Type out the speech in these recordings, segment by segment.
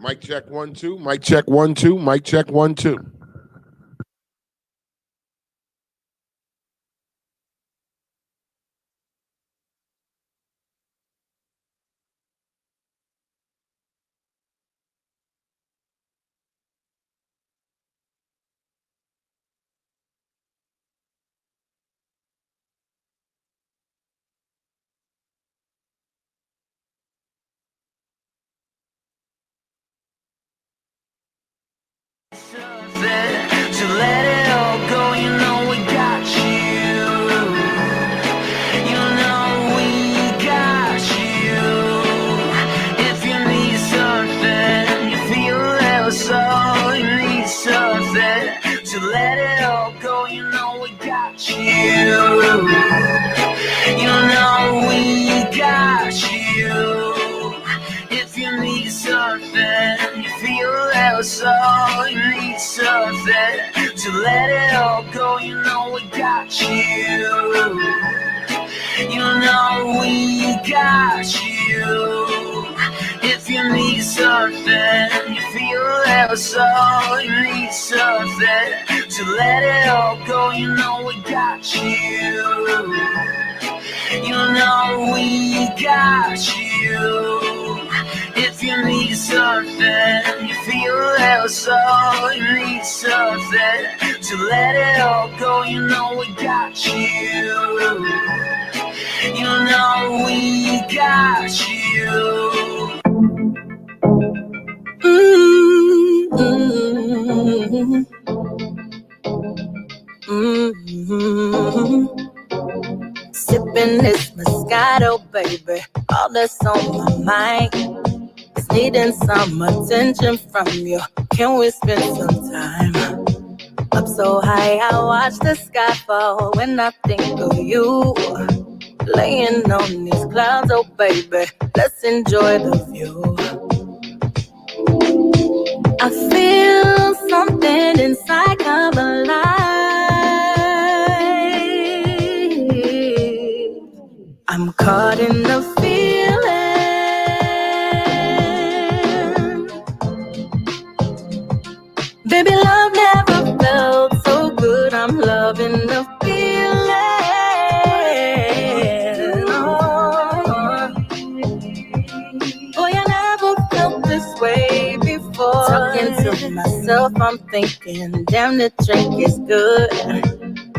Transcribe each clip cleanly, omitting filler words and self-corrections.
Mic check 1 2. Mic check 1 2. Mic check 1 2. To let it all go, you know we got you. You know we got you. If you need something, you feel it, so you need something. To let it all go, you know we got you. You know we got you. If you need something, you feel it, so you need something. To let it all go, you know we got you. You know we got you. If you need something, you feel it, so you need something. To let it all go, you know we got you. You know we got you. If you need something, you feel it, so you need something. To let it all go, you know we got you. You know we got you. Sipping this Moscato, baby, all that's on my mind is needing some attention from you. Can we spend some time? Up so high, I watch the sky fall when I think of you. Laying on these clouds, oh baby, let's enjoy the view. I feel something inside come alive. I'm caught in the feeling. Baby, love never felt so good. I'm loving the feeling. Oh, boy, I never felt this way before. Talking to myself, I'm thinking, damn, the drink is good.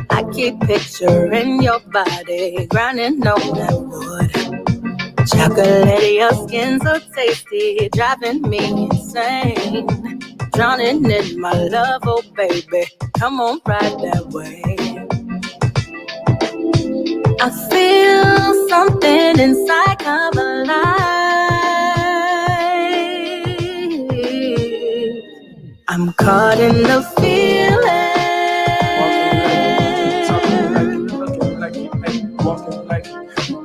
I keep picturing your body grinding on that wood. Chocolate, your skin so tasty, driving me insane. Drowning in my love, oh baby, come on, ride that way. I feel something inside come alive. I'm caught in the feeling.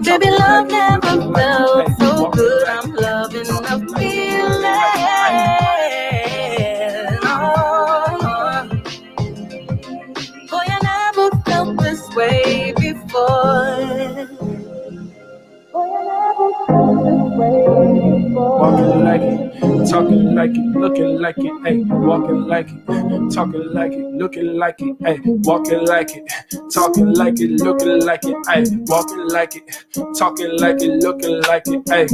Baby, love never felt so good. I'm loving the feeling. Oh, boy, I never felt this way before. Walking like it, talking like it, looking like it, ayy, walking like it, talking like it, looking like it, ayy, walking like it, talking like it, looking like it, ayy, walking like it, talking like it, looking like it, ayy.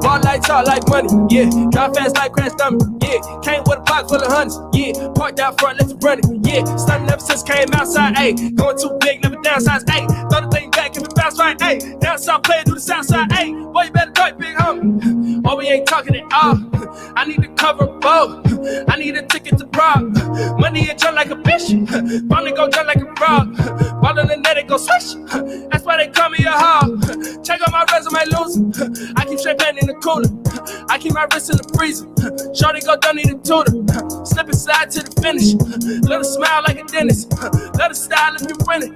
Ball like talk like money, yeah, drive fast like crash dummy, yeah, came with a box full of hundreds, yeah, parked out front, let's run it, yeah, stunning ever since came outside, ayy, going too big, never downsize, ayy, throw the thing back if it bounce right, ayy, down south play through the south side, ayy, boy, you better talk big homie, oh, we ain't talking at all, I need to cover both, I need a ticket to Prague, money and jump like a bitch, finally go jump like a frog, ball on the net and go swish, that's why they call me a hog, check out my resume, loser, I keep champagne in the cooler, I keep my wrist in the freezer, shorty go down, need a tutor, slip and slide to the finish, let her smile like a dentist, let her style if you win it,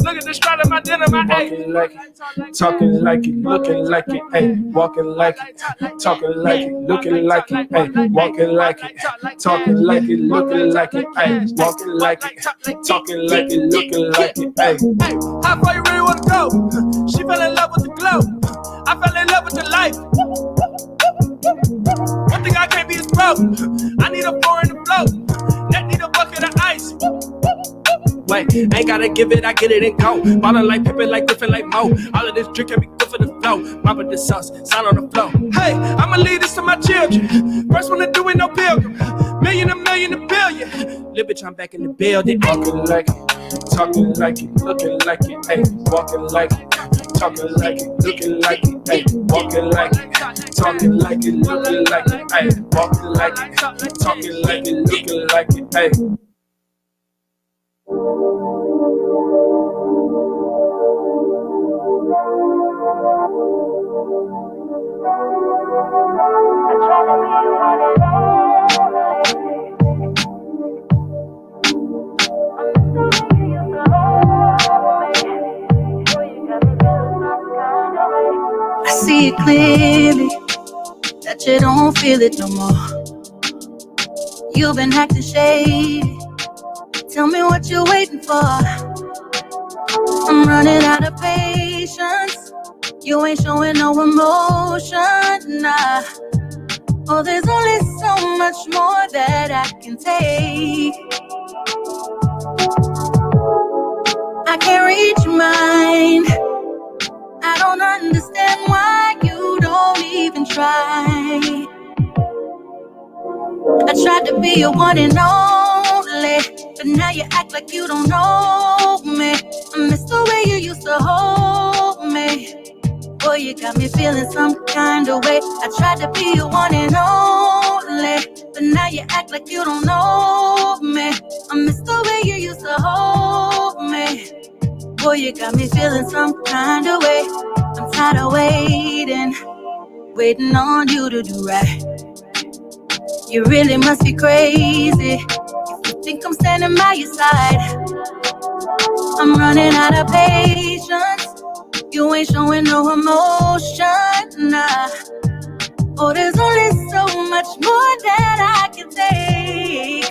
look at the stride of my dinner, my Walking like it, talking like it, looking like it, ayy, walking like it, talking like it, looking like it, ayy, walking like it, talking like it, looking like it, ayy, walking like it, talking like it, looking like it, ayy. How far you really wanna go? She fell in love with the glow, I fell in love with the life. One thing I can't be is road. I need a four in the float. That need a bucket of ice. Wait, ain't gotta give it, I get it and go. Ballin' like Pippin, like Griffin, like Mo. All of this drink can be good for the flow. Moppin' the sauce, sign on the flow. Hey, I'ma leave this to my children. First one to do it, no pilgrim. Million, a million, a billion. Little bitch, I'm back in the building. Walking like it, talking like it, looking like it, ayy, walking like it, talking like it, looking like it, ayy, walking like it, talking like it, looking like it, ayy, walking like it, talking like it, looking like it, ayy. I see it clearly that you don't feel it no more. You've been acting shady. Tell me what you're waiting for. I'm running out of patience. You ain't showing no emotion, nah. Oh, there's only so much more that I can take. I can't reach mine. I don't understand why you don't even try. I tried to be your one and only, but now you act like you don't know me. I miss the way you used to hold me. Boy, you got me feeling some kind of way. I tried to be your one and only, but now you act like you don't know me. I miss the way you used to hold me. Boy, you got me feeling some kind of way. I'm tired of waiting on you to do right. You really must be crazy if you think I'm standing by your side. I'm running out of patience. You ain't showing no emotion, nah. Oh, there's only so much more that I can take.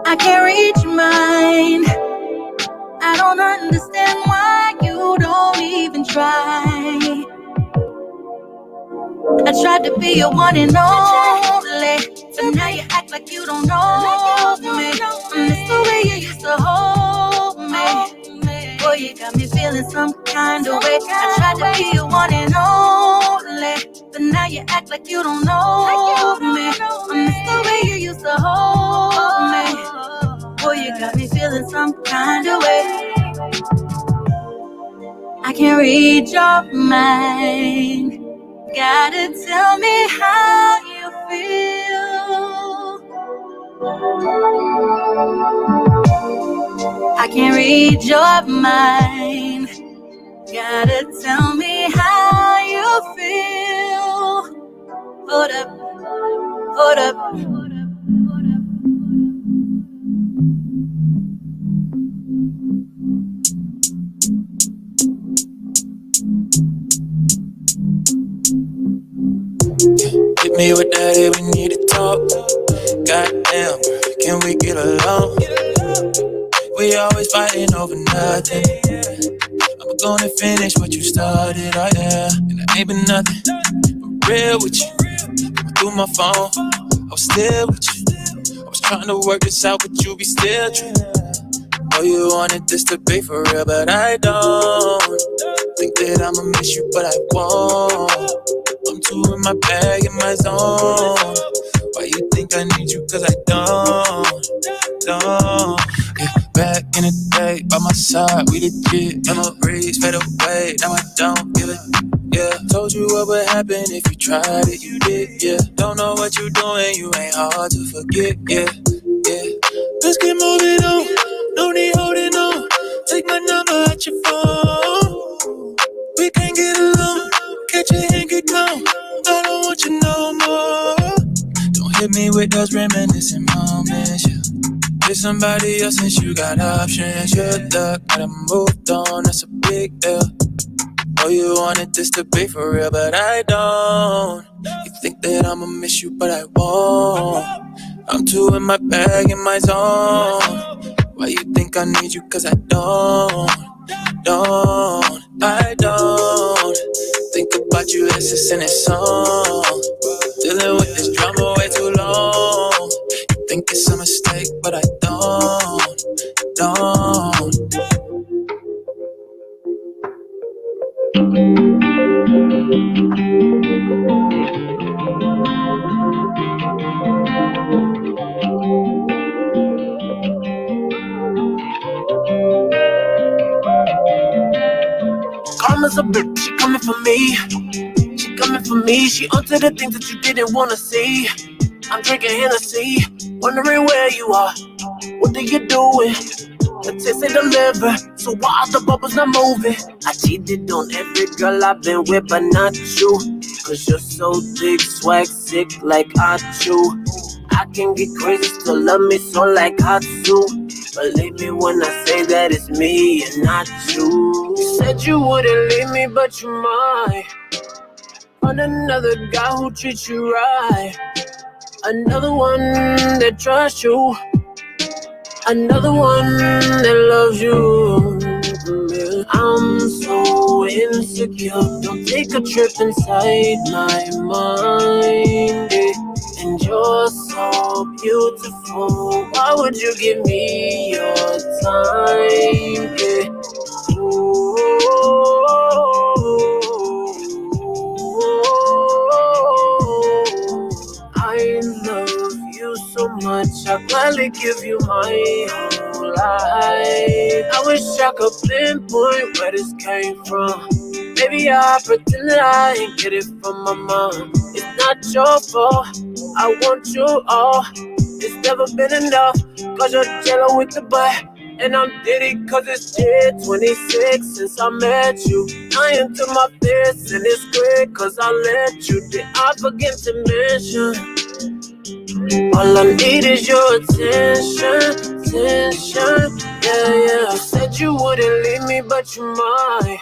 I can't reach mine. I don't understand why you don't even try. I tried to be your one and only, but now you act like you don't know me. I miss the way you used to hold me. Boy, you got me feeling some kind of way. I tried to be your one and only, but now you act like you don't know me. I miss the way you used to hold me. Boy, you got me feeling some kind of way. I can't read your mind. Gotta tell me how you feel. I can't read your mind. Gotta tell me how you feel. Hold up, hold up. Hit me with that if we need to talk. Goddamn, can we get along? We always fighting over nothing. I'm gonna finish what you started, oh yeah. And I ain't been nothing but real with you. Through my phone, I was still with you. I was trying to work this out, but you be still true. Know you wanted this to be for real, but I don't. Think that I'ma miss you, but I won't. I'm too in my bag, in my zone. Why you think I need you? Cause I don't. Yeah, back in the day, by my side, we legit. Memories fade away, now I don't give it. Yeah, told you what would happen if you tried it, you did, yeah. Don't know what you're doing, you ain't hard to forget, yeah. Let's get moving on, no need holding on. Take my number at your phone. We can't get along, catch your hand, get gone. I don't want you no more. Don't hit me with those reminiscing moments, yeah. With somebody else since you got options. You're luck that I moved on, that's a big deal. Know you wanted this to be for real, but I don't. You think that I'ma miss you, but I won't. I'm too in my bag, in my zone. Why you think I need you? Cause I don't. I don't think about but you listen, sing this song. Dealing with this drama way too long. You think it's a mistake, but I don't. Karma's a bitch, she coming for me. She coming for me. She onto the things that you didn't wanna see. I'm drinking Hennessy, wondering where you are. What are you doing? The taste ain't deliver, so why are the bubbles not moving? I cheated on every girl I've been with, but not you. Cause you're so thick, swag sick like I chew. I can get crazy, still love me so like Hatsu. Believe me when I say that it's me and not you. You said you wouldn't leave me, but you might. Find another guy who treats you right. Another one that trusts you. Another one that loves you. I'm so insecure. Don't take a trip inside my mind. And you're so beautiful. Why would you give me your time? Ooh. I love you so much, I'd gladly give you my whole life. I wish I could pinpoint where this came from. Maybe I pretend that I ain't get it from my mom. It's not your fault, I want you all. It's never been enough, cause you're jello with the butt. And I'm diddy cause it's year 26 since I met you. I into my fist and it's great cause I let you. Did I forget to mention? All I need is your attention, yeah. You said you wouldn't leave me, but you might.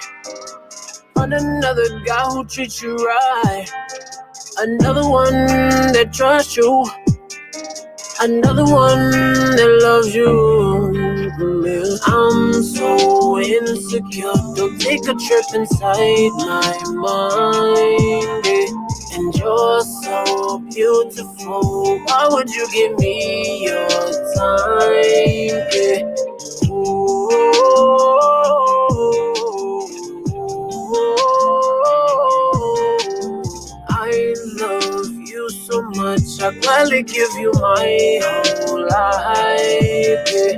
Find another guy who treats you right. Another one that trusts you. Another one that loves you. I'm so insecure. Don't take a trip inside my mind. And you're so beautiful. Why would you give me your time? Ooh. I love you so much, I'd gladly give you my whole life.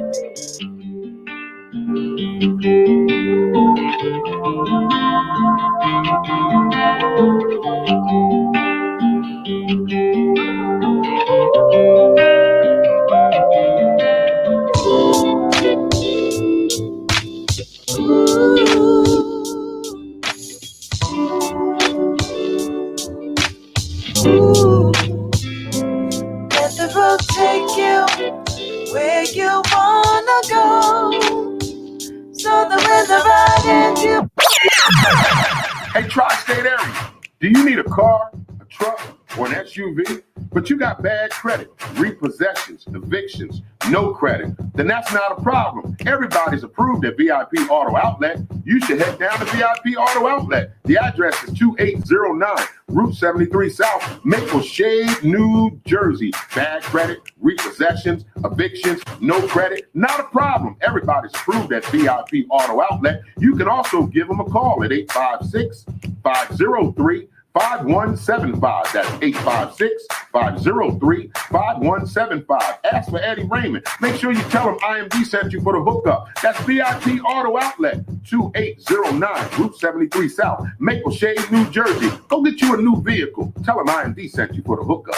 Let the road take you where you wanna go. So the weather right and you. Hey, Tri-State area, do you need a car, a truck, or an SUV? But you got bad credit, repossessions, evictions, no credit, then that's not a problem. Everybody's approved at VIP Auto Outlet. You should head down to VIP Auto Outlet. The address is 2809 Route 73 South, Maple Shade, New Jersey. Bad credit, repossessions, evictions, no credit, not a problem. Everybody's approved at VIP Auto Outlet. You can also give them a call at 856-503-5175. That's 856-503-5175. Ask for Eddie Raymond. Make sure you tell him IMD sent you for the hookup. That's VIP Auto Outlet, 2809 Route 73 South, Maple Shade, New Jersey. Go get you a new vehicle. Tell him IMD sent you for the hookup.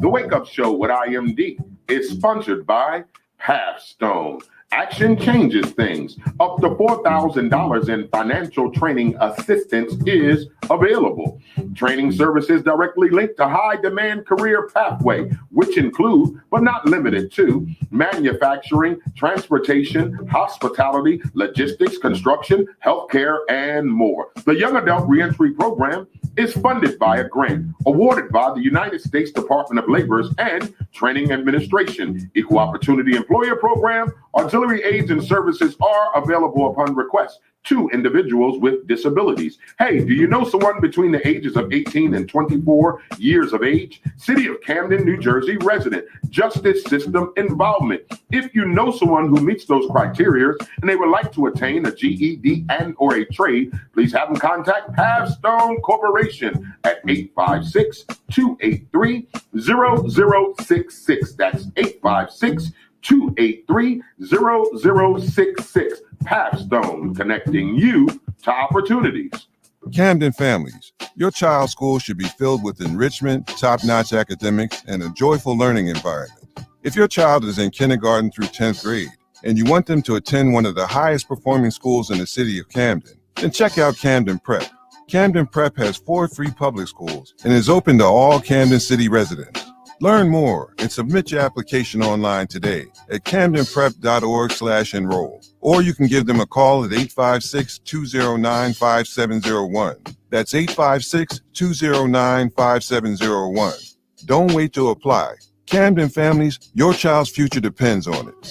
The Wake Up Show with IMD is sponsored by Pathstone. Action changes things. Up to $4,000 in financial training assistance is available. Training services directly linked to high demand career pathway, which include, but not limited to, manufacturing, transportation, hospitality, logistics, construction, healthcare, and more. The Young Adult Reentry Program is funded by a grant awarded by the United States Department of Labor's and Training Administration, Equal Opportunity Employer Program, Auxiliary Auxiliary aids and services are available upon request to individuals with disabilities. Hey, do you know someone between the ages of 18 and 24 years of age? City of Camden, New Jersey resident, justice system involvement. If you know someone who meets those criteria and they would like to attain a GED and or a trade, please have them contact Pavstone Corporation at 856-283-0066. That's 856-283-0066. Pavstone, connecting you to opportunities. Camden families, your child's school should be filled with enrichment, top-notch academics, and a joyful learning environment. If your child is in kindergarten through 10th grade and you want them to attend one of the highest performing schools in the city of Camden, then check out Camden Prep. Camden Prep has 4 free public schools and is open to all Camden City residents. Learn more and submit your application online today at camdenprep.org/enroll. Or you can give them a call at 856-209-5701. That's 856-209-5701. Don't wait to apply. Camden families, your child's future depends on it.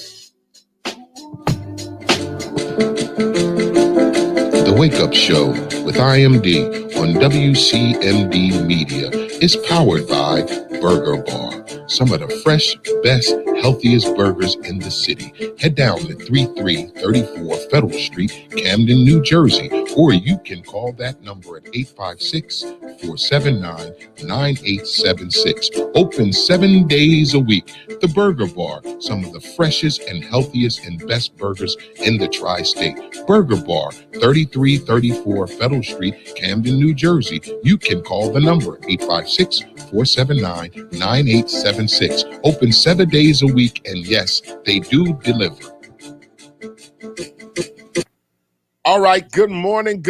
The Wake Up Show with IMD on WCMD Media is powered by Burger Bar. Some of the fresh, best, healthiest burgers in the city. Head down to 3334 Federal Street, Camden, New Jersey, or you can call that number at 856-479-9876. Open 7 days a week. The Burger Bar, some of the freshest and healthiest and best burgers in the tri-state. Burger Bar, 3334 Federal Street, Camden, New Jersey. You can call the number 856-479-9876. Open 7 days a week, and yes, they do deliver. All right, good morning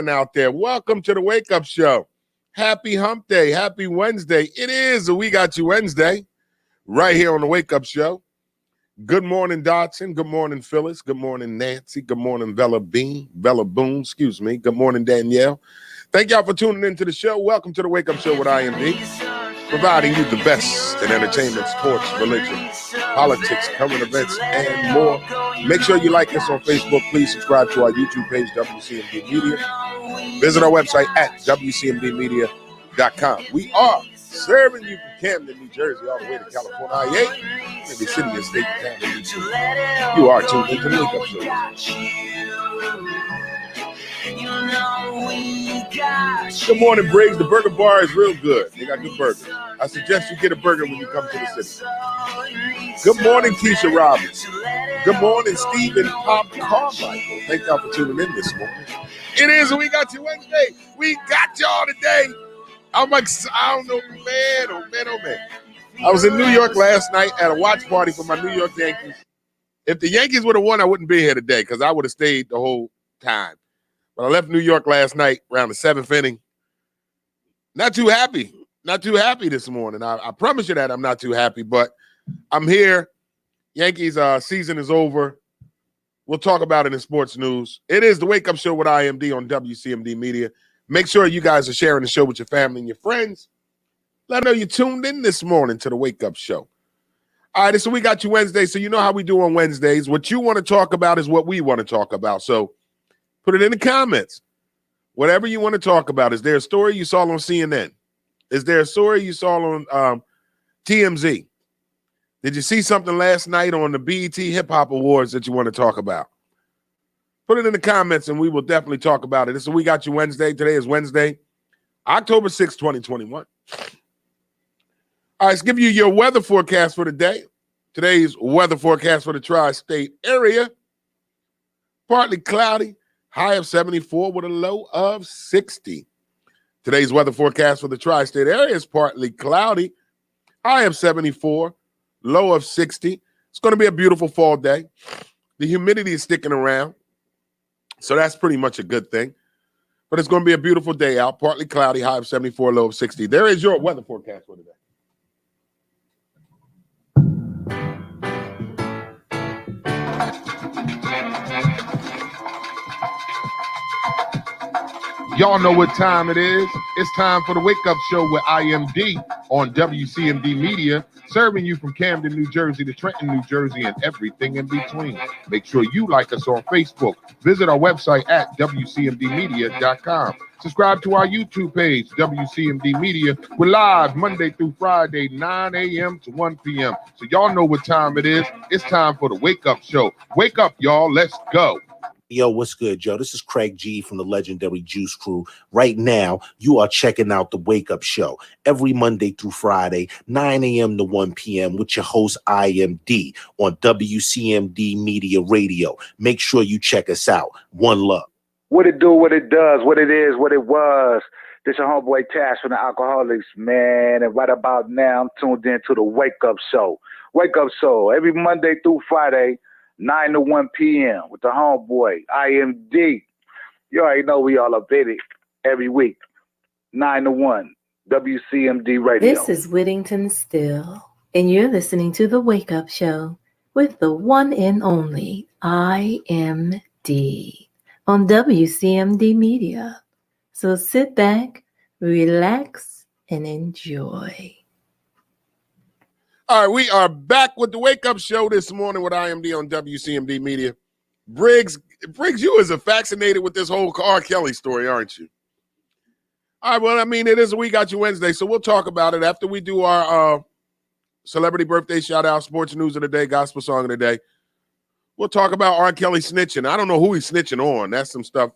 out there. Welcome to the Wake Up Show. Happy Hump Day, happy Wednesday. It is a We Got You Wednesday right here on the Wake Up Show. Good morning, Dotson. Good morning, Phyllis. Good morning, Nancy. Good morning, Bella Boone, excuse me. Good morning, Danielle. Thank y'all for tuning into the show. Welcome to the Wake Up Show with IMD, providing you the best in entertainment, sports, religion, politics, current events, and more. Make sure you like us on Facebook. Please subscribe to our YouTube page, WCMD Media. Visit our website at WCMDmedia.com. We are serving you from Camden, New Jersey, all the way to California, I-8, every city and state of Camden, New Jersey. You are tuned into the Wake Up Show. Good morning, Briggs. The Burger Bar is real good. They got good burgers. I suggest you get a burger when you come to the city. Good morning, Keisha Robbins. Good morning, Stephen Pop Carmichael. Thank y'all for tuning in this morning. It is a We Got You Wednesday. We got y'all today. I'm like, I don't know, man. I was in New York last night at a watch party for my New York Yankees. If the Yankees would have won, I wouldn't be here today because I would have stayed the whole time. But I left New York last night around the 7th inning. Not too happy. Not too happy this morning. I promise you that I'm not too happy, but I'm here. Yankees season is over. We'll talk about it in sports news. It is the Wake Up Show with IMD on WCMD Media. Make sure you guys are sharing the show with your family and your friends. Let them know you tuned in this morning to the Wake Up Show. All right, so We Got You Wednesday. So you know how we do on Wednesdays. What you want to talk about is what we want to talk about. So put it in the comments. Whatever you want to talk about. Is there a story you saw on CNN? Is there a story you saw on TMZ? Did you see something last night on the BET Hip Hop Awards that you want to talk about? Put it in the comments and we will definitely talk about it. This is We Got You Wednesday. Today is Wednesday, October 6, 2021. All right, let's give you your weather forecast for the day. Today's weather forecast for the tri-state area. Partly cloudy, high of 74 with a low of 60. Today's weather forecast for the tri-state area is partly cloudy, high of 74, low of 60. It's going to be a beautiful fall day. The humidity is sticking around, so that's pretty much a good thing. But it's going to be a beautiful day out, partly cloudy, high of 74, low of 60. There is your weather forecast for today. Y'all know what time it is. It's time for the Wake Up Show with IMD on WCMD Media, serving you from Camden, New Jersey to Trenton, New Jersey, and everything in between. Make sure you like us on Facebook. Visit our website at WCMDmedia.com. Subscribe to our YouTube page, WCMD Media. We're live Monday through Friday, 9 a.m. to 1 p.m. So y'all know what time it is. It's time for the Wake Up Show. Wake up, y'all. Let's go. Yo, what's good, Joe? This is Craig G from the legendary Juice Crew. Right now, you are checking out the Wake Up Show every Monday through Friday, 9 a.m. to 1 p.m. with your host, IMD, on WCMD Media Radio. Make sure you check us out. One love. What it do, what it does, what it is, what it was. This your homeboy Tash from the Alcoholics, man. And right about now, I'm tuned in to the Wake Up Show. Wake Up Show every Monday through Friday, 9 to 1 p.m. with the homeboy, IMD. You already know we all up in it every week, 9 to 1, WCMD Radio. This is Whittington Still, and you're listening to The Wake Up Show with the one and only IMD on WCMD Media. So sit back, relax, and enjoy. All right, we are back with the Wake Up Show this morning with IMD on WCMD Media. Briggs, you is vaccinated with this whole R. Kelly story, aren't you? All right, well, I mean, it is a We Got You Wednesday, so we'll talk about it after we do our celebrity birthday shout-out, sports news of the day, gospel song of the day. We'll talk about R. Kelly snitching. I don't know who he's snitching on. That's some stuff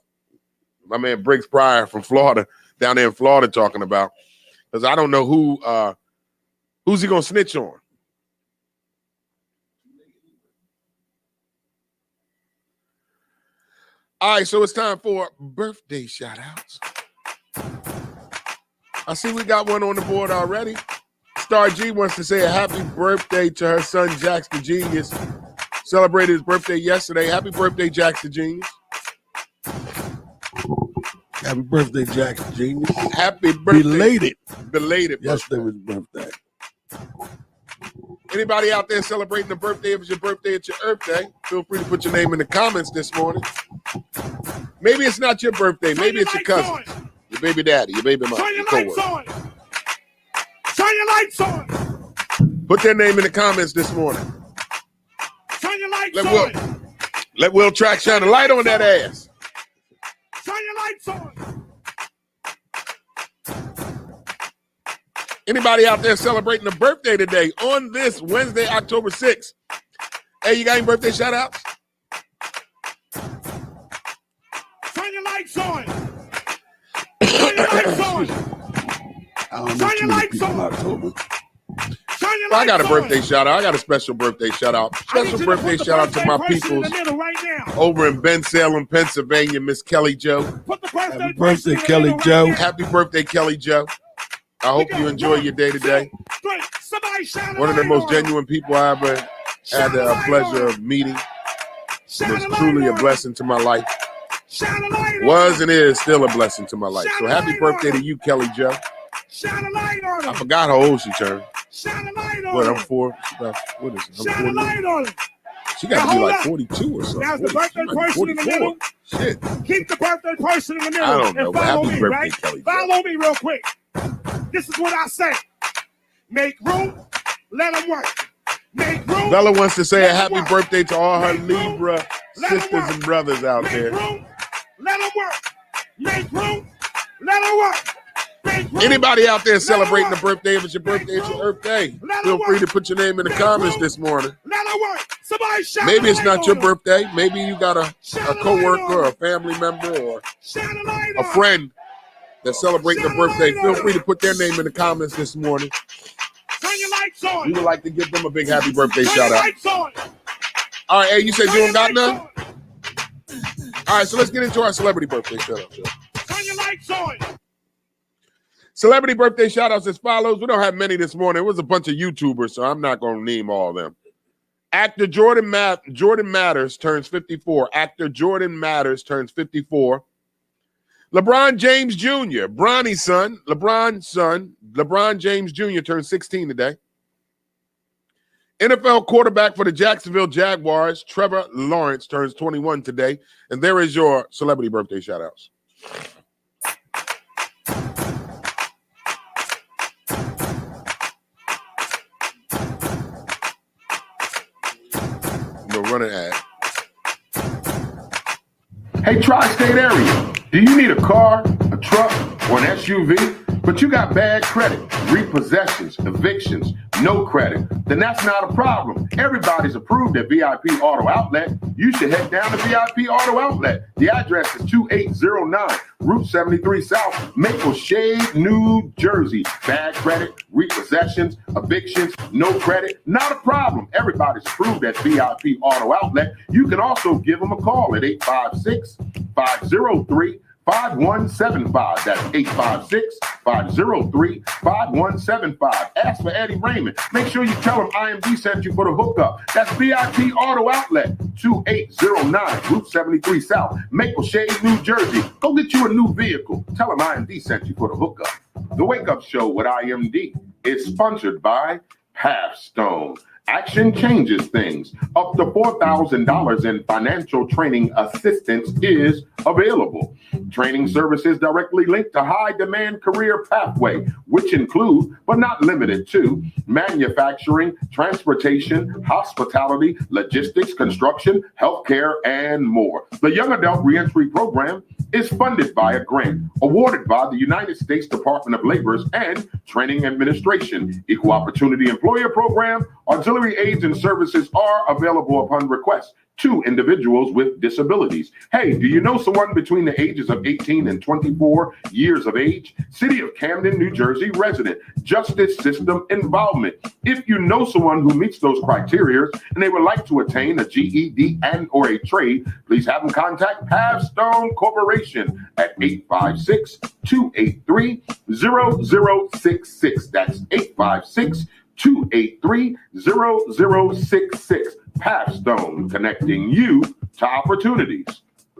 my man Briggs Pryor from Florida, down there in Florida, talking about, because I don't know who's he going to snitch on. All right, so it's time for birthday shout-outs. I see we got one on the board already. Star G wants to say a happy birthday to her son, Jax the Genius. Celebrated his birthday yesterday. Happy birthday, Jax the Genius. Happy birthday, Jax the Genius. Happy birthday. Belated. Yesterday was his birthday. Anybody out there celebrating a birthday? If it's your birthday, it's your Earth Day. Feel free to put your name in the comments this morning. Maybe it's not your birthday. Maybe it's your cousin, your baby daddy, your baby mama, your coworker. Turn your lights on. Put their name in the comments this morning. Turn your lights on. Let Will Track shine a light on that ass. Turn your lights on. Anybody out there celebrating a birthday today on this Wednesday, October 6th? Hey, you got any birthday shout-outs? Turn your lights on. Turn your lights on. Turn your lights on. October. I got a birthday shout-out. I got a special birthday shout-out. Special birthday shout-out to my peoples over in Bensalem, Pennsylvania, Miss Kelly Joe. Happy birthday, Kelly Joe. Happy birthday, Kelly Joe. I hope you enjoy your day today. One of the most genuine people I ever had the pleasure of meeting. It was truly a blessing to my life. Was and is still a blessing to my life. So happy birthday to you, Kelly Joe. I forgot how old she turned. What, I'm 4? What is it? I'm 40. She got to be like 42 or something. Now the birthday person in the middle. Shit. Keep the birthday person in the middle. I don't know. And follow Happy me, birthday, right? Kelly Joe. Follow me real quick. This is what I say. Make room, let them work. Make room. Bella wants to say a happy birthday to all her Libra sisters and brothers out there. Make room, let them work. Make room, let them work. Make room, Anybody out there celebrating a birthday? If it's your birthday, it's your Earth Day. Feel free to put your name in the comments this morning. let them work. Somebody shout Maybe it's a light not your on them. birthday. Maybe you got a coworker or a family member or Shine a light a on friend that's celebrating a birthday. Feel free to put their name in the comments this morning. Turn your lights on. We would like to give them a big happy birthday Turn shout your out. lights on. All right, hey, you said Turn you your don't got lights none? on. All right, so let's get into our celebrity birthday shout out. Turn your lights on. Celebrity birthday shout outs as follows. We don't have many this morning. It was a bunch of YouTubers, so I'm not going to name all of them. Actor Jordan Matters turns 54. Actor Jordan Matters turns 54. LeBron James Jr., Bronny's son, LeBron James Jr. turns 16 today. NFL quarterback for the Jacksonville Jaguars, Trevor Lawrence, turns 21 today. And there is your celebrity birthday shout outs. run an ad. Hey, tri-state area, do you need a car, a truck, or an SUV? But you got bad credit, repossessions, evictions, no credit, then that's not a problem. Everybody's approved at VIP Auto Outlet. You should head down to VIP Auto Outlet. The address is 2809 Route 73 South, Maple Shade, New Jersey. Bad credit, repossessions, evictions, no credit, not a problem. Everybody's approved at VIP Auto Outlet. You can also give them a call at 856-503-5175. That's 856-503-5175. Ask for Eddie Raymond. Make sure you tell him IMD sent you for the hookup. That's VIP Auto Outlet, 2809 Route 73 South, Maple Shade, New Jersey. Go get you a new vehicle. Tell him IMD sent you for the hookup. The Wake Up Show with IMD is sponsored by Pathstone. Action changes things. Up to $4,000 in financial training assistance is available. Training services directly linked to high-demand career pathway, which include, but not limited to, manufacturing, transportation, hospitality, logistics, construction, healthcare, and more. The Young Adult Reentry Program is funded by a grant awarded by the United States Department of Labor's and Training Administration. Equal Opportunity Employer Program, auxiliary aids and services are available upon request to individuals with disabilities. Hey, do you know someone between the ages of 18 and 24 years of age? City of Camden, New Jersey resident, justice system involvement. If you know someone who meets those criteria and they would like to attain a GED and or a trade, please have them contact Pathstone Corporation at 856-283-0066. That's 856-283-0066. Pathstone, connecting you to opportunities.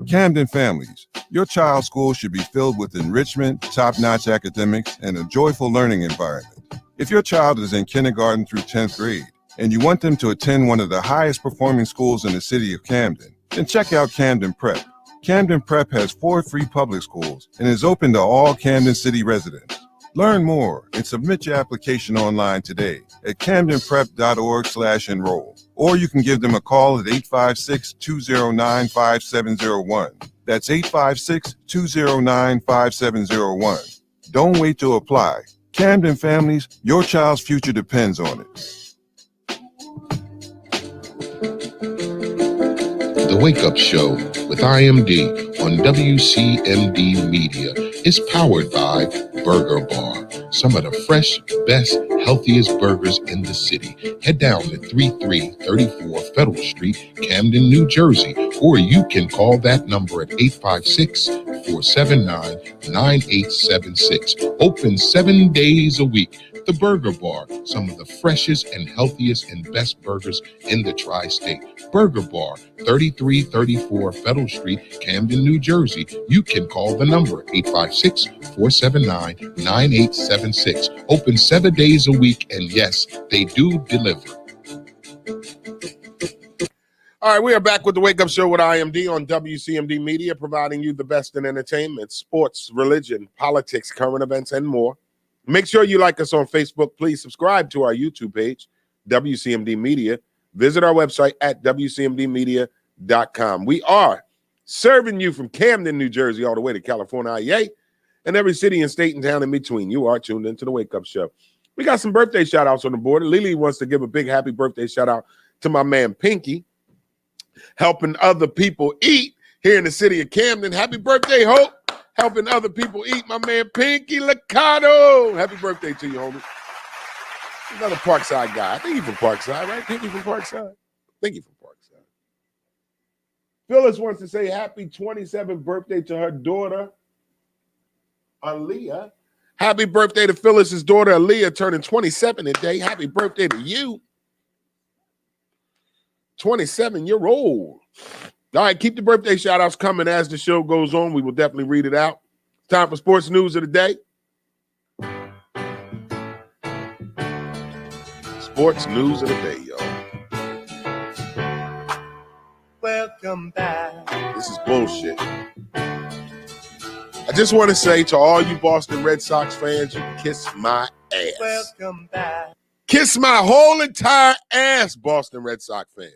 Camden families, your child's school should be filled with enrichment, top-notch academics, and a joyful learning environment. If your child is in kindergarten through 10th grade and you want them to attend one of the highest performing schools in the city of Camden, then check out Camden Prep. Camden Prep has 4 free public schools and is open to all Camden City residents. Learn more and submit your application online today at camdenprep.org/enroll. Or you can give them a call at 856-209-5701. That's 856-209-5701. Don't wait to apply. Camden families, your child's future depends on it. The Wake Up Show with IMD on WCMD Media is powered by Burger Bar. Some of the fresh, best, healthiest burgers in the city. Head down to 3334 Federal Street, Camden, New Jersey, or you can call that number at 856-479-9876. Open 7 days a week. The Burger Bar, some of the freshest and healthiest and best burgers in the tri-state. Burger Bar, 3334 Federal Street, Camden, New Jersey. You can call the number 856-479-9876. Open 7 days a week, and yes, they do deliver. All right, we are back with the Wake Up Show with IMD on WCMD Media, providing you the best in entertainment, sports, religion, politics, current events, and more. Make sure you like us on Facebook. Please subscribe to our YouTube page, WCMD Media. Visit our website at WCMDmedia.com. We are serving you from Camden, New Jersey, all the way to California, yay, and every city and state and town in between. You are tuned into the Wake Up Show. We got some birthday shout-outs on the board. Lily wants to give a big happy birthday shout-out to my man Pinky, helping other people eat here in the city of Camden. Happy birthday, Hope. Helping other people eat, my man Pinky Licado. Happy birthday to you, homie. Another Parkside guy. I think he's from Parkside, right? Pinky from Parkside? I think he's from Parkside. Phyllis wants to say happy 27th birthday to her daughter, Aaliyah. Happy birthday to Phyllis's daughter, Aaliyah, turning 27 today. Happy birthday to you. 27-year-old. All right, keep the birthday shout-outs coming as the show goes on. We will definitely read it out. Time for sports news of the day. Sports news of the day, y'all. Welcome back. This is bullshit. I just want to say to all you Boston Red Sox fans, you can kiss my ass. Welcome back. Kiss my whole entire ass, Boston Red Sox fans.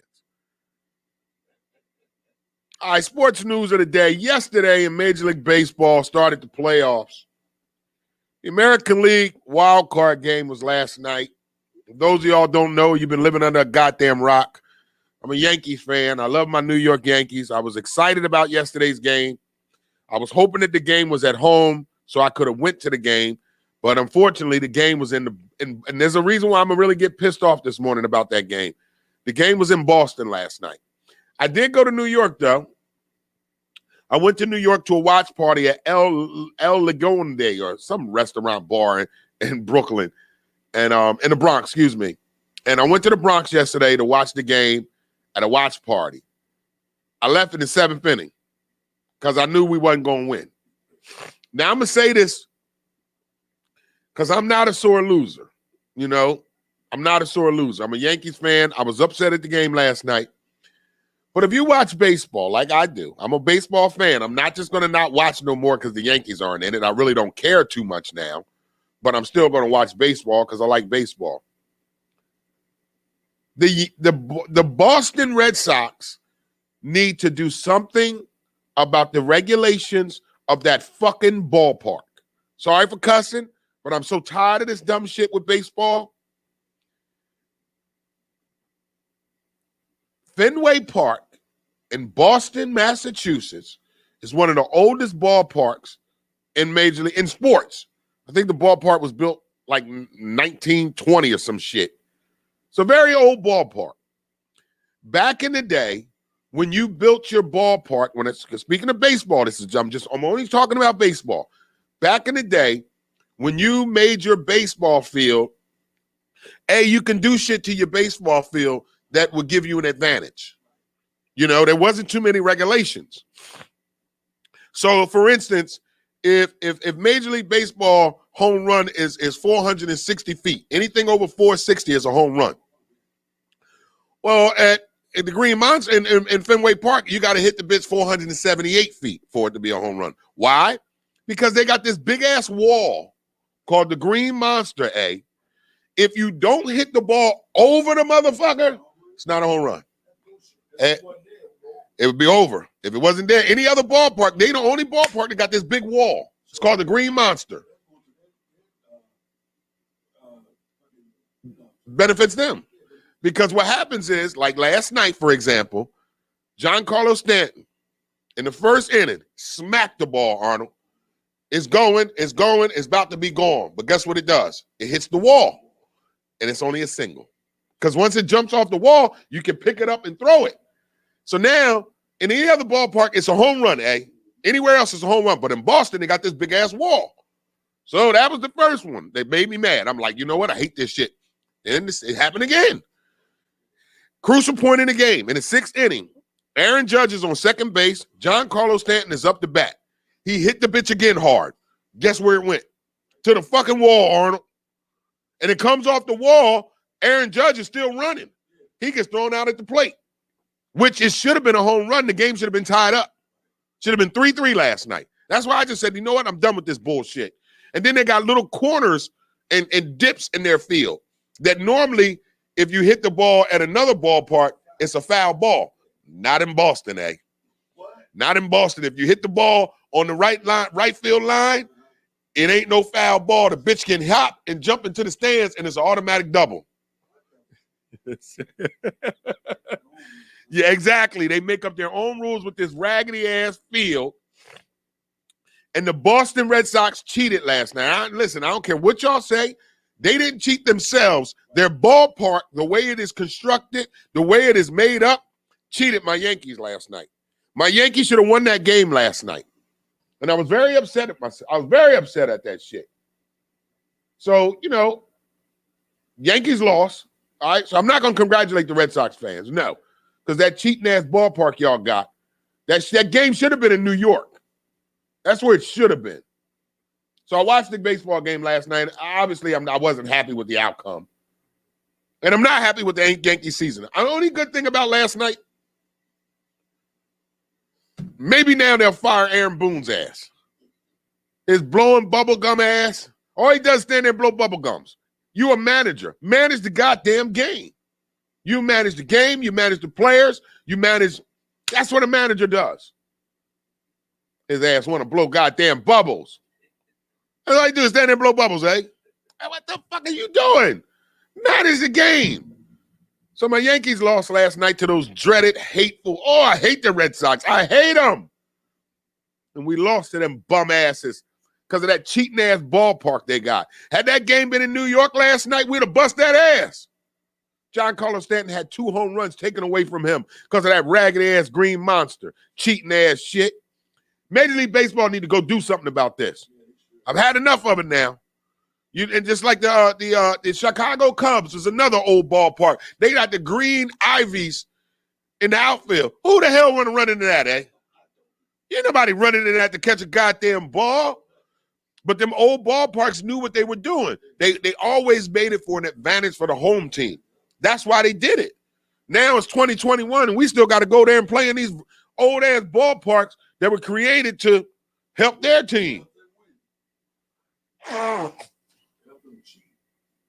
All right, sports news of the day. Yesterday in Major League Baseball started the playoffs. The American League wild card game was last night. For those of y'all don't know, you've been living under a goddamn rock. I'm a Yankees fan. I love my New York Yankees. I was excited about yesterday's game. I was hoping that the game was at home so I could have went to the game. But unfortunately, the game was and there's a reason why I'm going to really get pissed off this morning about that game. The game was in Boston last night. I did go to New York, though. I went to New York to a watch party at El Lagonde or some restaurant bar in Brooklyn and in the Bronx, excuse me. And I went to the Bronx yesterday to watch the game at a watch party. I left in the 7th inning because I knew we wasn't going to win. Now, I'm going to say this because I'm not a sore loser. You know, I'm not a sore loser. I'm a Yankees fan. I was upset at the game last night. But if you watch baseball like I do, I'm a baseball fan. I'm not just going to not watch no more because the Yankees aren't in it. I really don't care too much now. But I'm still going to watch baseball because I like baseball. The Boston Red Sox need to do something about the regulations of that fucking ballpark. Sorry for cussing, but I'm so tired of this dumb shit with baseball. Fenway Park in Boston, Massachusetts is one of the oldest ballparks in Major League in sports. I think the ballpark was built like 1920 or some shit. It's a very old ballpark. Back in the day, when you built your ballpark, speaking of baseball, I'm only talking about baseball. Back in the day, when you made your baseball field, you can do shit to your baseball field that would give you an advantage. You know, there wasn't too many regulations. So, for instance, if Major League Baseball home run is 460 feet, anything over 460 is a home run. Well, at the Green Monster in Fenway Park, you got to hit the bitch 478 feet for it to be a home run. Why? Because they got this big-ass wall called the Green Monster, If you don't hit the ball over the motherfucker, it's not a home run. It would be over. If it wasn't there, any other ballpark, they the only ballpark that got this big wall. It's called the Green Monster. Benefits them. Because what happens is, like last night, for example, Giancarlo Stanton, in the first inning, smacked the ball, Arnold. It's going, it's about to be gone. But guess what it does? It hits the wall, and it's only a single. Because once it jumps off the wall, you can pick it up and throw it. So now, in any other ballpark, it's a home run, Anywhere else, it's a home run. But in Boston, they got this big-ass wall. So that was the first one. They made me mad. I'm like, you know what? I hate this shit. And it happened again. Crucial point in the game. In the 6th inning, Aaron Judge is on second base. Giancarlo Stanton is up to bat. He hit the bitch again hard. Guess where it went? To the fucking wall, Arnold. And it comes off the wall. Aaron Judge is still running. He gets thrown out at the plate, which it should have been a home run. The game should have been tied up. Should have been 3-3 last night. That's why I just said, you know what? I'm done with this bullshit. And then they got little corners and dips in their field that normally, if you hit the ball at another ballpark, it's a foul ball. Not in Boston, Not in Boston. If you hit the ball on the right field line, it ain't no foul ball. The bitch can hop and jump into the stands, and it's an automatic double. Yeah, exactly. They make up their own rules with this raggedy-ass field. And the Boston Red Sox cheated last night. Listen, I don't care what y'all say. They didn't cheat themselves. Their ballpark, the way it is constructed, the way it is made up, cheated my Yankees last night. My Yankees should have won that game last night. And I was very upset at myself. I was very upset at that shit. So, you know, Yankees lost. All right. So I'm not going to congratulate the Red Sox fans. No. Because that cheating ass ballpark y'all got, that game should have been in New York. That's where it should have been. So I watched the baseball game last night. Obviously, I wasn't happy with the outcome. And I'm not happy with the Yankee season. The only good thing about last night, maybe now they'll fire Aaron Boone's ass. His blowing bubblegum ass. All he does is stand there and blow bubblegums. You a manager. Manage the goddamn game. You manage the game. You manage the players. You manage That's what a manager does. His ass want to blow goddamn bubbles. All I do is stand there and blow bubbles, eh? Hey, what the fuck are you doing? Manage the game. So my Yankees lost last night to those dreaded, hateful. Oh, I hate the Red Sox. I hate them. And we lost to them bum asses because of that cheating ass ballpark they got. Had that game been in New York last night, we'd have bust that ass. John Carlos Stanton had 2 home runs taken away from him because of that ragged ass green monster, cheating ass shit. Major League Baseball need to go do something about this. I've had enough of it now. And just like the Chicago Cubs was another old ballpark. They got the green ivies in the outfield. Who the hell want to run into that, eh? Ain't nobody running into that to catch a goddamn ball. But them old ballparks knew what they were doing. They always made it for an advantage for the home team. That's why they did it. Now it's 2021, and we still got to go there and play in these old-ass ballparks that were created to help their team.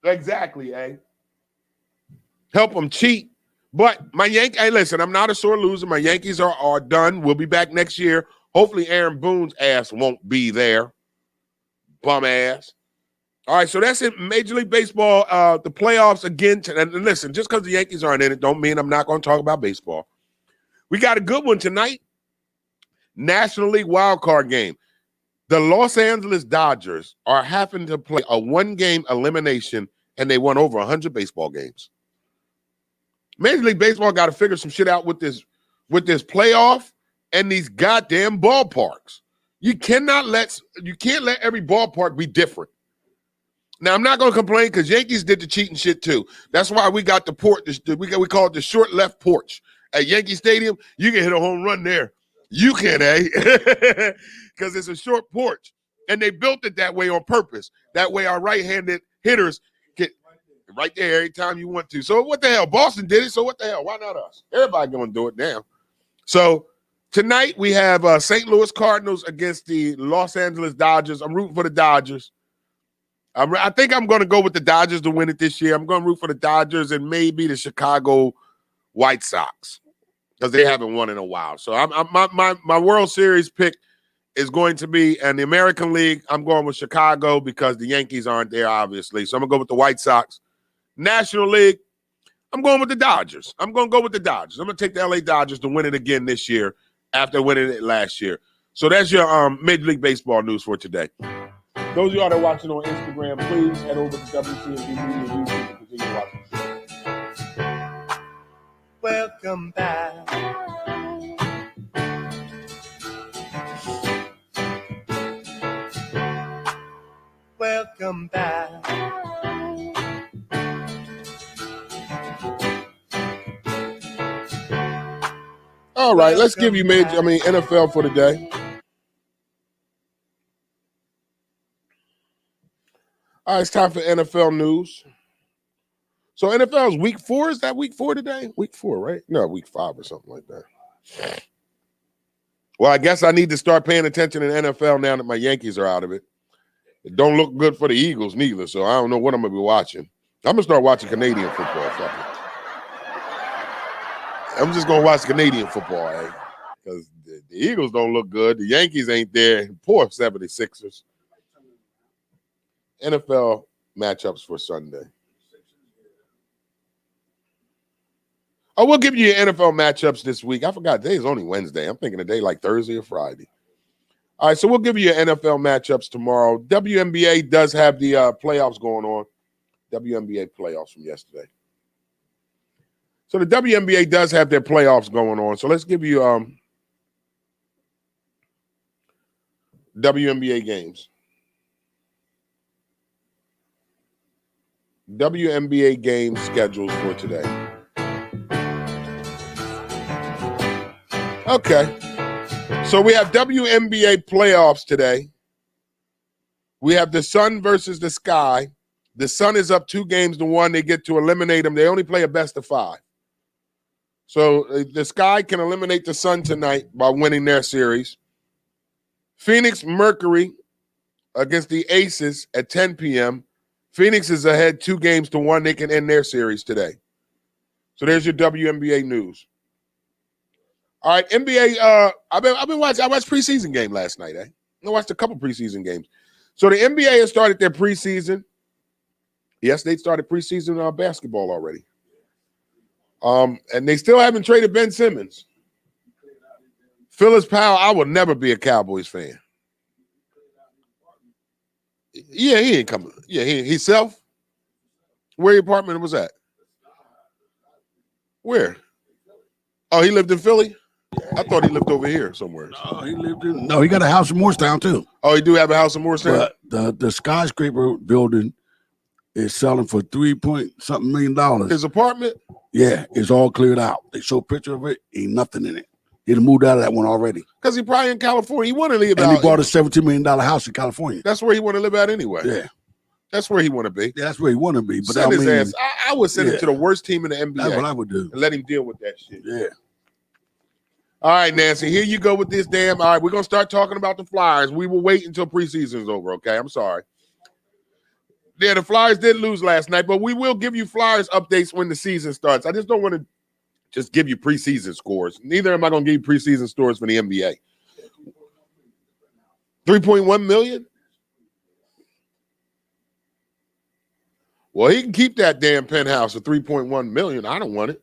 Exactly, eh? Help them cheat. But my hey, listen, I'm not a sore loser. My Yankees are done. We'll be back next year. Hopefully Aaron Boone's ass won't be there. Bum ass. All right, so that's it. Major League Baseball, the playoffs again. And listen, just because the Yankees aren't in it don't mean I'm not going to talk about baseball. We got a good one tonight. National League wild card game. The Los Angeles Dodgers are having to play a 1-game elimination, and they won over 100 baseball games. Major League Baseball got to figure some shit out with this playoff and these goddamn ballparks. You can't let every ballpark be different. Now, I'm not going to complain because Yankees did the cheating shit too. That's why we got the port. We call it the short left porch. At Yankee Stadium, you can hit a home run there. You can, eh? Because it's a short porch. And they built it that way on purpose. That way our right-handed hitters get right there every time you want to. So what the hell? Boston did it, so what the hell? Why not us? Everybody going to do it now. So tonight we have St. Louis Cardinals against the Los Angeles Dodgers. I'm rooting for the Dodgers. I think I'm going to go with the Dodgers to win it this year. I'm going to root for the Dodgers and maybe the Chicago White Sox because they haven't won in a while. So my World Series pick is going to be in the American League. I'm going with Chicago because the Yankees aren't there, obviously. So I'm going to go with the White Sox. National League, I'm going with the Dodgers. I'm going to go with the Dodgers. I'm going to take the LA Dodgers to win it again this year after winning it last year. So that's your Major League Baseball news for today. Those of y'all that are watching on Instagram, please head over to WCMD Media YouTube to continue watching the show. Welcome back. Welcome back. All right, let's give you NFL for the day. All right, it's time for NFL news. So NFL's week 4. Is that week 4 today? Week 4, right? No, week 5 or something like that. Well, I guess I need to start paying attention in NFL now that my Yankees are out of it. It don't look good for the Eagles neither, so I don't know what I'm going to be watching. I'm going to start watching Canadian football. Fuck it. I'm just going to watch Canadian football, eh? Because the Eagles don't look good. The Yankees ain't there. Poor 76ers. NFL matchups for Sunday. Oh, we'll give you your NFL matchups this week. I forgot today is only Wednesday. I'm thinking a day like Thursday or Friday. All right, so we'll give you your NFL matchups tomorrow. WNBA does have the playoffs going on. WNBA playoffs from yesterday. So the WNBA does have their playoffs going on. So let's give you WNBA games. WNBA game schedules for today. Okay. So we have WNBA playoffs today. We have the Sun versus the Sky. The Sun is up 2-1. They get to eliminate them. They only play a best of 5. So the Sky can eliminate the Sun tonight by winning their series. Phoenix Mercury against the Aces at 10 p.m. Phoenix is ahead 2-1. They can end their series today. So there's your WNBA news. All right, NBA. I've been watching. I watched preseason game last night. I watched a couple preseason games. So the NBA has started their preseason. Yes, they started preseason basketball already. And they still haven't traded Ben Simmons. Phyllis Powell, I will never be a Cowboys fan. Yeah, he ain't coming. Yeah, he self. Where your apartment was at? Where? Oh, he lived in Philly? I thought he lived over here somewhere. No, he got a house in Morristown too. Oh, he do have a house in Morristown? But the skyscraper building is selling for $3.something million. His apartment? Yeah, it's all cleared out. They show a picture of it. Ain't nothing in it. He'd moved out of that one already. Because he probably in California. He want to live out. And he bought a $17 million house in California. That's where he want to live at anyway. Yeah. That's where he want to be. Yeah, that's where he want to be. But send his ass. I would send him to the worst team in the NBA. That's what I would do. And let him deal with that shit. Yeah. All right, Nancy, here you go with this damn. All right, we're going to start talking about the Flyers. We will wait until preseason's over, okay? I'm sorry. Yeah, the Flyers did lose last night, but we will give you Flyers updates when the season starts. I just don't want to just give you preseason scores. Neither am I going to give you preseason scores for the NBA. 3.1 million? Well, he can keep that damn penthouse for 3.1 million. I don't want it.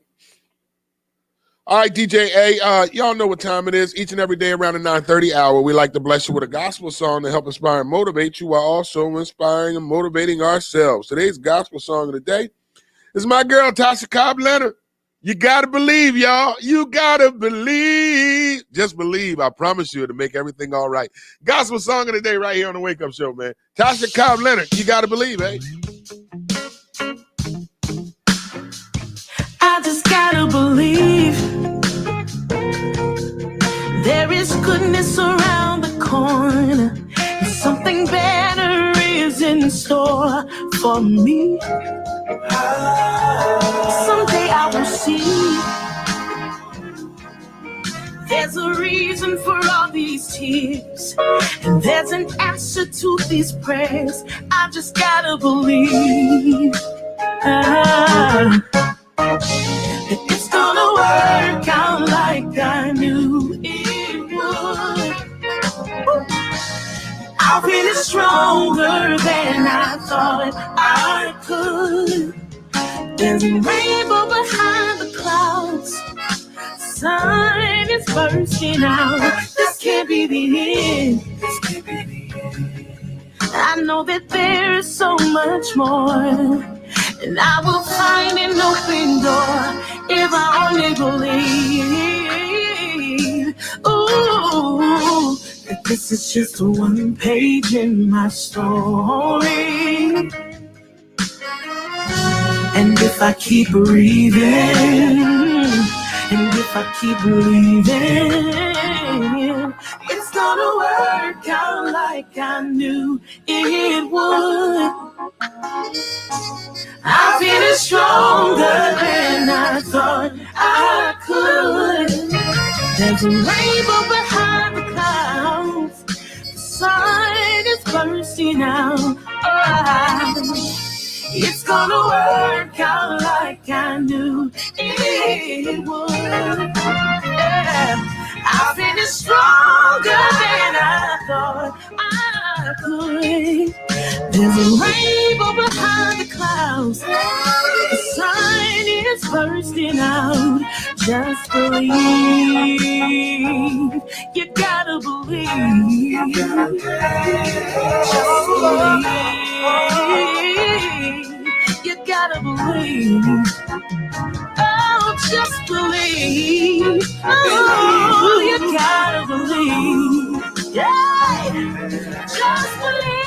All right, DJ A, y'all know what time it is. Each and every day around the 9:30 hour, we like to bless you with a gospel song to help inspire and motivate you while also inspiring and motivating ourselves. Today's gospel song of the day is my girl, Tasha Cobb Leonard. You got to believe, y'all. You got to believe. Just believe. I promise you it'll make everything all right. Gospel song of the day right here on the Wake Up Show, man. Tasha Cobb Leonard, you got to believe, eh? I just gotta believe there is goodness around the corner and something better is in store for me. Someday I will see there's a reason for all these tears and there's an answer to these prayers. I just gotta believe. It's gonna work out like I knew it would. I'll finish stronger than I thought I could. There's a rainbow behind the clouds. Sun is bursting out. This can't be the end. I know that there is so much more. And I will find an open door if I only believe. Ooh, that this is just one page in my story. And if I keep breathing, and if I keep believing, it's gonna work out like I knew it would. I feel it stronger than I thought I could. There's a rainbow behind the clouds. The sun is bursting out. Oh, it's gonna work out like I knew it would. Yeah. I feel it stronger than I thought I could. There's a rainbow behind the clouds. The sun is bursting out. Just believe. You gotta believe. Just believe. You gotta believe. Oh, just believe. Oh, you gotta believe. Yeah. Just believe.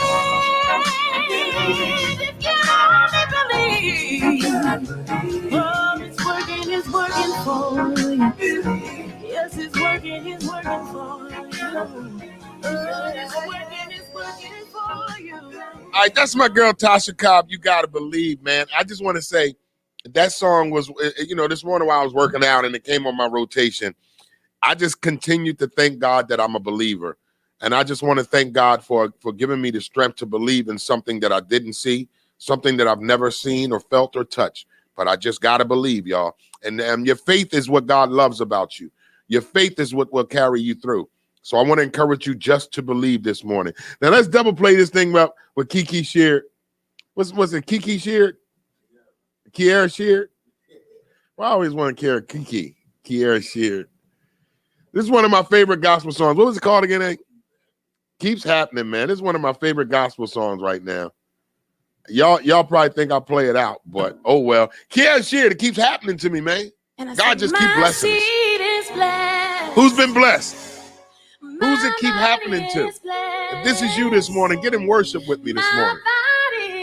If you only believe. Oh, it's working for you. Yes, it's working for you. Oh, it's working for you. All right, that's my girl, Tasha Cobb. You got to believe, man. I just want to say that song was, this morning while I was working out and it came on my rotation, I just continued to thank God that I'm a believer. And I just want to thank God for giving me the strength to believe in something that I didn't see, something that I've never seen or felt or touched. But I just got to believe, y'all. And your faith is what God loves about you. Your faith is what will carry you through. So I want to encourage you just to believe this morning. Now let's double play this thing up with Kiki Sheard. What's it? Kiki Sheard? Kiara Sheard? Well, I always want to carry Kiara Sheard. This is one of my favorite gospel songs. What was it called again, Hank? Keeps Happening, man. This is one of my favorite gospel songs right now. Y'all probably think I play it out, but oh well. Kiara Sheard, it keeps happening to me, man. God just keep blessing us. Who's been blessed? Who's it keep happening to? If this is you this morning, get in worship with me this morning.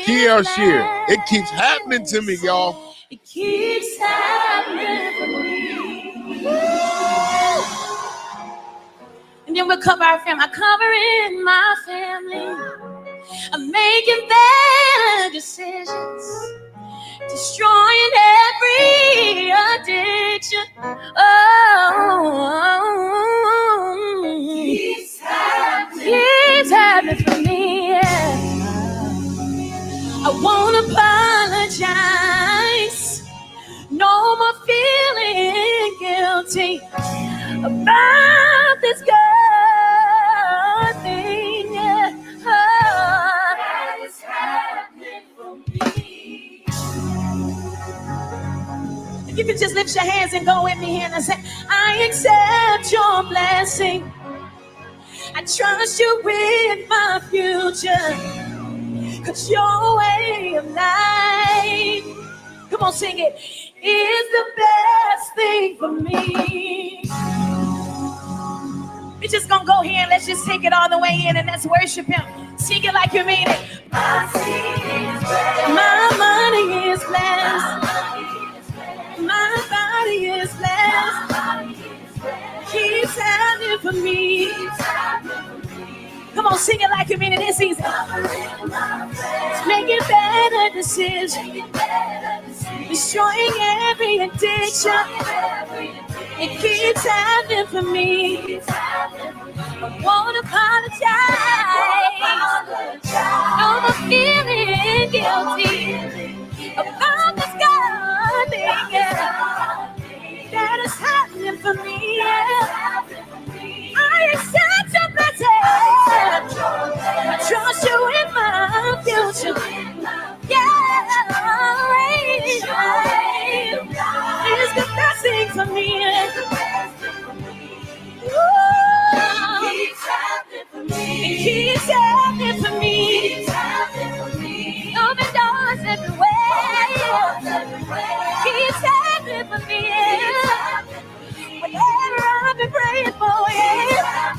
Kiara Sheard, it keeps happening to me, y'all. It keeps happening for me. And then we'll cover our family. I'm covering my family. I'm making better decisions. Destroying every addiction. Keeps happening for me. Yeah. I won't apologize. No more feeling guilty about this good thing. Yeah. That is happening for me. If you could just lift your hands and go with me here and say, I accept your blessing. I trust you with my future. 'Cause your way of life, come on, sing it, is the best thing for me. We're just gonna go here and let's just take it all the way in and let's worship him. Sing it like you mean it. My money is blessed. My body is blessed. Keeps happening for me. Come on, sing it like you mean it this season. Making better decisions. Destroying every addiction. It keeps happening for me. I won't apologize. No more feeling guilty about this God thing that is happening for me. Yeah. I accept your blessing. I trust you in my future. Yeah, it's the best thing for me. It keeps happening for me. Open doors everywhere. Keeps happening for me. Whatever I've been praying for, yeah.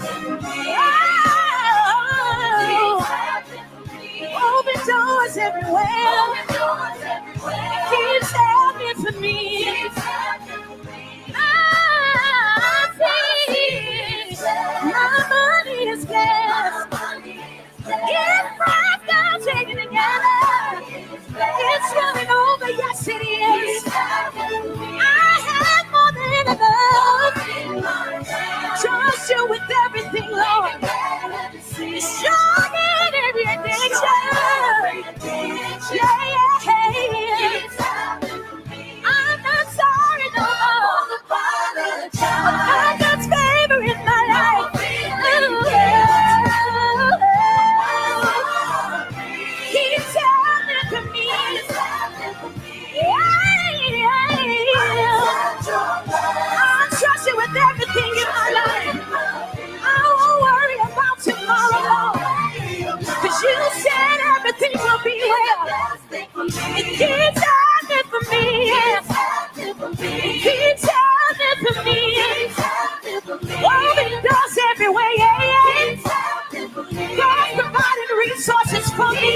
Open doors everywhere. Keeps happening for me. I see my money is blessed. It's right now taken together. It's running over, yes it is. I have more than enough. Trust you with everything, Lord. Destroying every addiction. Yeah. I'm not sorry no more. I got favor in my life. He's happening to me. I trust you with everything in my life. I won't worry about tomorrow, 'cause you said everything will be well. It keeps happening for me. It keeps happening for me. Open doors everywhere. God providing resources for me.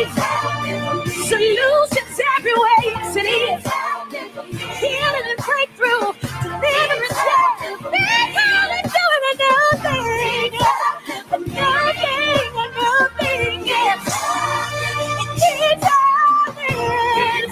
Solutions everywhere. Yes, it is. Healing and breakthrough. Deliverance. They're calling, doing a new thing. A new thing. Yes. It keeps happening.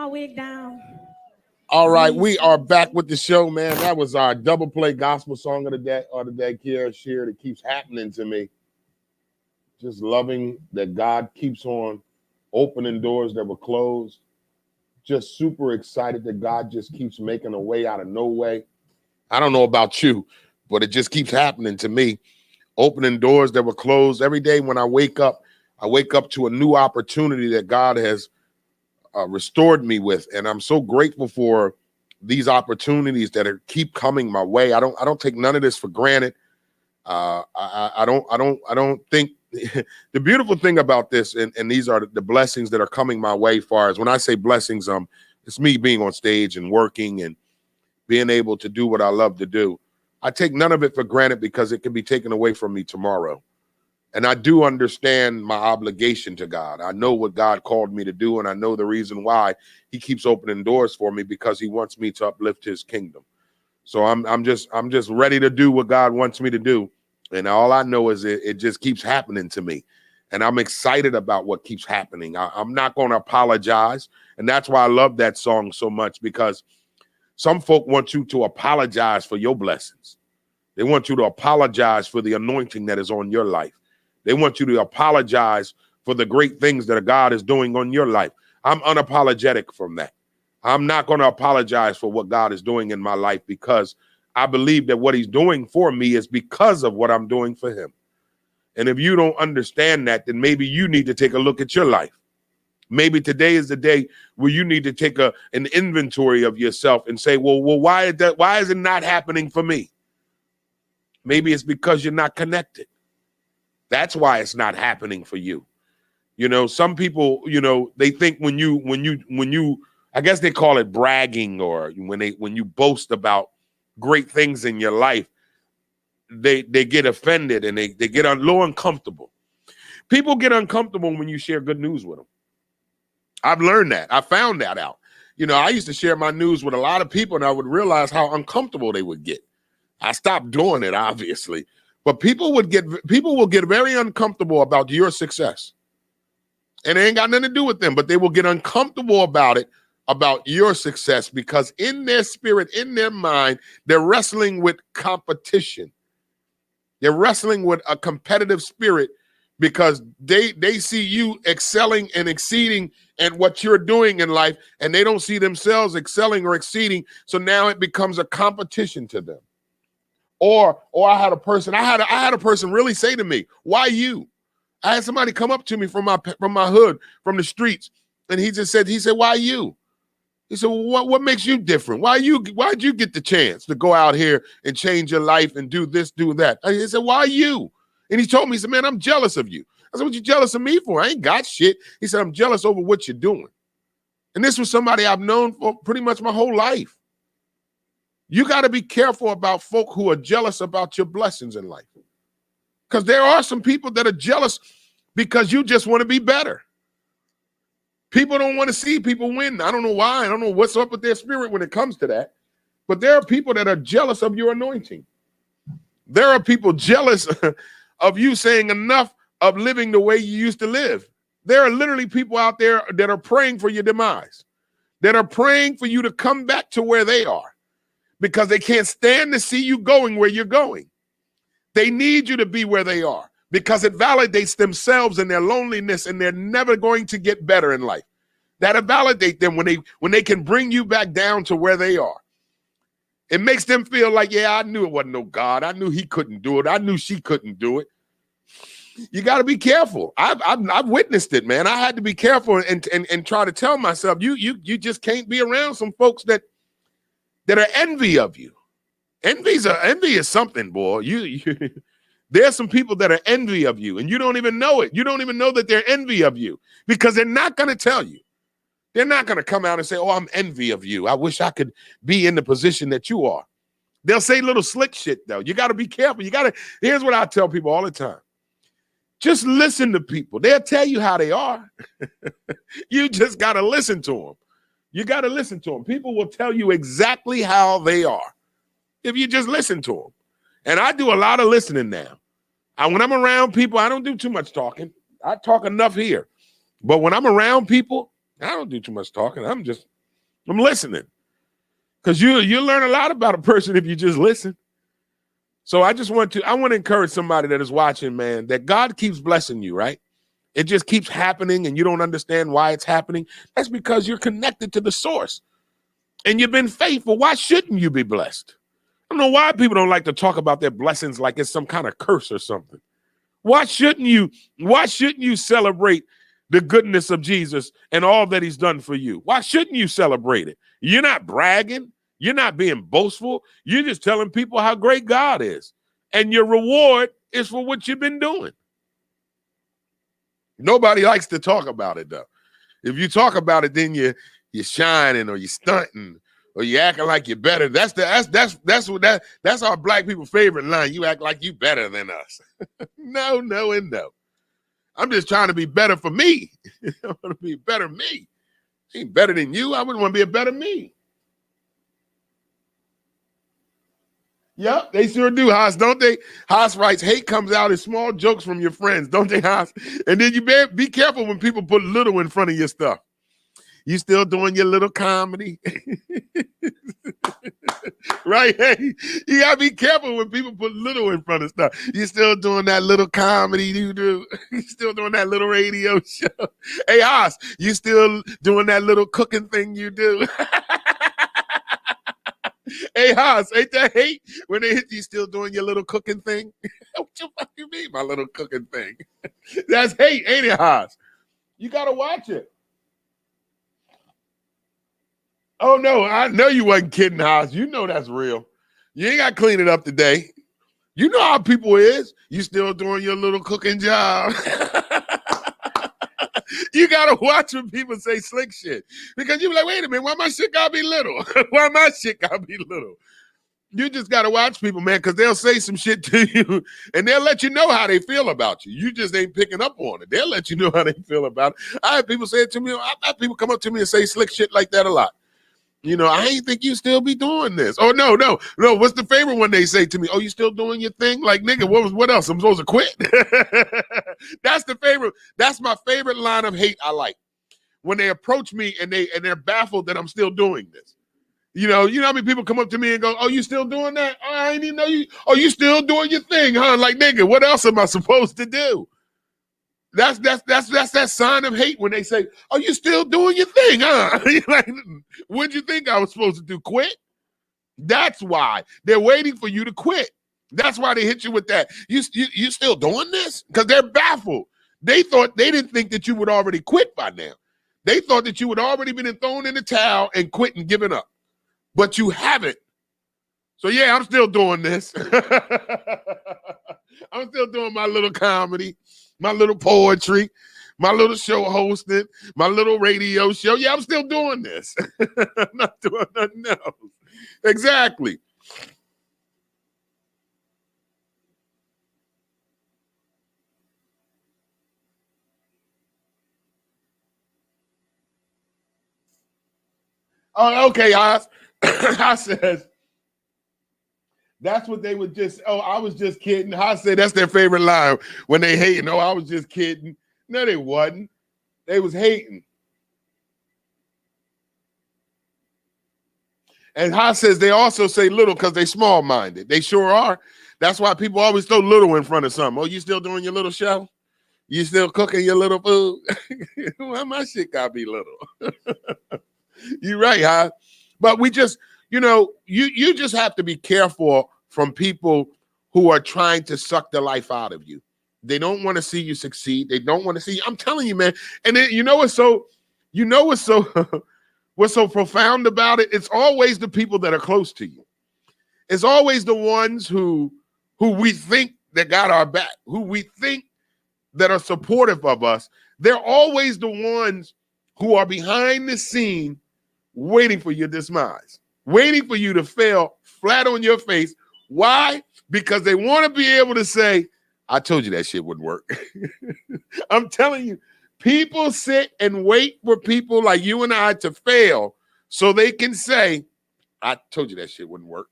my wig down. All right, we are back with the show, man. That was our double play gospel song of the day, Kiara Shear, that keeps happening to me. Just loving that God keeps on opening doors that were closed. Just super excited that God just keeps making a way out of no way. I don't know about you, but it just keeps happening to me. Opening doors that were closed. Every day when I wake up to a new opportunity that God has restored me with, and I'm so grateful for these opportunities that keep coming my way. I don't take none of this for granted. I don't think the beautiful thing about this, and these are the blessings that are coming my way. Far as when I say blessings, it's me being on stage and working and being able to do what I love to do. I take none of it for granted because it can be taken away from me tomorrow. And I do understand my obligation to God. I know what God called me to do, and I know the reason why he keeps opening doors for me, because he wants me to uplift his kingdom. So I'm just ready to do what God wants me to do. And all I know is it just keeps happening to me. And I'm excited about what keeps happening. I'm not going to apologize. And that's why I love that song so much, because some folk want you to apologize for your blessings. They want you to apologize for the anointing that is on your life. They want you to apologize for the great things that God is doing on your life. I'm unapologetic from that. I'm not going to apologize for what God is doing in my life, because I believe that what he's doing for me is because of what I'm doing for him. And if you don't understand that, then maybe you need to take a look at your life. Maybe today is the day where you need to take an inventory of yourself and say, well, why is it not happening for me? Maybe it's because you're not connected. That's why it's not happening for you. You know, some people, they think when you, I guess they call it bragging, or when you boast about great things in your life, they get offended and they get a little uncomfortable. People get uncomfortable when you share good news with them. I've learned that. I found that out. I used to share my news with a lot of people, and I would realize how uncomfortable they would get. I stopped doing it, obviously. But people will get very uncomfortable about your success. And it ain't got nothing to do with them, but they will get uncomfortable about it, about your success, because in their spirit, in their mind, they're wrestling with competition. They're wrestling with a competitive spirit, because they see you excelling and exceeding at what you're doing in life, and they don't see themselves excelling or exceeding. So now it becomes a competition to them. Or I had a person really say to me, "Why you?" I had somebody come up to me from my hood, from the streets, and he said, "Why you?" He said, well, what makes you different? Why'd you get the chance to go out here and change your life and do this, do that? He said, "Why you?" And he told me, he said, "Man, I'm jealous of you." I said, "What you jealous of me for? I ain't got shit." He said, "I'm jealous over what you're doing." And this was somebody I've known for pretty much my whole life. You got to be careful about folk who are jealous about your blessings in life. Because there are some people that are jealous because you just want to be better. People don't want to see people win. I don't know why. I don't know what's up with their spirit when it comes to that. But there are people that are jealous of your anointing. There are people jealous of you saying enough of living the way you used to live. There are literally people out there that are praying for your demise, that are praying for you to come back to where they are, because they can't stand to see you going where you're going. They need you to be where they are, because it validates themselves and their loneliness, and they're never going to get better in life. That'll validate them when they can bring you back down to where they are. It makes them feel like, yeah, I knew it wasn't no God. I knew he couldn't do it. I knew she couldn't do it. You got to be careful. I've witnessed it, man. I had to be careful and try to tell myself, you just can't be around some folks that are envy of you. Envy is something, boy. There's some people that are envy of you, and you don't even know it. You don't even know that they're envy of you, because they're not going to tell you. They're not going to come out and say, "Oh, I'm envy of you. I wish I could be in the position that you are." They'll say little slick shit, though. You got to be careful. Here's what I tell people all the time. Just listen to people. They'll tell you how they are. You just got to listen to them. You got to listen to them. People will tell you exactly how they are if you just listen to them. And I do a lot of listening now. When I'm around people, I don't do too much talking. I talk enough here. But when I'm around people, I don't do too much talking. I'm just I'm listening. Because you learn a lot about a person if you just listen. So I want to encourage somebody that is watching, man, that God keeps blessing you, right? It just keeps happening and you don't understand why it's happening. That's because you're connected to the source and you've been faithful. Why shouldn't you be blessed? I don't know why people don't like to talk about their blessings like it's some kind of curse or something. Why shouldn't you celebrate the goodness of Jesus and all that he's done for you? Why shouldn't you celebrate it? You're not bragging. You're not being boastful. You're just telling people how great God is. And your reward is for what you've been doing. Nobody likes to talk about it, though. If you talk about it, then you're shining or you're stunting or you acting like you're better. That's our black people favorite line. You act like you better than us. No, and no. I'm just trying to be better for me. I want to be a better me. I ain't better than you. I wouldn't want to be a better me. Yep, they sure do, Haas, don't they? Haas writes, hate comes out as small jokes from your friends, don't they, Haas? And then you be careful when people put little in front of your stuff. You still doing your little comedy? Right? Hey, you got to be careful when people put little in front of stuff. You still doing that little comedy you do? You still doing that little radio show? Hey, Haas, you still doing that little cooking thing you do? Hey, Haas, ain't that hate when they hit you still doing your little cooking thing? What the fuck you mean, my little cooking thing? That's hate, ain't it, Haas? You got to watch it. Oh, no, I know you wasn't kidding, Haas. You know that's real. You ain't got to clean it up today. You know how people is. You still doing your little cooking job. You got to watch when people say slick shit. Because you be like, wait a minute, why my shit got to be little? Why my shit got to be little? You just got to watch people, man, because they'll say some shit to you, and they'll let you know how they feel about you. You just ain't picking up on it. They'll let you know how they feel about it. I have people say it to me. I've had people come up to me and say slick shit like that a lot. You know, I ain't think you still be doing this. Oh, no. What's the favorite one they say to me? Oh, you still doing your thing? Like, nigga, what else? I'm supposed to quit? That's the favorite. That's my favorite line of hate I like. When they approach me and they're baffled that I'm still doing this. You know how many people come up to me and go, oh, you still doing that? Oh, I didn't even know you. Oh, you still doing your thing, huh? Like, nigga, what else am I supposed to do? That's that sign of hate when they say, oh, you still doing your thing, huh? Like, what'd you think I was supposed to do? Quit? That's why. They're waiting for you to quit. That's why they hit you with that. You still doing this? Because they're baffled. They didn't think that you would already quit by now. They thought that you would already been thrown in the towel and quit and given up. But you haven't. So, yeah, I'm still doing this. I'm still doing my little comedy, my little poetry, my little show hosting, my little radio show. Yeah, I'm still doing this. I'm not doing nothing else. Exactly. Oh, okay, I says, that's what they would just, oh, I was just kidding. I said that's their favorite line when they hating. Oh, I was just kidding. No, they wasn't. They was hating. And Haas says they also say little because they small-minded. They sure are. That's why people always throw little in front of something. Oh, you still doing your little show? You still cooking your little food? Why my shit gotta be little? You're right, Haas. But we just, you just have to be careful from people who are trying to suck the life out of you. They don't want to see you succeed. They don't want to see you. I'm telling you, man. And then, what's so what's so profound about it? It's always the people that are close to you. It's always the ones who we think that got our back, who we think that are supportive of us. They're always the ones who are behind the scene waiting for your demise, waiting for you to fail flat on your face. Why? Because they want to be able to say, I told you that shit wouldn't work. I'm telling you, people sit and wait for people like you and I to fail so they can say, I told you that shit wouldn't work.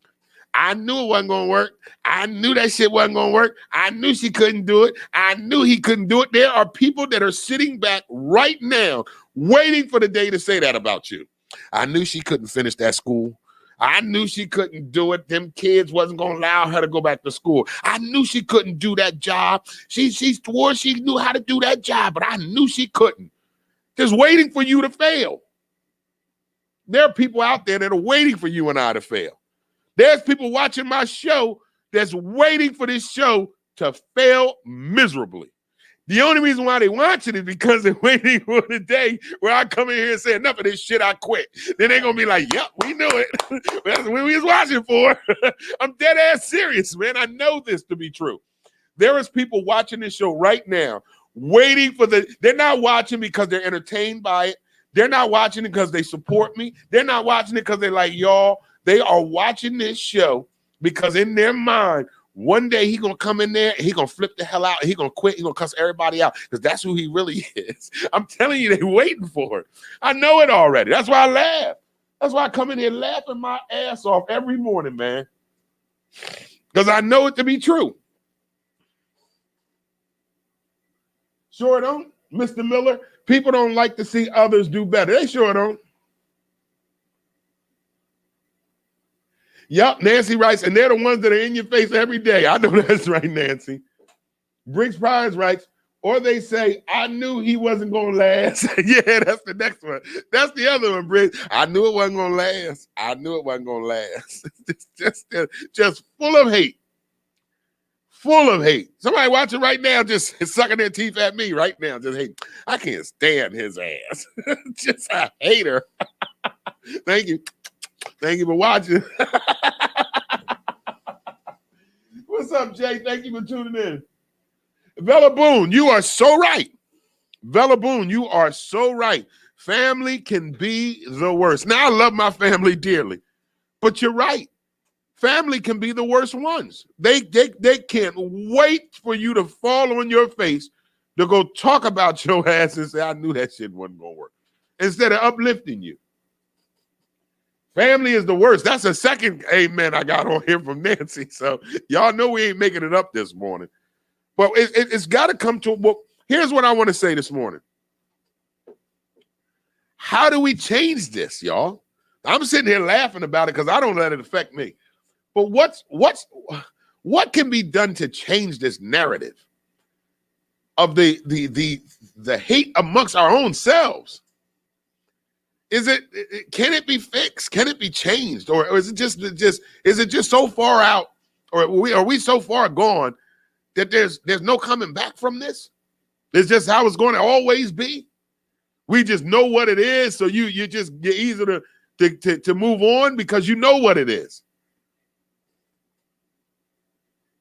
I knew it wasn't going to work. I knew that shit wasn't going to work. I knew she couldn't do it. I knew he couldn't do it. There are people that are sitting back right now waiting for the day to say that about you. I knew she couldn't finish that school. I knew she couldn't do it. Them kids wasn't going to allow her to go back to school. I knew she couldn't do that job. She swore she knew how to do that job, but I knew she couldn't. Just waiting for you to fail. There are people out there that are waiting for you and I to fail. There's people watching my show that's waiting for this show to fail miserably. The only reason why they watch it is because they're waiting for the day where I come in here and say, enough of this shit, I quit. Then they're going to be like, yep, we knew it. That's what we was watching for. I'm dead ass serious, man. I know this to be true. There is people watching this show right now waiting for they're not watching because they're entertained by it. They're not watching it because they support me. They're not watching it because they're like, y'all. They are watching this show because in their mind, one day he gonna come in there and he gonna flip the hell out. He gonna quit. He gonna cuss everybody out because that's who he really is. I'm telling you, they're waiting for it. I know it already. That's why I laugh. That's why I come in here laughing my ass off every morning, man. Because I know it to be true. Sure don't, Mr. Miller. People don't like to see others do better. They sure don't. Yup, Nancy writes, and they're the ones that are in your face every day. I know that's right, Nancy. Briggs Prize writes, or they say, I knew he wasn't going to last. Yeah, that's the next one. That's the other one, Briggs. I knew it wasn't going to last. I knew it wasn't going to last. just full of hate. Full of hate. Somebody watching right now just sucking their teeth at me right now. Just hate. I can't stand his ass. Just a hater. Thank you. Thank you for watching. What's up, Jay? Thank you for tuning in. Vella Boone, you are so right. Vella Boone, you are so right. Family can be the worst. Now, I love my family dearly, but you're right. Family can be the worst ones. They can't wait for you to fall on your face to go talk about your ass and say, I knew that shit wasn't going to work, instead of uplifting you. Family is the worst. That's a second amen I got on here from Nancy. So y'all know we ain't making it up this morning. But it's got to come to, well, here's what I want to say this morning. How do we change this, y'all? I'm sitting here laughing about it because I don't let it affect me. But what can be done to change this narrative of the hate amongst our own selves? Can it be fixed? Can it be changed? Or is it just so far out, or are we so far gone that there's no coming back from this? It's just how it's going to always be. We just know what it is, so you're easy to move on because you know what it is.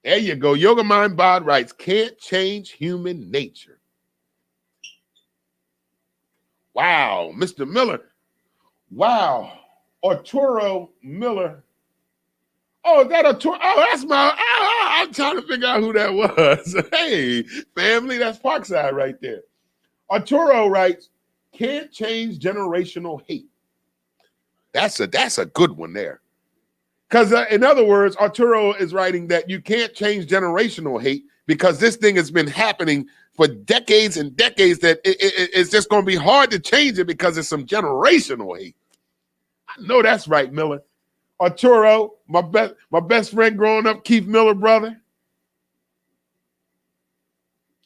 There you go. Yoga Mind Bod writes, can't change human nature. Wow, Mr. Miller. Wow, Arturo Miller. Oh, is that Arturo? Oh, that's I'm trying to figure out who that was. Hey, family, that's Parkside right there. Arturo writes, can't change generational hate. That's a good one there. Because in other words, Arturo is writing that you can't change generational hate because this thing has been happening for decades and decades, that it's just going to be hard to change it because it's some generational hate. I know that's right, Miller. Arturo, my best friend growing up, Keith Miller, brother.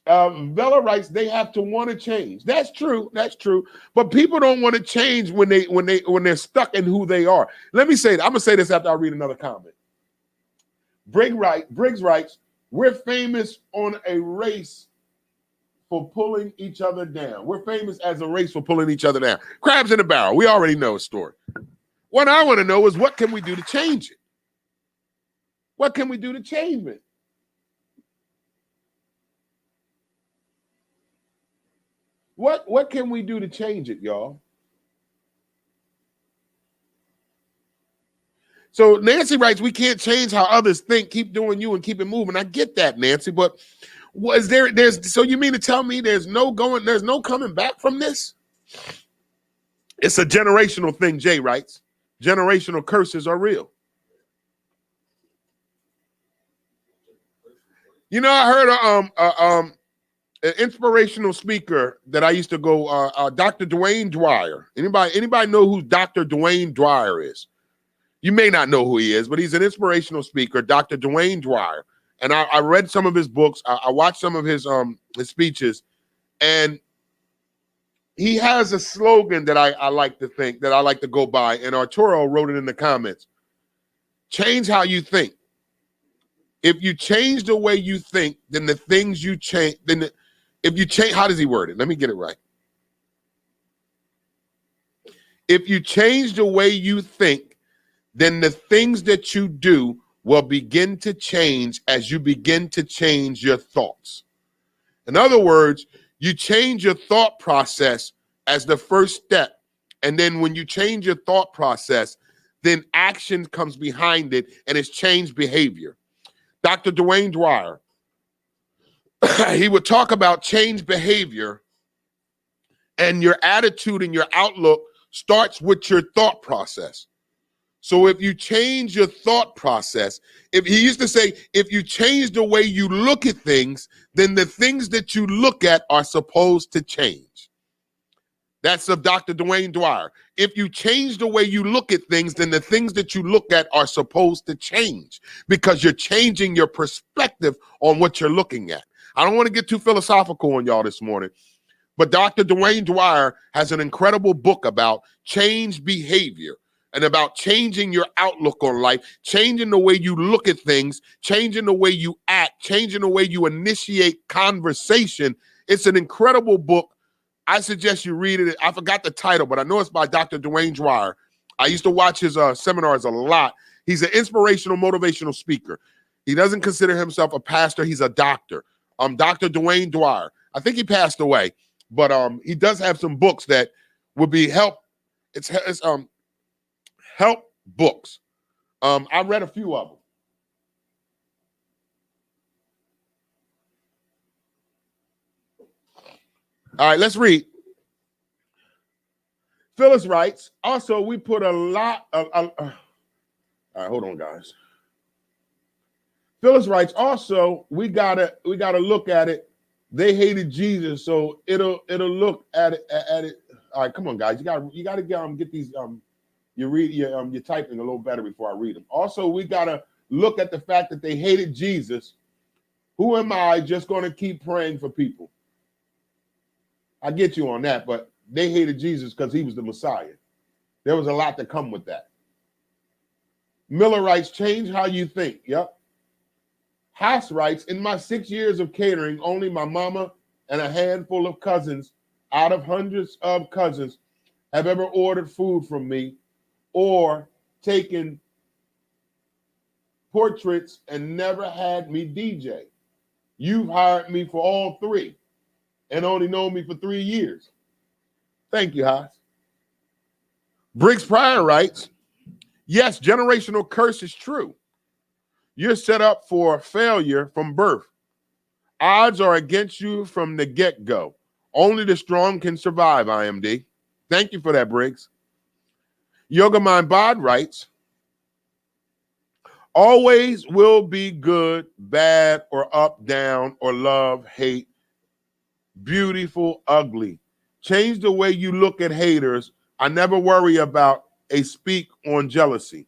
Vella writes, they have to want to change. That's true. That's true. But people don't want to change when they're stuck in who they are. Let me say that. I'm gonna say this after I read another comment. Briggs writes, we're famous on a race for pulling each other down. We're famous as a race for pulling each other down. Crabs in a barrel. We already know a story. What I want to know is, what can we do to change it? What can we do to change it? What can we do to change it, y'all? So Nancy writes, we can't change how others think. Keep doing you and keep it moving. I get that, Nancy, but so you mean to tell me there's no coming back from this? It's a generational thing, Jay writes. Generational curses are real. You know, I heard an inspirational speaker that I used to go, Dr. Dwayne Dwyer. Anybody know who Dr. Dwayne Dwyer is? You may not know who he is, but he's an inspirational speaker, Dr. Dwayne Dwyer. And I read some of his books. I watched some of his speeches, and he has a slogan that I like to think, that I like to go by. And Arturo wrote it in the comments. Change how you think. If you change the way you think, then the things you change, if you change, how does he word it? Let me get it right. If you change the way you think, then the things that you do will begin to change as you begin to change your thoughts. In other words, you change your thought process as the first step. And then when you change your thought process, then action comes behind it, and it's changed behavior. Dr. Dwayne Dwyer, he would talk about change behavior, and your attitude and your outlook starts with your thought process. So if you change your thought process, if he used to say, if you change the way you look at things, then the things that you look at are supposed to change. That's of Dr. Dwayne Dwyer. If you change the way you look at things, then the things that you look at are supposed to change, because you're changing your perspective on what you're looking at. I don't want to get too philosophical on y'all this morning, but Dr. Dwayne Dwyer has an incredible book about change behavior and about changing your outlook on life, changing the way you look at things, changing the way you act, changing the way you initiate conversation. It's an incredible book. I suggest you read it. I forgot the title, but I know it's by Dr. Dwayne Dwyer. I used to watch his seminars a lot. He's an inspirational, motivational speaker. He doesn't consider himself a pastor. He's a doctor. Dr. Dwayne Dwyer. I think he passed away, but he does have some books that would be help. It's help books. I read a few of them. All right, let's read. Phyllis writes, also, we put a lot of, all right, hold on, guys. Phyllis writes, also, we gotta look at it. They hated Jesus, so it'll look at it. All right, come on, guys. You gotta get these you're typing a little better before I read them. Also, we gotta look at the fact that they hated Jesus. Who am I just gonna keep praying for people? I get you on that, but they hated Jesus because he was the Messiah. There was a lot to come with that. Miller writes, change how you think. Yep. Haas writes, in my 6 years of catering, only my mama and a handful of cousins out of hundreds of cousins have ever ordered food from me or taken portraits and never had me DJ. You've hired me for all three and only known me for 3 years. Thank you, Haas. Briggs Pryor writes, yes, generational curse is true. You're set up for failure from birth. Odds are against you from the get-go. Only the strong can survive, IMD. Thank you for that, Briggs. Yoga Mind Bod writes, always will be good, bad, or up, down, or love, hate, beautiful, ugly. Change the way you look at haters. I never worry about a speak on jealousy.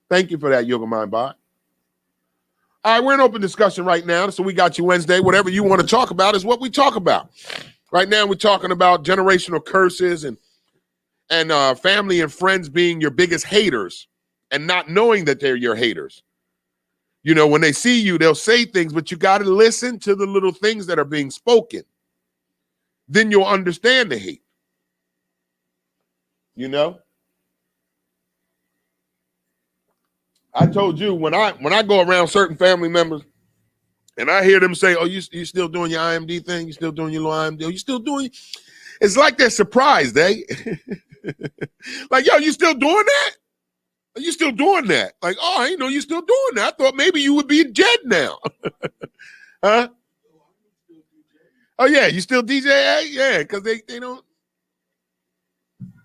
Thank you for that, Yoga Mind Bot. All right, we're in open discussion right now, so we got you Wednesday. Whatever you want to talk about is what we talk about. Right now, we're talking about generational curses and family and friends being your biggest haters and not knowing that they're your haters. You know, when they see you, they'll say things, but you got to listen to the little things that are being spoken. Then you'll understand the hate. You know? I told you when I go around certain family members and I hear them say, oh, you still doing your IMD thing? You still doing your little IMD? You still doing? It's like they're surprised, eh? Like, yo, you still doing that? Are you still doing that? Like, oh, I didn't know you still doing that. I thought maybe you would be dead now. Huh? Oh, yeah, you still DJ? Yeah, because they don't.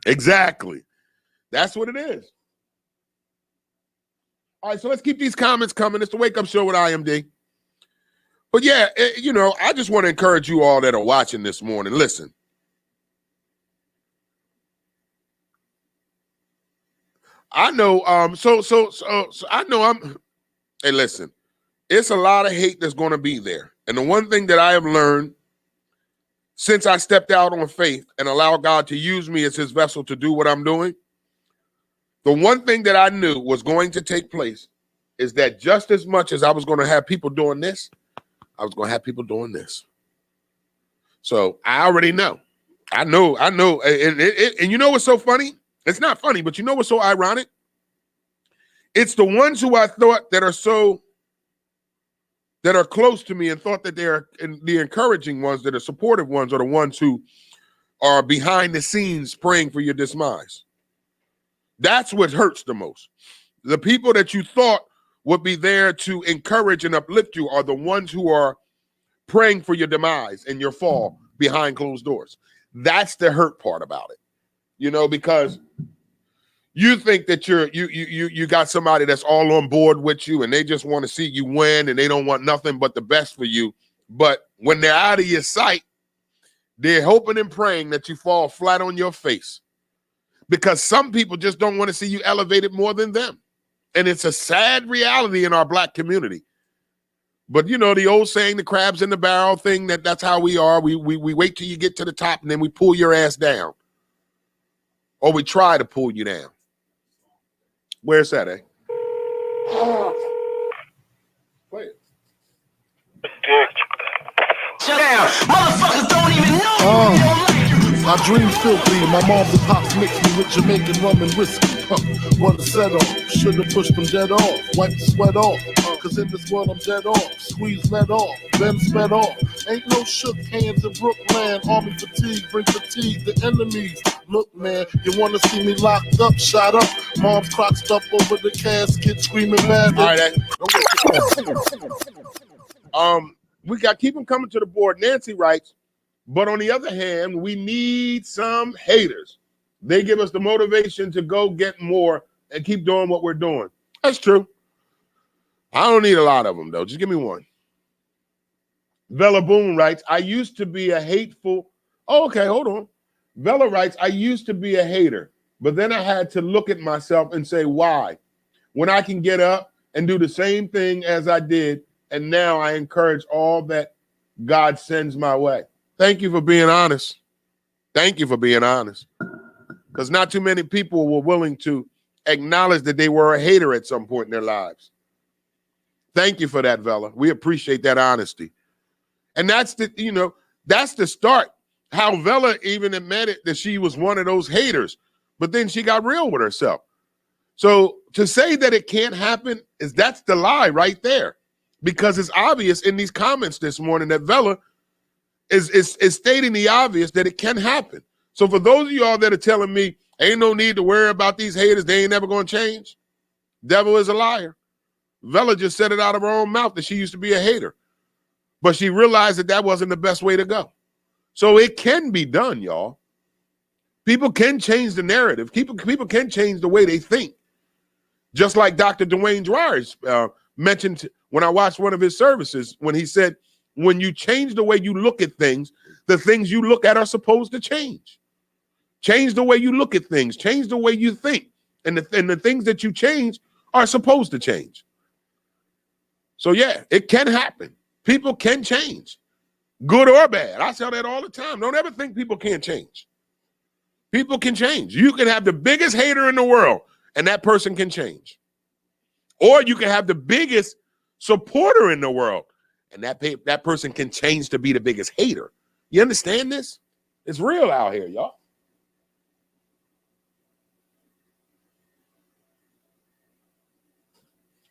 Exactly. That's what it is. All right, so let's keep these comments coming. It's the Wake Up Show with IMD. But yeah, I just want to encourage you all that are watching this morning. Listen. I know, so I know hey, listen, it's a lot of hate that's going to be there. And the one thing that I have learned since I stepped out on faith and allowed God to use me as his vessel to do what I'm doing, the one thing that I knew was going to take place is that just as much as I was going to have people doing this, I was going to have people doing this. So I already know. I know. And you know what's so funny? It's not funny, but you know what's so ironic? It's the ones who I thought that are close to me and thought that they're the encouraging ones, that are supportive ones, are the ones who are behind the scenes praying for your demise. That's what hurts the most. The people that you thought would be there to encourage and uplift you are the ones who are praying for your demise and your fall behind closed doors. That's the hurt part about it, because you think that you got somebody that's all on board with you and they just want to see you win and they don't want nothing but the best for you. But when they're out of your sight, they're hoping and praying that you fall flat on your face, because some people just don't want to see you elevated more than them. And it's a sad reality in our Black community. But the old saying, the crabs in the barrel thing, that's how we are. We wait till you get to the top and then we pull your ass down. Or we try to pull you down. Where's that, eh? Play it. Damn, motherfuckers don't even know. My dreams filthy, my mom and pops mixed me with Jamaican rum and whiskey. One to set off, should've pushed them dead off. Wipe the sweat off, cause in this world I'm dead off. Squeeze lead off, then sped off. Ain't no shook hands in Brooklyn. Army fatigue, bring fatigue to enemies. Look, man, you wanna see me locked up, shot up. Mom's crocked up over the casket, screaming mad. All right, we got keep them coming to the board. Nancy writes, but on the other hand, we need some haters. They give us the motivation to go get more and keep doing what we're doing. That's true. I don't need a lot of them, though. Just give me one. Vella Boone writes, I used to be a hateful. Oh, okay, hold on. Vella writes, I used to be a hater, but then I had to look at myself and say, why? When I can get up and do the same thing as I did, and now I encourage all that God sends my way. Thank you for being honest. Thank you for being honest. Because not too many people were willing to acknowledge that they were a hater at some point in their lives. Thank you for that, Vella. We appreciate that honesty. And that's the start. How Vella even admitted that she was one of those haters, but then she got real with herself. So to say that it can't happen that's the lie right there. Because it's obvious in these comments this morning that Vella is stating the obvious that it can happen. So for those of y'all that are telling me ain't no need to worry about these haters, they ain't never going to change, devil is a liar. Vella just said it out of her own mouth that she used to be a hater, but she realized that wasn't the best way to go. So it can be done, y'all. People can change the narrative. People can change the way they think. Just like Dr. Dwayne Dwyers mentioned when I watched one of his services, when he said, when you change the way you look at things, the things you look at are supposed to change. Change the way you look at things. Change the way you think. And the things that you change are supposed to change. So, yeah, it can happen. People can change, good or bad. I tell that all the time. Don't ever think people can't change. People can change. You can have the biggest hater in the world, and that person can change. Or you can have the biggest supporter in the world, and that person can change to be the biggest hater. You understand this? It's real out here, y'all.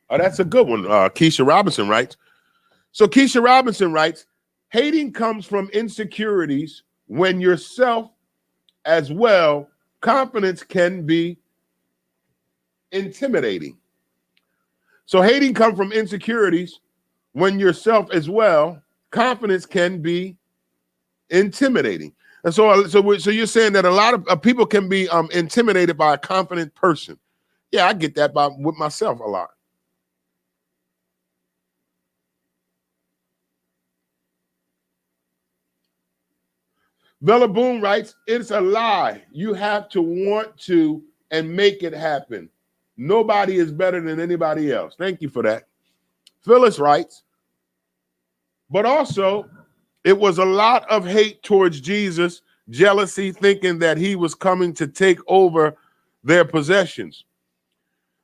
Oh, that's a good one. Keisha Robinson writes. So Keisha Robinson writes, hating comes from insecurities when yourself as well. Confidence can be intimidating. So hating comes from insecurities when yourself as well. Confidence can be intimidating. And so you're saying that a lot of people can be intimidated by a confident person. Yeah, I get that with myself a lot. Villa Boom writes, it's a lie. You have to want to and make it happen. Nobody is better than anybody else. Thank you for that. Phyllis writes, but also it was a lot of hate towards Jesus, jealousy, thinking that he was coming to take over their possessions.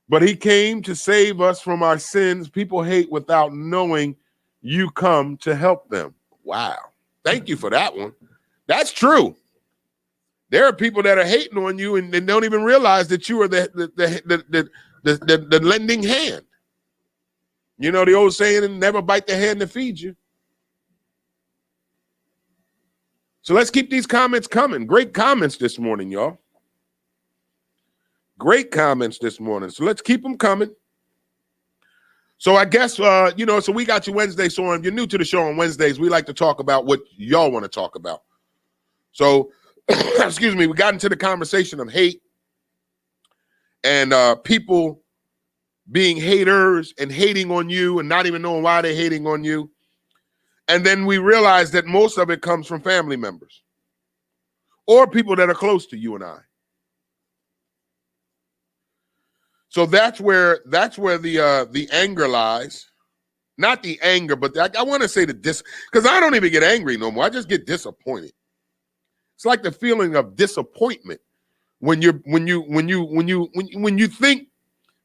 But he came to save us from our sins. People hate without knowing you come to help them. Wow. Thank you for that one. That's true. There are people that are hating on you and don't even realize that you are the lending hand. You know the old saying, never bite the hand that feeds you. So let's keep these comments coming. Great comments this morning, y'all. Great comments this morning. So let's keep them coming. So I guess, so we got you Wednesday. So if you're new to the show on Wednesdays, we like to talk about what y'all want to talk about. So, excuse me, we got into the conversation of hate and people being haters and hating on you and not even knowing why they're hating on you. And then we realized that most of it comes from family members or people that are close to you and I. So that's where the anger lies. Not the anger, but I want to say because I don't even get angry no more. I just get disappointed. It's like the feeling of disappointment when you think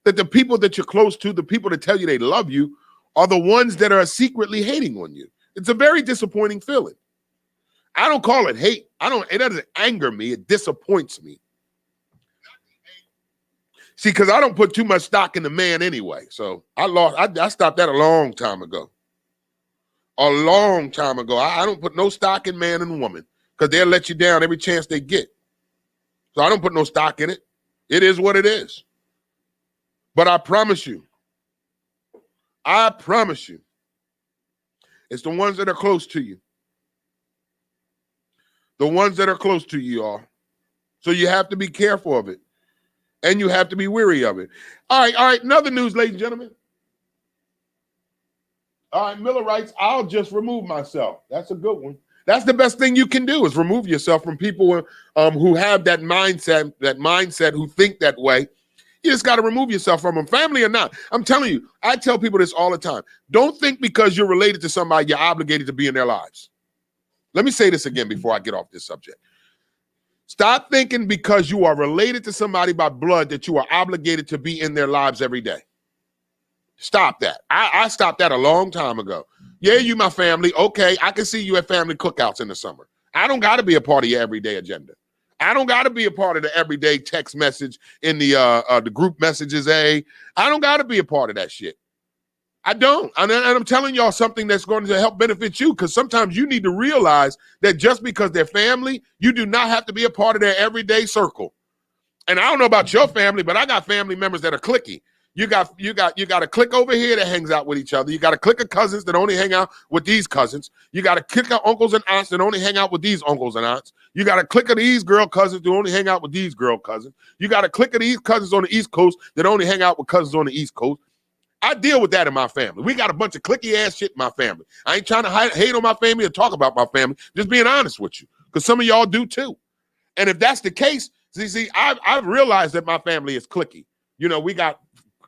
that the people that you're close to, the people that tell you they love you, are the ones that are secretly hating on you. It's a very disappointing feeling. I don't call it hate. It doesn't anger me. It disappoints me. See, because I don't put too much stock in the man anyway. So I stopped that a long time ago. A long time ago. I don't put no stock in man and woman because they'll let you down every chance they get. So I don't put no stock in it. It is what it is. But I promise you, it's the ones that are close to you. The ones that are close to you are. So you have to be careful of it. And you have to be weary of it. All right. Another news, ladies and gentlemen. All right, Miller writes, I'll just remove myself. That's a good one. That's the best thing you can do is remove yourself from people who have that mindset, who think that way. You just got to remove yourself from them, family or not. I'm telling you, I tell people this all the time. Don't think because you're related to somebody, you're obligated to be in their lives. Let me say this again before I get off this subject. Stop thinking because you are related to somebody by blood that you are obligated to be in their lives every day. Stop that. I stopped that a long time ago. Yeah, you my family. Okay, I can see you at family cookouts in the summer. I don't got to be a part of your everyday agenda. I don't got to be a part of the everyday text message in the group messages. I don't got to be a part of that shit. I don't. And I'm telling y'all something that's going to help benefit you because sometimes you need to realize that just because they're family, you do not have to be a part of their everyday circle. And I don't know about your family, but I got family members that are cliquey. You got a clique over here that hangs out with each other. You got a clique of cousins that only hang out with these cousins. You got a clique of uncles and aunts that only hang out with these uncles and aunts. You got a clique of these girl cousins who only hang out with these girl cousins. You got a clique of these cousins on the East Coast that only hang out with cousins on the East Coast. I deal with that in my family. We got a bunch of cliquey ass shit in my family. I ain't trying to hate on my family or talk about my family. Just being honest with you, because some of y'all do too. And if that's the case, see, I've realized that my family is cliquey. You know, we got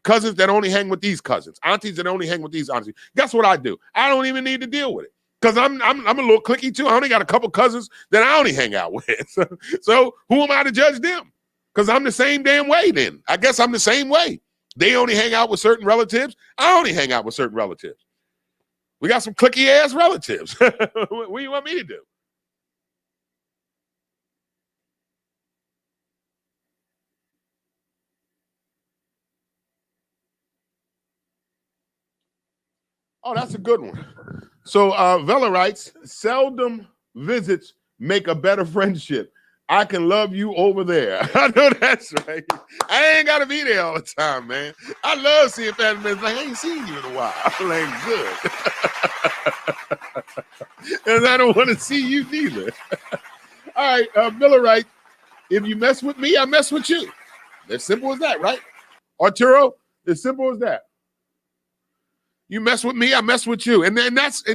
cousins that only hang with these cousins, aunties that only hang with these aunties. Guess what I do? I don't even need to deal with it because I'm a little cliquey too. I only got a couple cousins that I only hang out with. So who am I to judge them? Because I'm the same damn way. Then I guess I'm the same way. They only hang out with certain relatives. I only hang out with certain relatives. We got some cliquey ass relatives. What do you want me to do? Oh, that's a good one. So Vela writes, seldom visits make a better friendship. I can love you over there. I know that's right. I ain't got to be there all the time, man. I love seeing family members like, I ain't seen you in a while. I'm like, good. And I don't want to see you neither. All right, Miller writes, if you mess with me, I mess with you. As simple as that, right? Arturo, as simple as that. You mess with me, I mess with you. And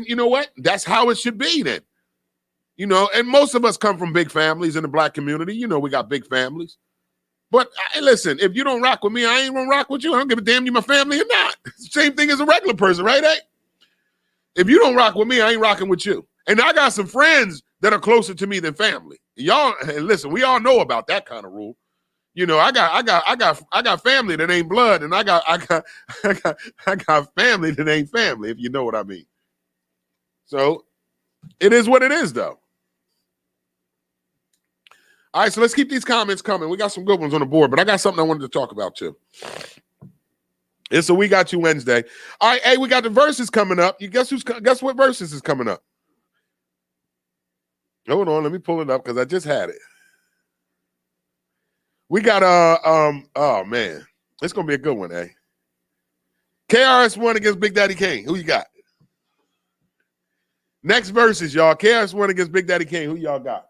you know what? That's how it should be then. You know, and most of us come from big families in the black community. You know, we got big families. But listen, if you don't rock with me, I ain't gonna rock with you. I don't give a damn you my family or not. Same thing as a regular person, right? Hey? If you don't rock with me, I ain't rocking with you. And I got some friends that are closer to me than family. Y'all, listen, we all know about that kind of rule. You know, I got family that ain't blood, and I got family that ain't family, if you know what I mean. So it is what it is, though. All right, so let's keep these comments coming. We got some good ones on the board, but I got something I wanted to talk about too. It's a We Got You Wednesday. All right, hey, we got the verses coming up. You guess what verses is coming up? Hold on, let me pull it up because I just had it. We got oh man, it's gonna be a good one, eh? KRS-One against Big Daddy Kane. Who you got? Next verses, y'all. KRS-One against Big Daddy Kane. Who y'all got?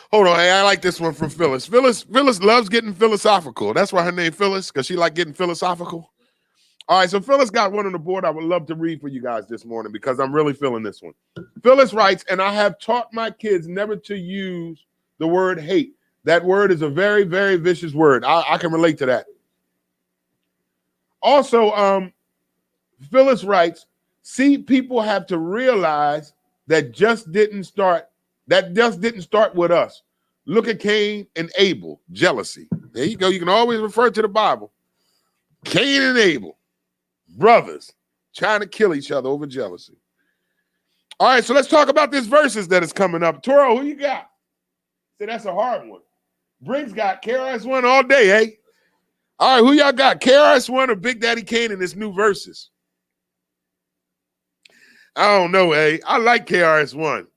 Hold on, hey, I like this one from Phyllis. Phyllis loves getting philosophical. That's why her name Phyllis, because she like getting philosophical. All right, so Phyllis got one on the board I would love to read for you guys this morning because I'm really feeling this one. Phyllis writes, and I have taught my kids never to use the word hate. That word is a very, very vicious word. I can relate to that. Also, Phyllis writes, see, people have to realize that just didn't start with us. Look at Cain and Abel, jealousy. There you go. You can always refer to the Bible. Cain and Abel, brothers, trying to kill each other over jealousy. All right, so let's talk about this verses that is coming up. Toro, who you got? See, that's a hard one. Briggs got KRS-One all day, eh? All right, who y'all got? KRS-One or Big Daddy Kane in this new verses? I don't know, eh? I like KRS-One.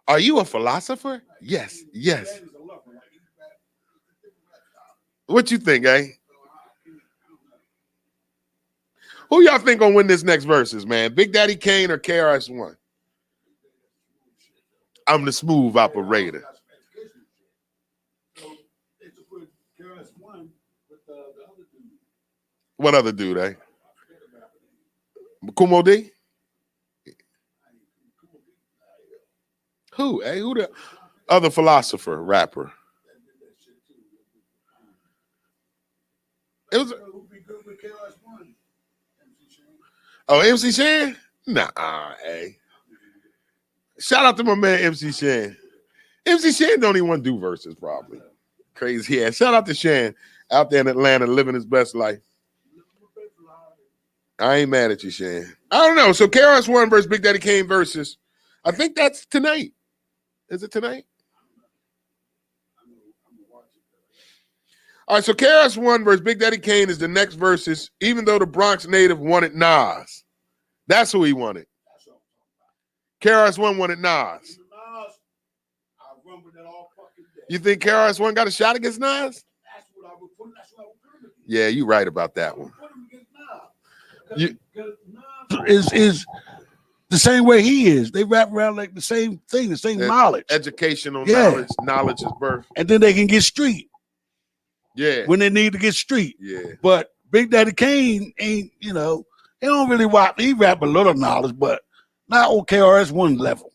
Are you a philosopher? Yes, yes. What you think, eh? Who y'all think gonna win this next verses, man? Big Daddy Kane or KRS-One? I'm the smooth operator. What other dude, eh? Kumo D? Who, eh? Who the other philosopher, rapper? It was. Oh, MC Shan? Nah, eh. Shout out to my man MC Shan. MC Shan don't even want to do verses, probably. Crazy ass. Shout out to Shan out there in Atlanta living his best life. I ain't mad at you, Shan. I don't know. So KRS-One versus Big Daddy Kane versus. I think that's tonight. Is it tonight? All right, so KRS-One versus Big Daddy Kane is the next versus, even though the Bronx native wanted Nas. That's who he wanted. KRS-One wanted Nas. You think KRS-One got a shot against Nas? Yeah, you're right about that one. Is the same way he is. They wrap around like the same thing, the same knowledge. Educational Yeah. knowledge is birth. And then they can get street. Yeah. When they need to get street. Yeah. But Big Daddy Kane ain't, he don't really rap. He rap a little knowledge, but not on KRS-One level.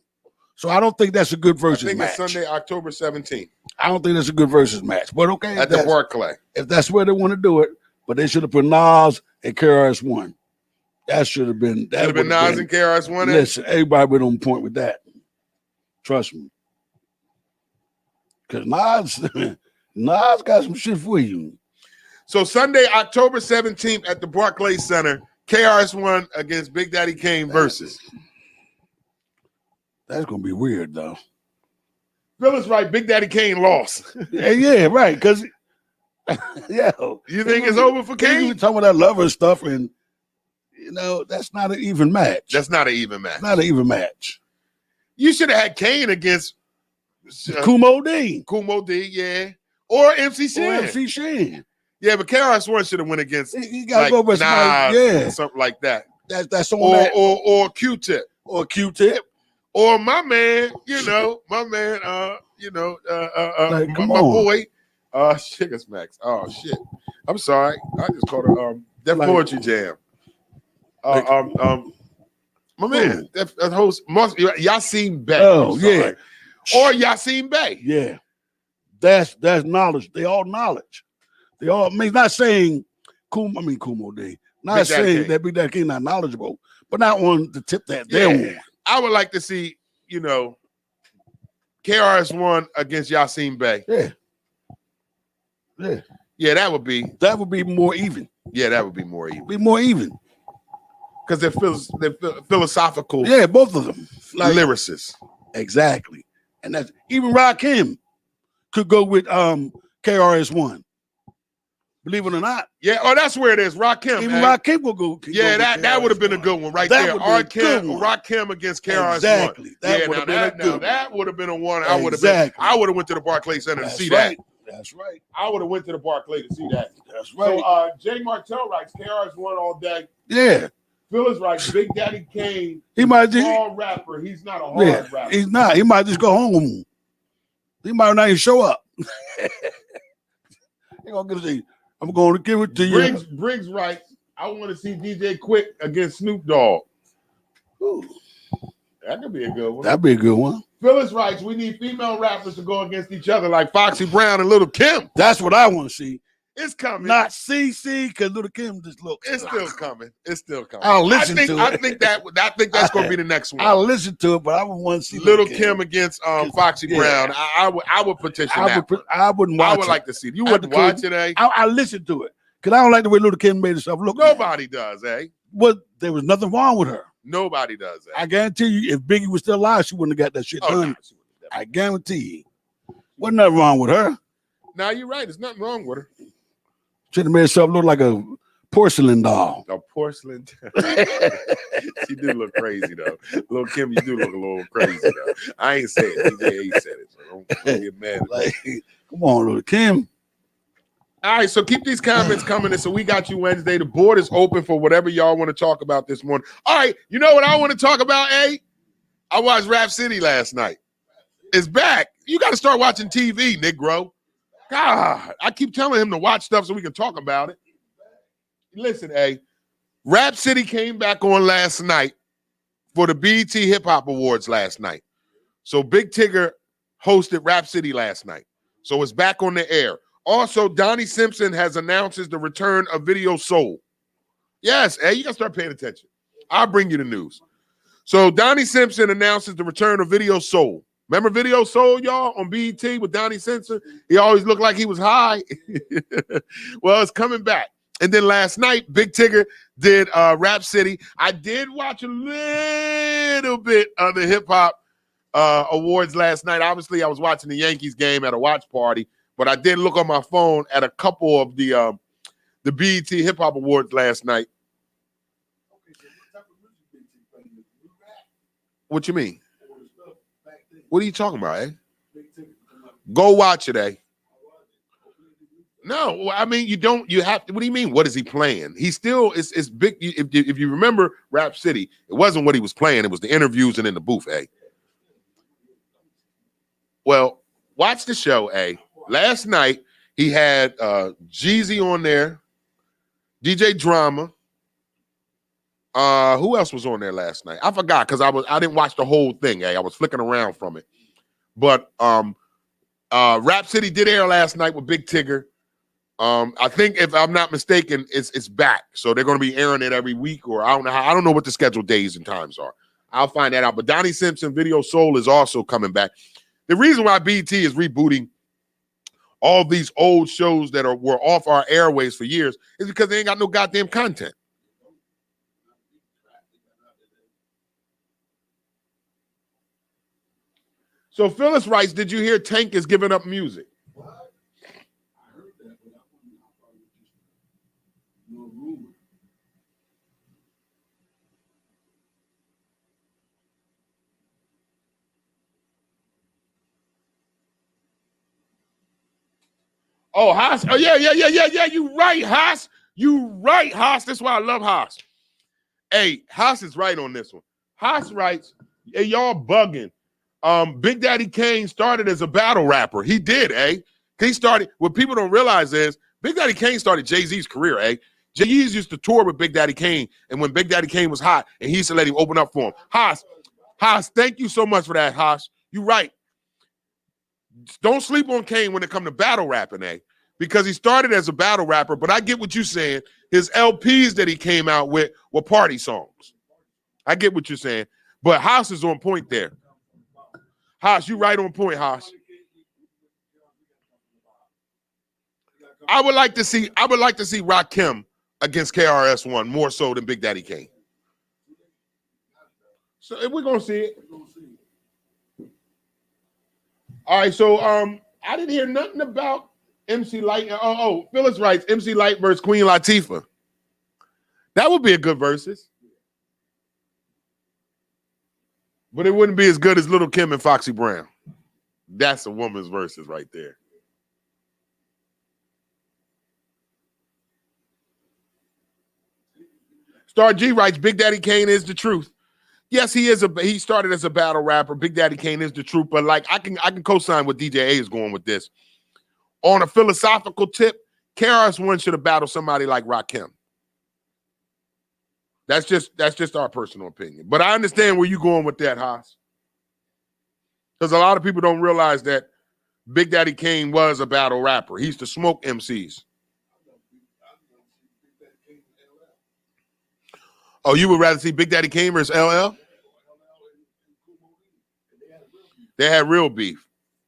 So I don't think that's a good versus I think match. it's Sunday, October 17th. I don't think that's a good versus match. But okay. At the Barclay. If that's where they want to do it, but they should have put Nas and KRS-One. That should have been. That Should have been Nas and KRS-One. Listen, everybody been on point with that. Trust me. Because Nas got some shit for you. So Sunday, October 17th at the Barclays Center, KRS-One against Big Daddy Kane versus. That's gonna be weird though. Phyllis right, Big Daddy Kane lost. yeah, right. Because you think it's over for Kane? You talking about that lover stuff, and that's not an even match. That's not an even match. Not an even match. You should have had Kane against Kumo D. Kumo D, yeah. Or MC Shan. Yeah, but KRS-One should have went against you gotta go with somebody, something like that. That's on that. Or Q-Tip. Or Q-Tip. Or my man, my boy, Sugar Smacks. Oh shit. I'm sorry. I just called her Def Poetry Jam. My man, that host Yasin Bey. Oh yeah. Or Yasin Bey. Yeah. That's knowledge. They all knowledge. They all, I mean, not saying Kumo Day. Not Big Daddy saying Kane. that Big Daddy Kane not knowledgeable, but not on the tip that they're on. I would like to see, KRS-One against Yasin Bey. Yeah. Yeah. Yeah, that would be more even. Yeah, that would be more even. Be more even. Because they're philosophical. Yeah, both of them. Lyricists. Exactly. And that's even Rakim could go with KRS-One. Believe it or not. Yeah, that's where it is. Rakim. Even Rakim will go. Yeah, that would have been a good one right there. Rakim against KRS-One. Exactly. That would have been a one. Exactly. I would have went to the Barclays Center to see right. that. That's right. I would have went to the Barclays to see that. That's right. So Jay Martell writes KRS-One all day. Yeah. Phyllis writes Big Daddy Kane. He might just hard rapper. He's not a hard rapper. He's not. He might just go home. He might not even show up. I'm going to give it to you. Briggs writes, I want to see DJ Quick against Snoop Dogg. Ooh. That could be a good one. That'd be a good one. Phyllis writes, we need female rappers to go against each other like Foxy Brown and Little Kim. That's what I want to see. It's coming. Not CC, because Little Kim just looks. It's still coming. It's still coming. I'll listen to it. I think that's going to be the next one. I'll listen to it, but I would want to see Little Kim against Foxy Brown. I would petition that. I wouldn't watch it. I would like to see it. You wouldn't watch it, eh? I listen to it because I don't like the way Little Kim made herself look. Nobody does, eh? Well, there was nothing wrong with her. Nobody does, eh? I guarantee you, if Biggie was still alive, she wouldn't have got that shit done. No, I guarantee you. Wasn't nothing wrong with her. Now you're right. There's nothing wrong with her. Should have made herself look like a porcelain doll. A porcelain. She do look crazy though. Little Kim, you do look a little crazy though. I ain't said it. DJ said it. So don't get mad. Come on, Little Kim. All right, so keep these comments coming. And so we got you Wednesday. The board is open for whatever y'all want to talk about this morning. All right, you know what I want to talk about, eh? I watched Rap City last night. It's back. You got to start watching TV, Negro. God, I keep telling him to watch stuff so we can talk about it. Listen, Rap City came back on last night for the BET Hip Hop Awards last night. So Big Tigger hosted Rap City last night. So it's back on the air. Also, Donnie Simpson has announced the return of Video Soul. Yes, you got to start paying attention. I'll bring you the news. So Donnie Simpson announces the return of Video Soul. Remember Video Soul, y'all, on BET with Donnie Simpson? He always looked like he was high. Well, it's coming back. And then last night, Big Tigger did Rap City. I did watch a little bit of the Hip Hop Awards last night. Obviously, I was watching the Yankees game at a watch party, but I did look on my phone at a couple of the BET Hip Hop Awards last night. What you mean? What are you talking about, eh? Go watch it, eh? No, I mean, you have to, what do you mean? What is he playing? He still is big. If you remember Rap City, it wasn't what he was playing. It was the interviews and in the booth, eh? Well, watch the show, eh? Last night, he had Jeezy on there, DJ Drama. Who else was on there last night? I forgot because I didn't watch the whole thing. I was flicking around from it. But Rap City did air last night with Big Tigger. I think if I'm not mistaken, it's back. So they're going to be airing it every week, or I don't know what the scheduled days and times are. I'll find that out. But Donnie Simpson, Video Soul is also coming back. The reason why BET is rebooting all these old shows that were off our airways for years is because they ain't got no goddamn content. So Phyllis writes, did you hear Tank is giving up music? Oh, Haas. Oh, yeah. You right, Haas. You right, Haas. That's why I love Haas. Hey, Haas is right on this one. Haas writes, Hey, y'all bugging. Big Daddy Kane started as a battle rapper. He did, He started, what people don't realize is Big Daddy Kane started Jay-Z's career, Jay-Z used to tour with Big Daddy Kane, and when Big Daddy Kane was hot, and he used to let him open up for him. Haas, thank you so much for that, Haas. You're right. Don't sleep on Kane when it comes to battle rapping, because he started as a battle rapper, but I get what you're saying. His LPs that he came out with were party songs. I get what you're saying, but Haas is on point there. Haas, you right on point, Haas. I would like to see Rakim against KRS-One more so than Big Daddy Kane. So we're gonna see it. All right, so I didn't hear nothing about MC Light. Phyllis writes MC Light versus Queen Latifah. That would be a good versus. But it wouldn't be as good as Little Kim and Foxy Brown. That's a woman's versus right there. Star G writes, Big Daddy Kane is the truth. Yes, he started as a battle rapper. Big Daddy Kane is the truth, but like I can co-sign what DJ A is going with this. On a philosophical tip, KRS-One should have battled somebody like Rakim. That's just our personal opinion. But I understand where you're going with that, Haas. Because a lot of people don't realize that Big Daddy Kane was a battle rapper. He used to smoke MCs. Oh, you would rather see Big Daddy Kane versus LL? They had real beef.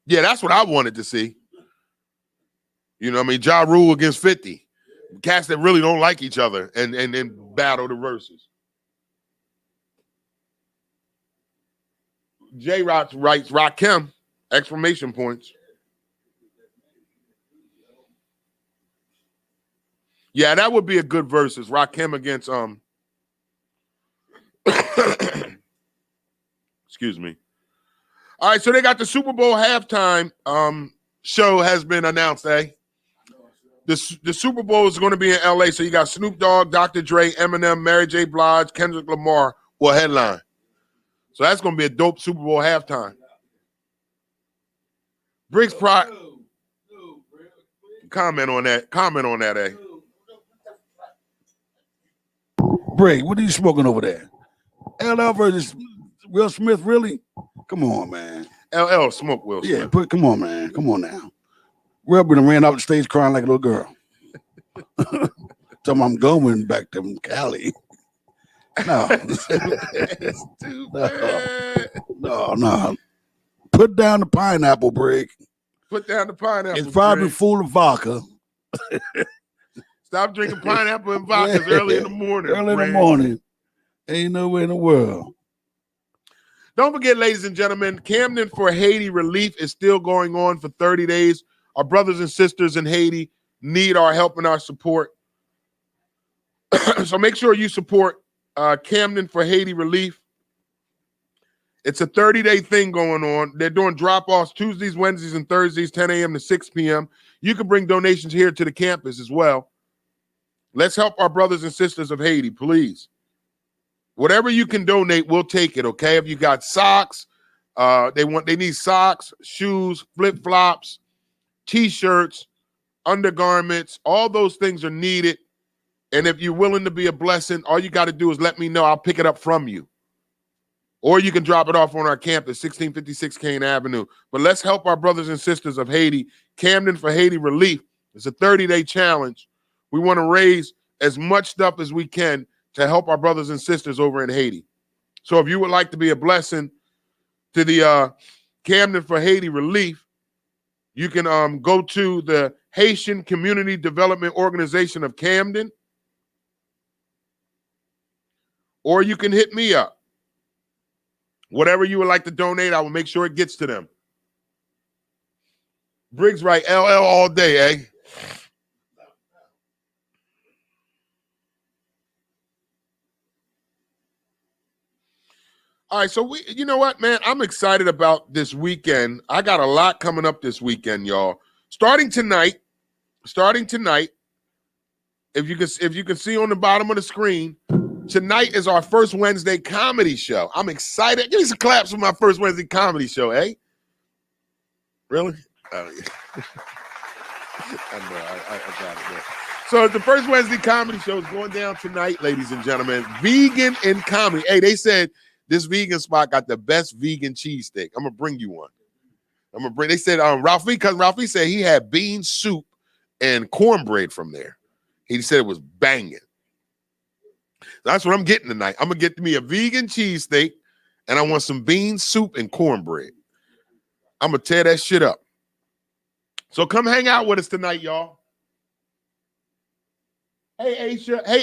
Yeah, that's what I wanted to see. You know what I mean? Ja Rule against 50. Cats that really don't like each other and then battle the verses. J Rock writes Rakim, exclamation points. Yeah, that would be a good versus. Rakim against excuse me. All right, so they got the Super Bowl halftime show has been announced, The Super Bowl is going to be in LA, so you got Snoop Dogg, Dr. Dre, Eminem, Mary J. Blige, Kendrick Lamar will headline. So that's going to be a dope Super Bowl halftime. Briggs Pride. Comment on that, Brig, what are you smoking over there? LL versus Will Smith, really? Come on, man. LL smoke Will Smith. Yeah, come on, man. Come on now. Will been ran off the stage crying like a little girl. I'm going back to Cali. No. No. Put down the pineapple, Brig. Put down the pineapple. It's probably full of vodka. Stop drinking pineapple and vodka early in the morning. Early in the morning. Ain't nowhere in the world. Don't forget, ladies and gentlemen, Camden for Haiti relief is still going on for 30 days. Our brothers and sisters in Haiti need our help and our support. So make sure you support Camden for Haiti relief. It's a 30-day thing going on. They're doing drop-offs Tuesdays, Wednesdays, and Thursdays, 10 a.m. to 6 p.m. You can bring donations here to the campus as well. Let's help our brothers and sisters of Haiti, please. Whatever you can donate, we'll take it, okay? If you got socks, they need socks, shoes, flip-flops, T-shirts, undergarments, all those things are needed. And if you're willing to be a blessing, all you got to do is let me know. I'll pick it up from you. Or you can drop it off on our campus, 1656 Kane Avenue. But let's help our brothers and sisters of Haiti. Camden for Haiti relief. It's a 30-day challenge. We want to raise as much stuff as we can to help our brothers and sisters over in Haiti. So if you would like to be a blessing to the Camden for Haiti relief, you can go to the Haitian Community Development Organization of Camden, or you can hit me up. Whatever you would like to donate, I will make sure it gets to them. Briggs right, LL all day, All right, so you know what, man? I'm excited about this weekend. I got a lot coming up this weekend, y'all. Starting tonight, if you can see on the bottom of the screen, Tonight is our first Wednesday comedy show. I'm excited. Give me some claps for my first Wednesday comedy show, eh? Really? Oh, yeah. I know. I got it there. So the first Wednesday comedy show is going down tonight, ladies and gentlemen. Vegan in comedy. Hey, they said this vegan spot got the best vegan cheesesteak. I'm gonna bring you one. They said Ralphie, because Ralphie said he had bean soup and cornbread from there. He said it was banging. That's what I'm getting tonight. I'm gonna get me a vegan cheesesteak, and I want some bean soup and cornbread. I'm gonna tear that shit up. So come hang out with us tonight, y'all. Hey,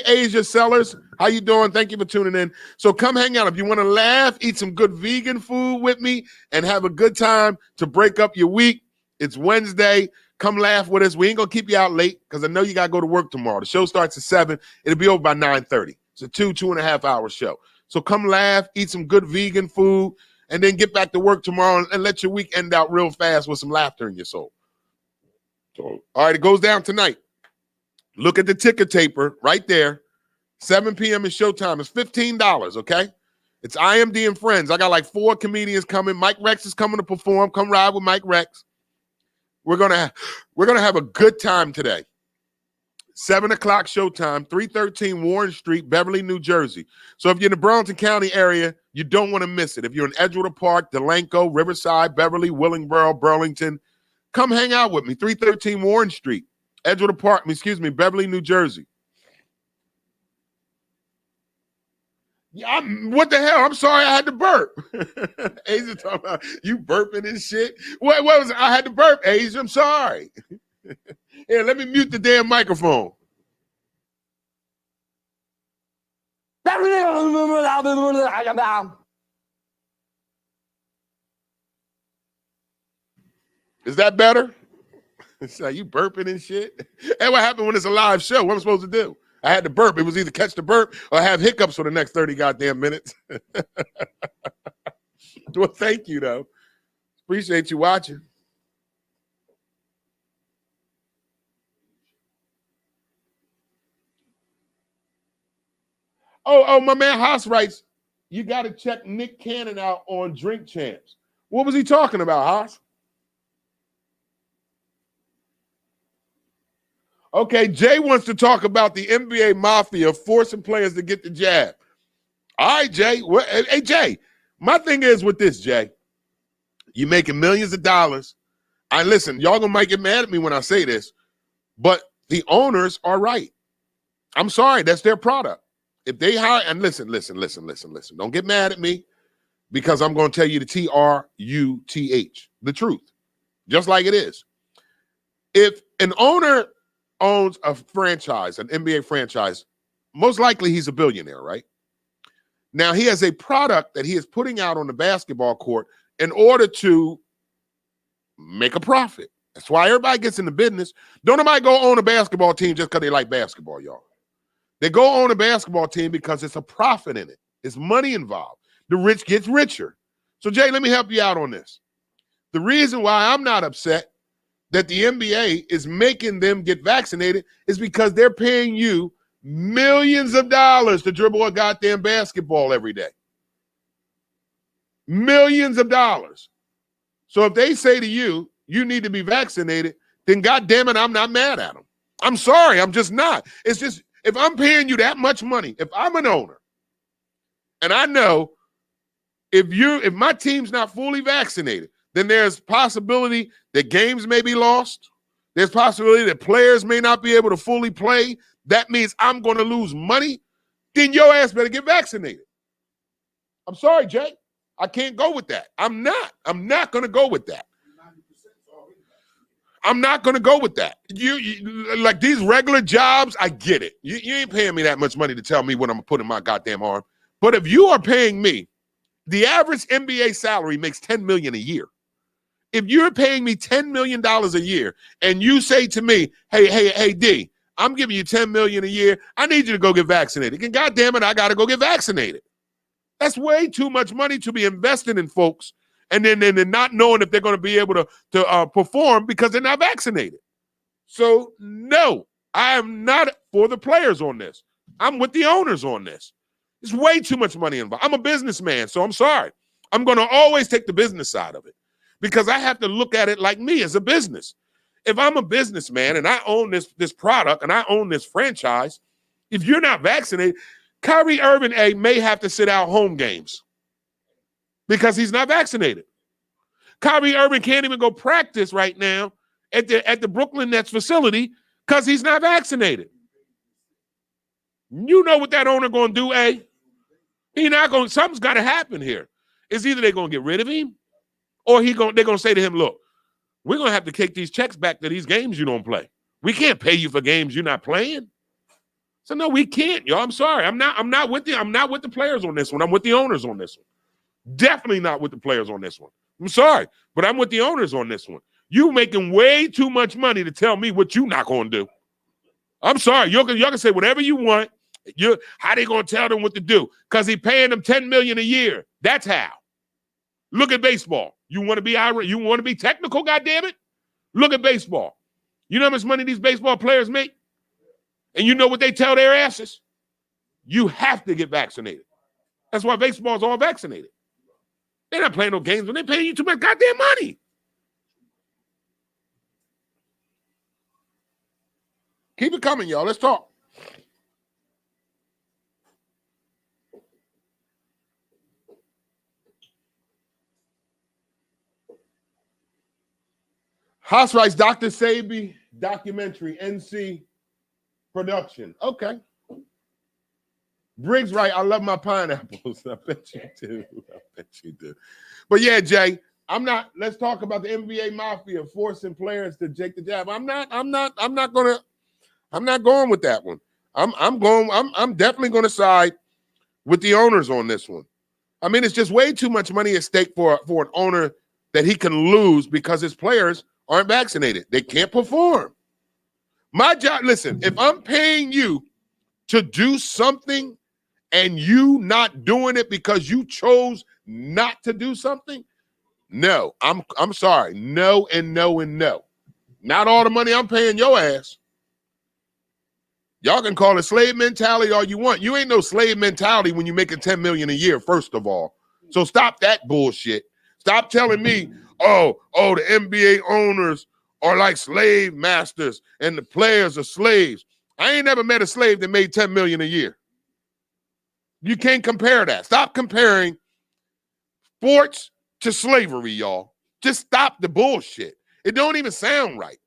Asia Sellers. How you doing? Thank you for tuning in. So come hang out. If you want to laugh, eat some good vegan food with me, and have a good time to break up your week, it's Wednesday. Come laugh with us. We ain't going to keep you out late because I know you got to go to work tomorrow. The show starts at 7. It'll be over by 9:30. It's a 2.5 hour show. So come laugh, eat some good vegan food, and then get back to work tomorrow and let your week end out real fast with some laughter in your soul. So, all right, it goes down tonight. Look at the ticker taper right there. 7 p.m. is showtime. It's $15, okay? It's IMD and friends. I got like 4 comedians coming. Mike Rex is coming to perform. Come ride with Mike Rex. We're gonna have a good time today. 7 o'clock showtime, 313 Warren Street, Beverly, New Jersey. So if you're in the Burlington County area, you don't want to miss it. If you're in Edgewater Park, Delanco, Riverside, Beverly, Willingboro, Burlington, come hang out with me. 313 Warren Street. Edgewater Park, Beverly, New Jersey. Yeah, what the hell? I'm sorry, I had to burp. Asia talking about you burping and shit. What was it? I had to burp, Asia. I'm sorry. Here, let me mute the damn microphone. Is that better? It's like you burping and shit. And what happened when it's a live show? What am I supposed to do? I had to burp. It was either catch the burp or have hiccups for the next 30 goddamn minutes. Well, thank you, though. Appreciate you watching. Oh, my man Haas writes, you got to check Nick Cannon out on Drink Champs. What was he talking about, Haas? Okay, Jay wants to talk about the NBA mafia forcing players to get the jab. All right, Jay. Hey, Jay, my thing is with this, Jay, you're making millions of dollars. Listen, y'all might get mad at me when I say this, but the owners are right. I'm sorry, that's their product. If they hire, and listen. Don't get mad at me because I'm going to tell you the TRUTH, the truth, just like it is. If an owner owns a franchise, an NBA franchise, most likely he's a billionaire, right? Now he has a product that he is putting out on the basketball court in order to make a profit. That's why everybody gets in the business. Don't nobody go own a basketball team just because they like basketball, y'all. They go own a basketball team because it's a profit in it. It's money involved. The rich gets richer. So Jay, let me help you out on this. The reason why I'm not upset that the NBA is making them get vaccinated is because they're paying you millions of dollars to dribble a goddamn basketball every day. Millions of dollars. So if they say to you, you need to be vaccinated, then goddamn it, I'm not mad at them. I'm sorry, I'm just not. It's just, if I'm paying you that much money, if I'm an owner, and I know if my team's not fully vaccinated, then there's possibility that games may be lost. There's possibility that players may not be able to fully play. That means I'm going to lose money. Then your ass better get vaccinated. I'm sorry, Jay. I can't go with that. I'm not going to go with that. I'm not going to go with that. You like these regular jobs, I get it. You ain't paying me that much money to tell me what I'm going to put in my goddamn arm. But if you are paying me, the average NBA salary makes $10 million a year. If you're paying me $10 million a year and you say to me, hey, D, I'm giving you $10 million a year. I need you to go get vaccinated. And goddamn it, I got to go get vaccinated. That's way too much money to be investing in folks and then not knowing if they're going to be able to perform because they're not vaccinated. So, no, I am not for the players on this. I'm with the owners on this. There's way too much money involved. I'm a businessman, so I'm sorry. I'm going to always take the business side of it because I have to look at it like me as a business. If I'm a businessman and I own this product and I own this franchise, if you're not vaccinated, Kyrie Irving may have to sit out home games because he's not vaccinated. Kyrie Irving can't even go practice right now at the Brooklyn Nets facility because he's not vaccinated. You know what that owner going to do, A? He not going. Something's got to happen here. It's either they're going to get rid of him or they're going to say to him, look, we're going to have to take these checks back to these games you don't play. We can't pay you for games you're not playing. So no, we can't, y'all. I'm sorry. I'm not with the players on this one. I'm with the owners on this one. Definitely not with the players on this one. I'm sorry, but I'm with the owners on this one. You making way too much money to tell me what you're not going to do. I'm sorry. Y'all can say whatever you want. How they going to tell them what to do? Because he paying them $10 million a year. That's how. Look at baseball. You want to be technical, goddammit? Look at baseball. You know how much money these baseball players make? And you know what they tell their asses? You have to get vaccinated. That's why baseball's all vaccinated. They're not playing no games when they're paying you too much goddamn money. Keep it coming, y'all. Let's talk. House Rights, Dr. Sabi documentary, NC production. Okay. Briggs right. I love my pineapples. I bet you do. I bet you do. But yeah, Jay, let's talk about the NBA mafia forcing players to take the jab. I'm not going with that one. I'm definitely going to side with the owners on this one. I mean, it's just way too much money at stake for an owner that he can lose because his players aren't vaccinated. They can't perform. My job, listen, if I'm paying you to do something and you not doing it because you chose not to do something, no, I'm sorry. No and no and no. Not all the money I'm paying your ass. Y'all can call it slave mentality all you want. You ain't no slave mentality when you're making $10 million a year, first of all. So stop that bullshit. Stop telling me, oh, the NBA owners are like slave masters and the players are slaves. I ain't never met a slave that made $10 million a year. You can't compare that. Stop comparing sports to slavery, y'all. Just stop the bullshit. It don't even sound right.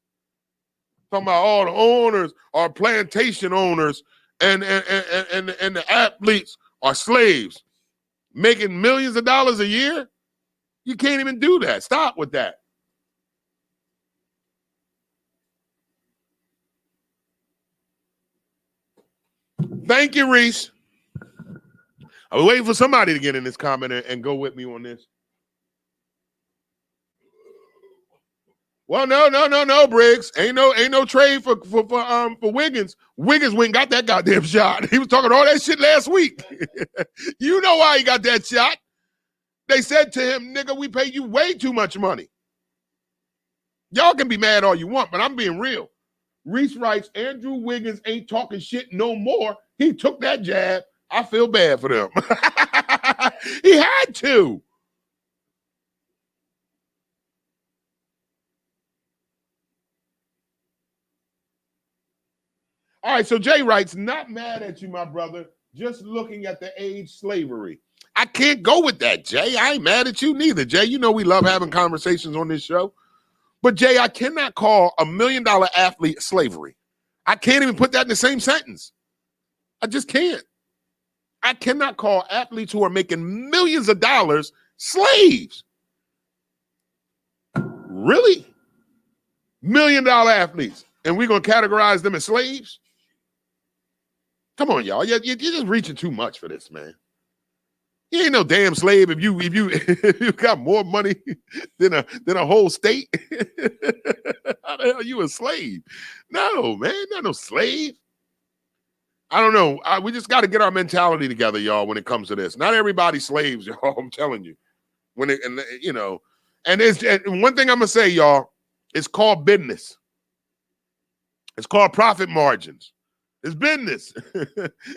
Talking about all the owners are plantation owners and the athletes are slaves making millions of dollars a year. You can't even do that. Stop with that. Thank you, Reese. I was waiting for somebody to get in this comment and go with me on this. Well, no, Briggs. Ain't no trade for Wiggins. Wiggins went and got that goddamn shot. He was talking all that shit last week. You know why he got that shot. They said to him, nigga, we pay you way too much money. Y'all can be mad all you want, but I'm being real. Reese writes, Andrew Wiggins ain't talking shit no more. He took that jab. I feel bad for them. He had to. All right, so Jay writes, not mad at you, my brother, just looking at the age slavery. I can't go with that, Jay. I ain't mad at you neither, Jay. You know we love having conversations on this show. But, Jay, I cannot call $1 million athlete slavery. I can't even put that in the same sentence. I just can't. I cannot call athletes who are making millions of dollars slaves. Really? $1 million athletes. And we're going to categorize them as slaves? Come on, y'all. You're just reaching too much for this, man. You ain't no damn slave if you got more money than a whole state. How the hell are you a slave? No, man, not no slave. I don't know. We just got to get our mentality together, y'all, when it comes to this. Not everybody's slaves, y'all. I'm telling you. And one thing I'm gonna say, y'all, it's called business. It's called profit margins. It's business.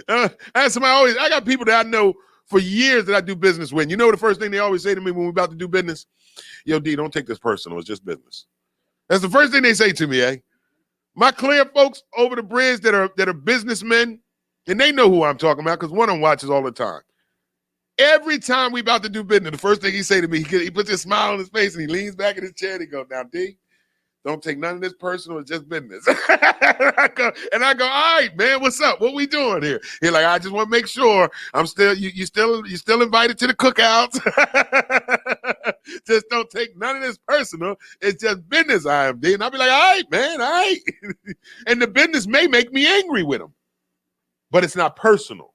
I got people that I know for years that I do business with. You know the first thing they always say to me when we're about to do business? Yo, D, don't take this personal. It's just business. That's the first thing they say to me, eh? My clear folks over the bridge that are businessmen, and they know who I'm talking about because one of them watches all the time. Every time we about to do business, the first thing he say to me, he puts a smile on his face and he leans back in his chair and he goes, now, D, don't take none of this personal. It's just business. and I go, all right, man, what's up? What we doing here? He's like, I just want to make sure I'm still, you still invited to the cookouts. Just don't take none of this personal. It's just business, IMD. And I'll be like, all right, man, all right. And the business may make me angry with him, but it's not personal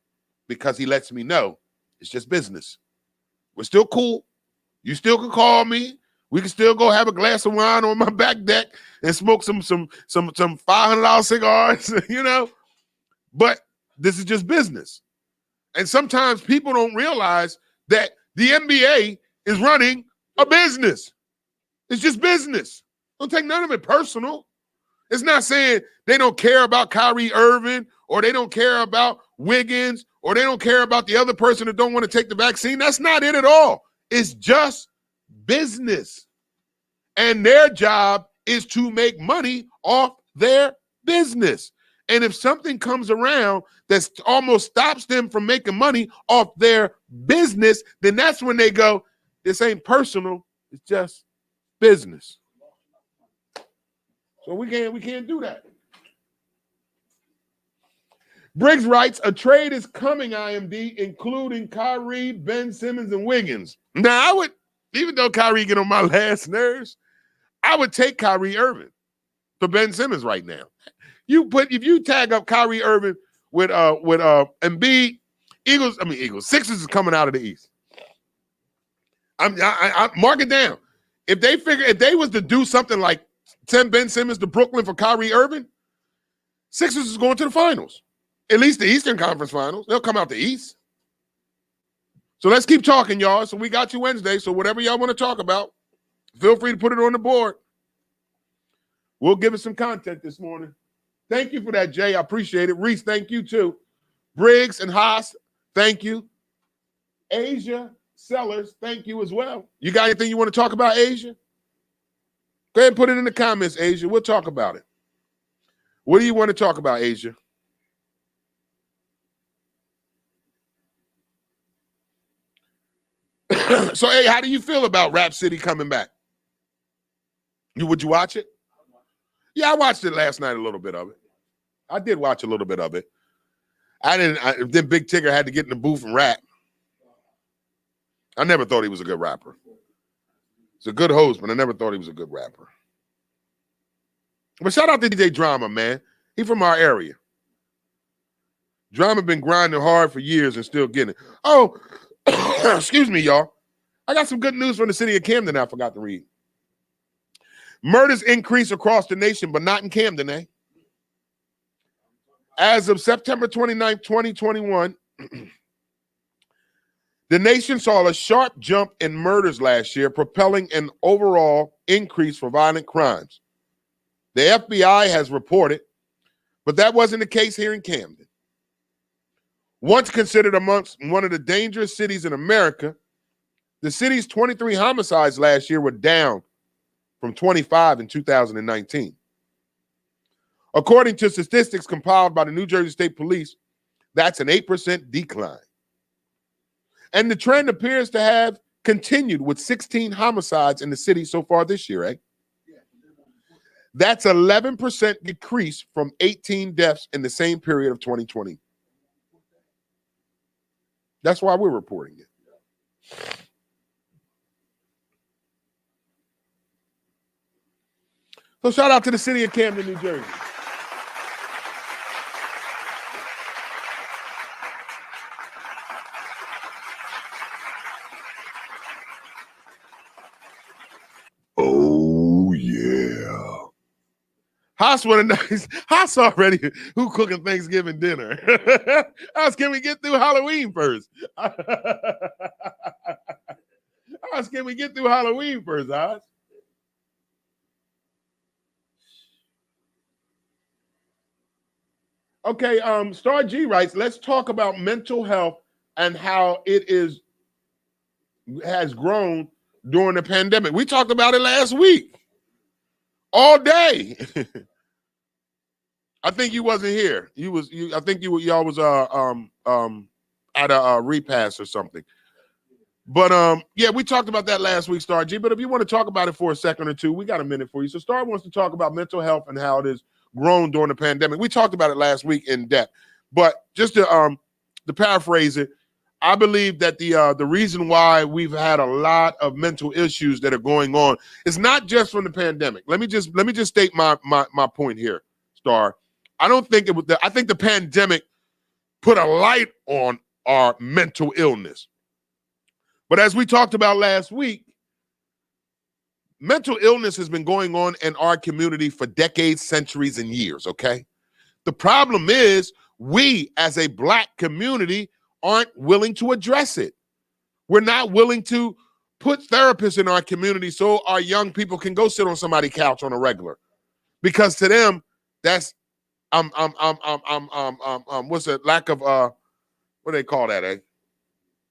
because he lets me know it's just business. We're still cool. You still can call me. We can still go have a glass of wine on my back deck and smoke some $500 cigars, you know. But this is just business. And sometimes people don't realize that the NBA is running a business. It's just business. Don't take none of it personal. It's not saying they don't care about Kyrie Irving or they don't care about Wiggins or they don't care about the other person that don't want to take the vaccine. That's not it at all. It's just business. And their job is to make money off their business. And if something comes around that almost stops them from making money off their business, then that's when they go, this ain't personal, it's just business. So we can't do that. Briggs writes, a trade is coming, IMD, including Kyrie, Ben Simmons, and Wiggins. Now, I would, even though Kyrie get on my last nerves, I would take Kyrie Irving for Ben Simmons right now. If you tag up Kyrie Irving with Embiid, Sixers is coming out of the East. I mark it down. If they was to do something like send Ben Simmons to Brooklyn for Kyrie Irving, Sixers is going to the finals. At least the Eastern Conference Finals. They'll come out the East. So let's keep talking, y'all. So we got you Wednesday. So whatever y'all want to talk about, feel free to put it on the board. We'll give it some content this morning. Thank you for that, Jay. I appreciate it. Reese, thank you too. Briggs and Haas, thank you. Asia Sellers, thank you as well. You got anything you want to talk about, Asia? Go ahead and put it in the comments, Asia. We'll talk about it. What do you want to talk about, Asia? So, hey, how do you feel about Rap City coming back? Would you watch it? Yeah, I watched it last night, a little bit of it. I did watch a little bit of it. Then Big Tigger had to get in the booth and rap. I never thought he was a good rapper. He's a good host, but I never thought he was a good rapper. But shout out to DJ Drama, man. He from our area. Drama been grinding hard for years and still getting it. Oh, excuse me, y'all. I got some good news from the city of Camden I forgot to read. Murders increase across the nation, but not in Camden, eh? As of September 29, 2021, the nation saw a sharp jump in murders last year, propelling an overall increase for violent crimes. The FBI has reported, but that wasn't the case here in Camden. Once considered amongst one of the dangerous cities in America, the city's 23 homicides last year were down from 25 in 2019. According to statistics compiled by the New Jersey State Police, that's an 8% decline. And the trend appears to have continued with 16 homicides in the city so far this year, eh? That's 11% decrease from 18 deaths in the same period of 2020. That's why we're reporting it. So shout out to the city of Camden, New Jersey. Oh, yeah. Haas already who cooking Thanksgiving dinner. Haas, can we get through Halloween first? Haas, can we get through Halloween first, Haas? Okay, Star G writes, let's talk about mental health and how has grown during the pandemic. We talked about it last week. All day. I think you wasn't here. I think y'all was at a repass or something. But yeah, we talked about that last week, Star G. But if you want to talk about it for a second or two, we got a minute for you. So Star wants to talk about mental health and how it has grown during the pandemic. We talked about it last week in depth. But just to paraphrase it, I believe that the reason why we've had a lot of mental issues that are going on is not just from the pandemic. Let me just state my point here, Star. I don't think it was I think the pandemic put a light on our mental illness. But as we talked about last week, mental illness has been going on in our community for decades, centuries, and years, okay? The problem is we as a Black community aren't willing to address it. We're not willing to put therapists in our community so our young people can go sit on somebody's couch on a regular. Because to them, that's what's the lack of what do they call that, eh?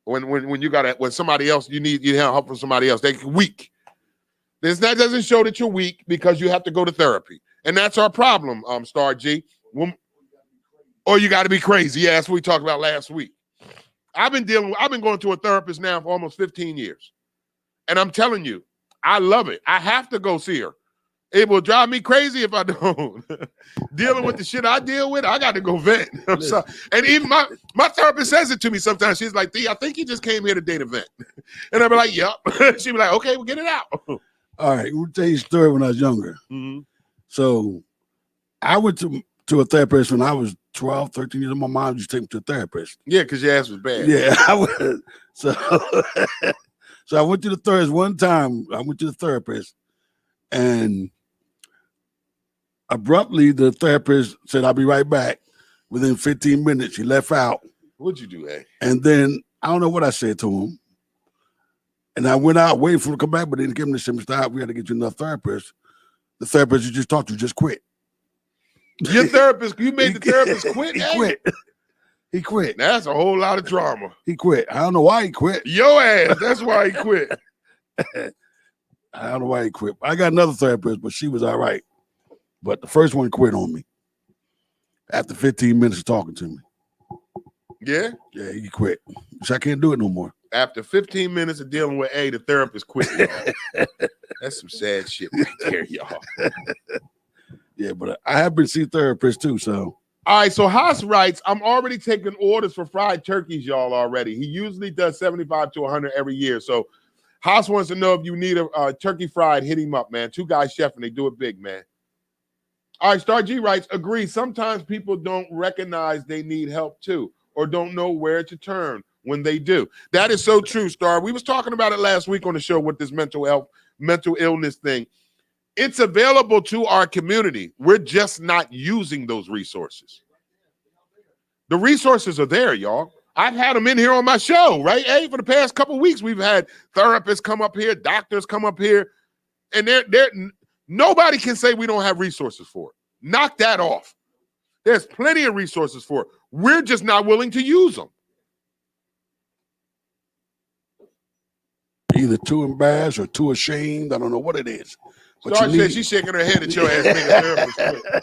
When you got when somebody else you need help from somebody else, they're weak. That doesn't show that you're weak because you have to go to therapy. And that's our problem, Star G. Or you got to be crazy. Yeah, that's what we talked about last week. I've been going to a therapist now for almost 15 years. And I'm telling you, I love it. I have to go see her. It will drive me crazy if I don't. Dealing with the shit I deal with, I got to go vent. I'm sorry. And even my therapist says it to me sometimes. She's like, D, I think you just came here today to vent. And I'll be like, yep. She'll be like, okay, we'll get it out. All right, we'll tell you a story when I was younger. Mm-hmm. So I went to a therapist when I was 12, 13 years old. My mom used to take me to a therapist. Yeah, because your ass was bad. Yeah, I was. So I went to the therapist one time. I went to the therapist, and abruptly the therapist said, I'll be right back. Within 15 minutes, he left out. What'd you do, eh? And then I don't know what I said to him. And I went out waiting for him to come back, but they didn't give him the same style. We had to get you another therapist. The therapist you just talked to just quit. Your therapist, you made the therapist quit? He quit. He quit. That's a whole lot of drama. He quit. I don't know why he quit. Your ass. That's why he quit. I don't know why he quit. I got another therapist, but she was all right. But the first one quit on me after 15 minutes of talking to me. Yeah? Yeah, he quit. So I can't do it no more. After 15 minutes of dealing with A, the therapist quit, y'all. That's some sad shit right there, y'all. Yeah, but I have been seeing therapists too, so. All right, so Haas writes, I'm already taking orders for fried turkeys, y'all, already. He usually does 75 to 100 every year. So Haas wants to know if you need a turkey fried, hit him up, man. 2 guys chef and they do it big, man. All right, Star G writes, agree. Sometimes people don't recognize they need help too, or don't know where to turn when they do. That is so true, Star. We was talking about it last week on the show with this mental illness thing. It's available to our community. We're just not using those resources. The resources are there, y'all. I've had them in here on my show, right? Hey, for the past couple of weeks, we've had therapists come up here, doctors come up here, and nobody can say we don't have resources for it. Knock that off. There's plenty of resources for it. We're just not willing to use them. Either too embarrassed or too ashamed. I don't know what it is. Star said she's shaking her head at your ass. Nigga.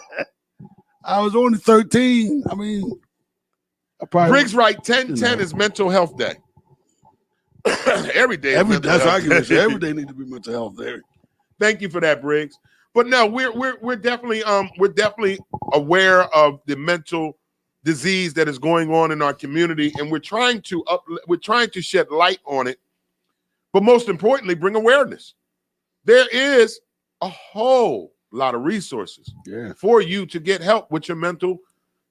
I was only 13. I mean, Briggs right. 10/10 is Mental Health Day. Every day. That's argument. Every day needs to be mental health day. Thank you for that, Briggs. But no, we're definitely aware of the mental disease that is going on in our community, and we're trying to shed light on it. But most importantly, bring awareness. There is a whole lot of resources for you to get help with your mental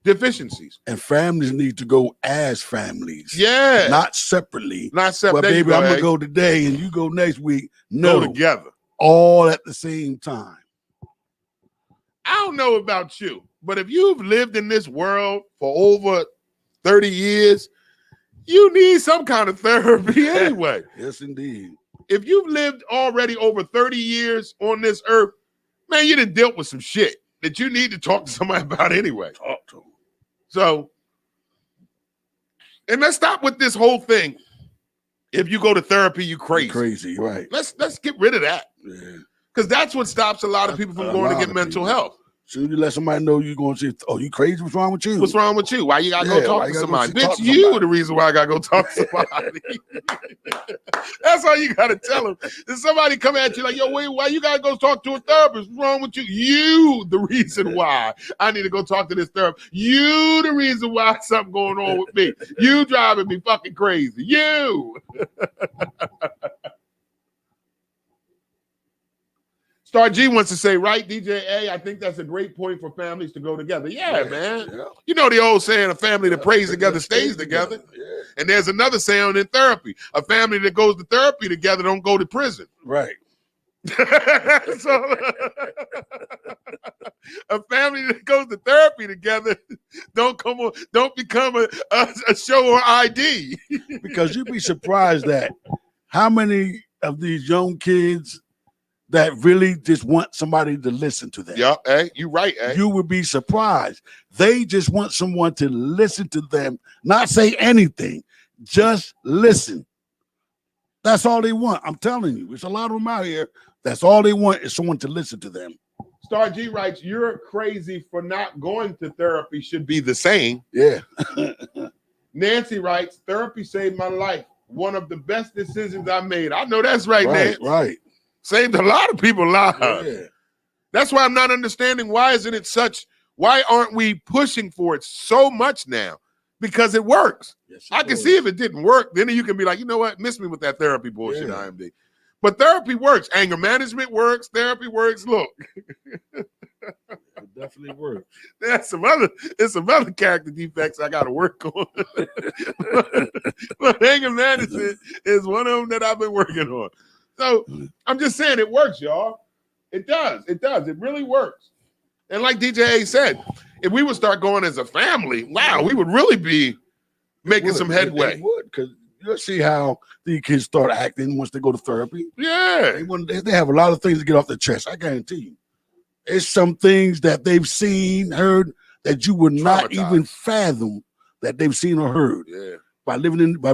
deficiencies. And families need to go as families. Yeah. Not separately. Not separate. Well, baby, I'm going to go today and you go next week. No. Go together. All at the same time. I don't know about you, but if you've lived in this world for over 30 years, you need some kind of therapy anyway. Yes, indeed. If you've lived already over 30 years on this earth, man, you done dealt with some shit that you need to talk to somebody about anyway. Talk to them. So, and let's stop with this whole thing. If you go to therapy, you crazy. Crazy, right. Let's get rid of that. Yeah. Because that's what stops a lot of people from going to get mental health. Soon you let somebody know you're going to say, oh, you crazy? What's wrong with you? What's wrong with you? Why you got to go talk to somebody? Bitch, you the reason why I got to go talk to somebody. That's all you got to tell them. If somebody come at you like, yo, why you got to go talk to a therapist? What's wrong with you? You the reason why I need to go talk to this therapist. You the reason why something going on with me. You driving me fucking crazy. You. Star G wants to say, right, DJ A, I think that's a great point for families to go together. Yeah, man. Yeah. You know the old saying, a family that prays together stays together. Yeah. And there's another saying in therapy, a family that goes to therapy together don't go to prison. Right. So, a family that goes to therapy together don't become a show on ID. Because you'd be surprised at how many of these young kids that really just want somebody to listen to them. Yeah, hey, you right, hey. You would be surprised. They just want someone to listen to them, not say anything, just listen. That's all they want. I'm telling you, there's a lot of them out here. That's all they want is someone to listen to them. Star G writes, you're crazy for not going to therapy should be the same. Yeah. Nancy writes, therapy saved my life. One of the best decisions I made. I know that's right, Nancy. Right. Saved a lot of people lives. Yeah. That's why I'm not understanding why aren't we pushing for it so much now? Because it works. Yes, I can see if it didn't work, then you can be like, you know what, miss me with that therapy bullshit, IMD. But therapy works. Anger management works. Therapy works. Look. It definitely works. There's some other character defects I got to work on. But anger management is one of them that I've been working on. So I'm just saying it works, y'all. It does. It does. It really works. And like DJ A said, if we would start going as a family, wow, we would really be making some headway. It would, because you'll see how these kids start acting once they go to therapy. Yeah. They have a lot of things to get off their chest. I guarantee you. It's some things that they've seen, heard, that you would not even fathom that they've seen or heard. Yeah. By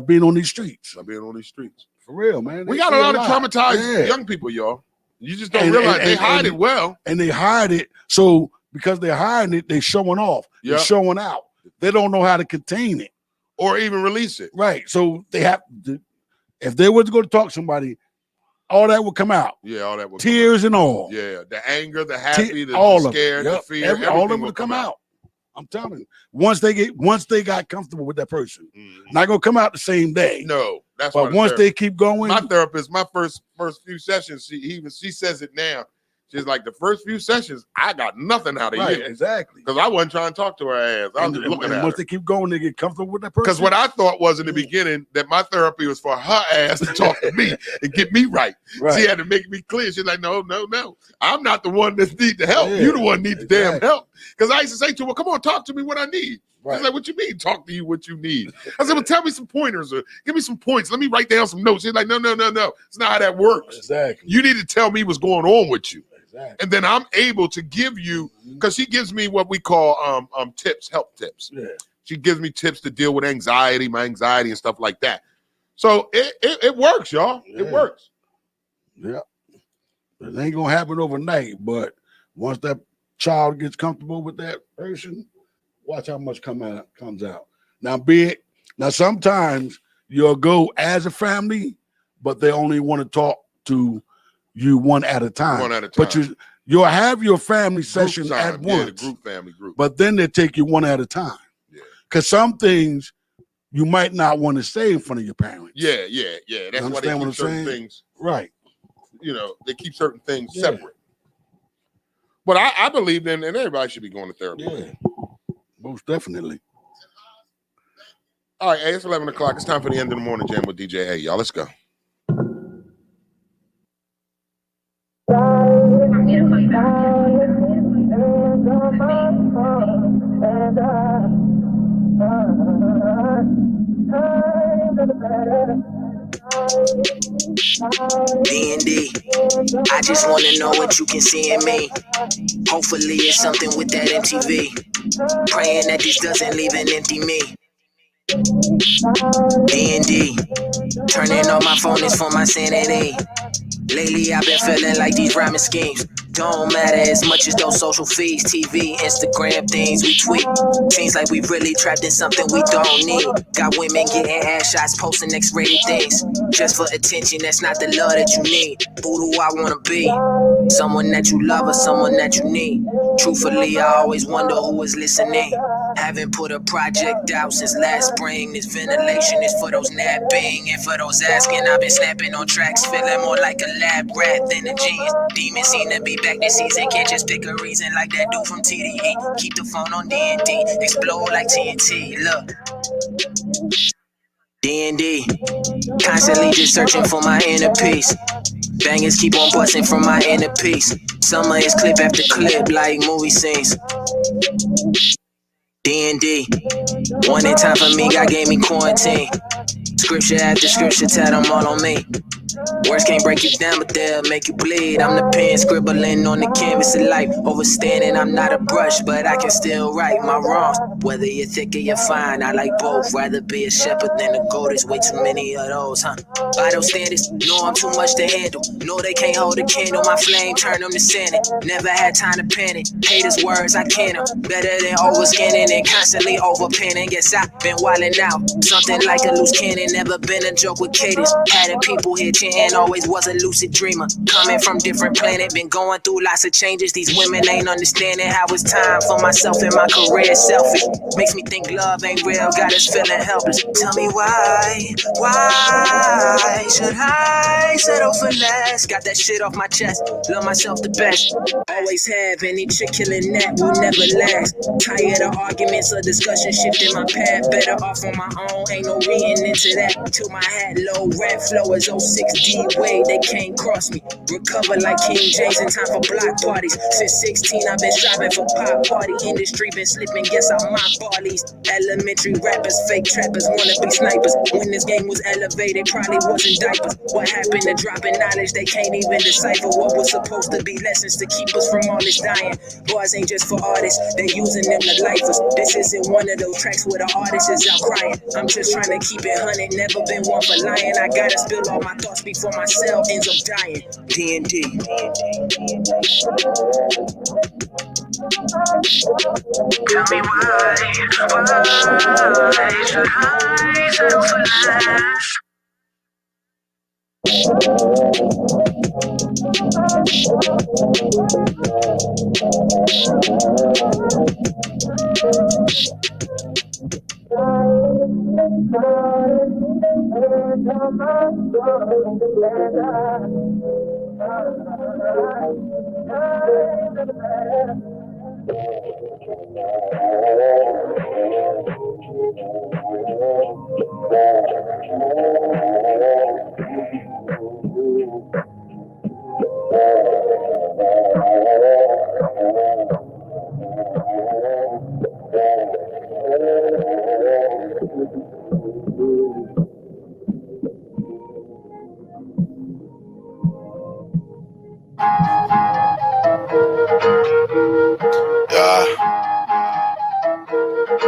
being on these streets. By being on these streets. For real, man. We got a lot of traumatized young people, y'all. You just don't realize they hide it well. And they hide it. So because they're hiding it, they're showing off. They're showing out. They don't know how to contain it. Or even release it. Right. So they have to, if they were to go to talk to somebody, all that would come out. Yeah, all that would tears and all. Yeah. The anger, the happy, the scared, the fear. All of them would come out. I'm telling you. Once they got comfortable with that person. Not gonna come out the same day. No. That's but once they keep going. My therapist, my first few sessions, she says it now. She's like, the first few sessions, I got nothing out of you. Exactly. Because I wasn't trying to talk to her ass. I was just looking at her. Once they keep going, they get comfortable with that person. Because what I thought was in the beginning that my therapy was for her ass to talk to me and get me right. She had to make me clear. She's like, no. I'm not the one that needs the help. You the one that needs the damn help. Because I used to say to her, well, come on, talk to me what I need. She's like, what you mean? Talk to you what you need. I said, well, tell me some pointers or give me some points. Let me write down some notes. She's like, no. It's not how that works. Exactly. You need to tell me what's going on with you. Exactly. And then I'm able to give you, because she gives me what we call help tips. Yeah. She gives me tips to deal with my anxiety and stuff like that. So it works, y'all. Yeah. It works. Yeah. It ain't gonna happen overnight, but once that child gets comfortable with that person, watch how much comes out. Now sometimes you'll go as a family, but they only want to talk to you one at a time. But you'll have your family session at once. The family group. But then they take you one at a time. Because some things you might not want to say in front of your parents. Yeah. That's why they keep certain things. Right. They keep certain things separate. But I believe in, and everybody should be going to therapy. Yeah. Most definitely. All right, it's 11 o'clock. It's time for the end of the morning jam with DJ A. Y'all, let's go. D&D, I just wanna know what you can see in me. Hopefully it's something with that MTV. Praying that this doesn't leave an empty me. D&D, turning on my phone is for my sanity. Lately I've been feeling like these rhyming schemes don't matter as much as those social feeds, TV, Instagram things we tweet. Seems like we really trapped in something we don't need. Got women getting ass shots, posting X-rated things just for attention. That's not the love that you need. Who do I wanna be? Someone that you love or someone that you need? Truthfully, I always wonder who is listening. Haven't put a project out since last spring. This ventilation is for those napping and for those asking. I've been snapping on tracks, feeling more like a lab rat than a genius. Demons seem to be back this season. Can't just pick a reason like that dude from TDE. Keep the phone on D&D, explode like TNT. Look, D&D, constantly just searching for my inner peace. Bangers keep on busting from my inner peace. Summer is clip after clip like movie scenes. D&D, one in time for me, God gave me quarantine. Scripture after scripture, tell them all on me. Words can't break you down, but they'll make you bleed. I'm the pen scribbling on the canvas of life. Overstanding, I'm not a brush, but I can still right my wrongs. Whether you're thick or you're fine, I like both. Rather be a shepherd than a goat. There's way too many of those, huh? By those standards, know I'm too much to handle. Know they can't hold a candle. My flame turn them to sanding. Never had time to panic. Haters words, I can them. Better than overscanning and constantly overpanning. Guess I've been wildin' out. Something like a loose cannon. Never been a joke with cadence. Had people here chanting, always was a lucid dreamer. Coming from different planet, been going through lots of changes. These women ain't understanding how it's time for myself and my career selfish. Makes me think love ain't real, got us feeling helpless. Tell me why should I settle for less? Got that shit off my chest, love myself the best. Always have, any chick killing that will never last. Tired of arguments or discussion, shifting my path. Better off on my own, ain't no reading into that. Till my hat low, red flow is 06D way, they can't cross me. Recover like King James in time for block parties. Since 16 I've been striving for pop party. Industry been slipping, guess I'm my barleys. Elementary rappers, fake trappers, wanna be snipers. When this game was elevated, probably wasn't diapers. What happened to dropping knowledge? They can't even decipher what was supposed to be lessons to keep us from all this dying. Bars ain't just for artists, they using them to life us. This isn't one of those tracks where the artist is out crying. I'm just trying to keep it 100, never been one for lying. I gotta spill all my thoughts before my cell ends up dying. D&D. Tell me why should I settle for less?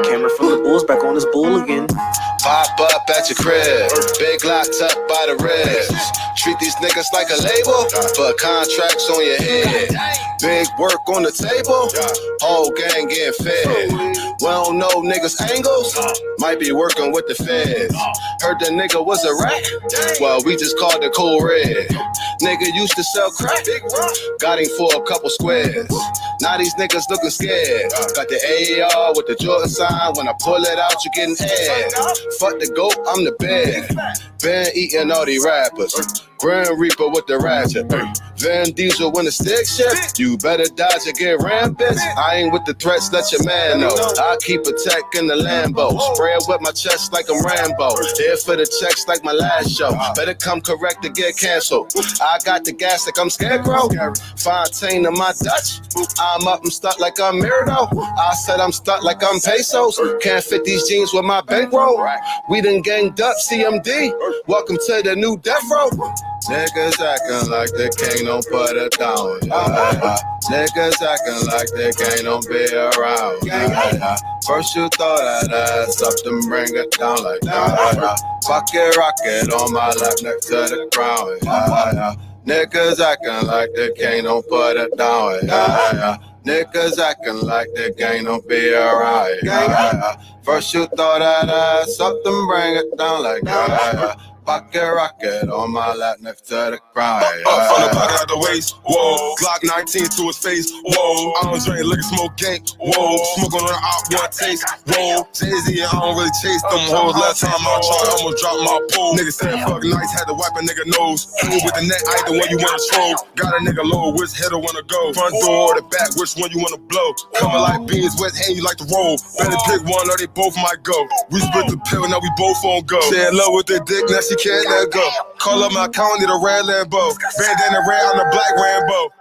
Camera from the Bulls back on this bull again. Pop up at your crib, big lock tucked by the ribs. Treat these niggas like a label, put contracts on your head. Big work on the table, whole gang getting fed. We don't know niggas' angles, might be working with the feds. Heard the nigga was a rat, well we just called it Cool Red. Nigga used to sell crack, got him for a couple squares. Now these niggas looking scared. Got the AR with the Jordan sign, when I pull it out you getting head. Fuck the goat, I'm the bed. Been eating all these rappers. Grand Reaper with the ratchet. Van Diesel when the stick shift. You better dodge or get rammed, bitch. I ain't with the threats, let your man know. I keep a tech in the Lambo. Spray it with my chest like I'm Rambo. Here for the checks like my last show. Better come correct to get canceled. I got the gas like I'm Scarecrow. Fontaine in my Dutch. I'm up, I'm stuck like I'm Mirado. I said I'm stuck like I'm Pesos. Can't fit these jeans with my bankroll. We done ganged up CMD. Welcome to the new death row. Niggas acting like the king don't put it down. Yeah. Niggas acting like the king don't be around. Yeah. First you throw that ass up, then bring it down like that. Fuck it, rock it on my lap next to the ground. Yeah. Niggas acting like the king don't put it down. Yeah. Niggas acting like the gang don't be alright. Yeah. First you throw that ass up, then bring it down like that. Pocket rocket on my lap next to the ground. Up from the pocket out the waist, whoa. Glock 19 to his face, whoa. I don't drink liquor, smoke gang, whoa. Smoke on the op, one taste, whoa. Jay-Z, I don't really chase them hoes. Last time I tried, I almost dropped my pole. Nigga said fuck nights, had to wipe a nigga nose. With the net, I ain't the one you wanna troll. Got a nigga low, which header wanna go? Front door or the back, which one you wanna blow? Coming like beans, wet hand, you like to roll. Better pick one or they both might go. We split the pill, now we both on go. She in love with the dick, now she can't let go. Call up my account, need a red Lambo. Bandana red on the black Rambo.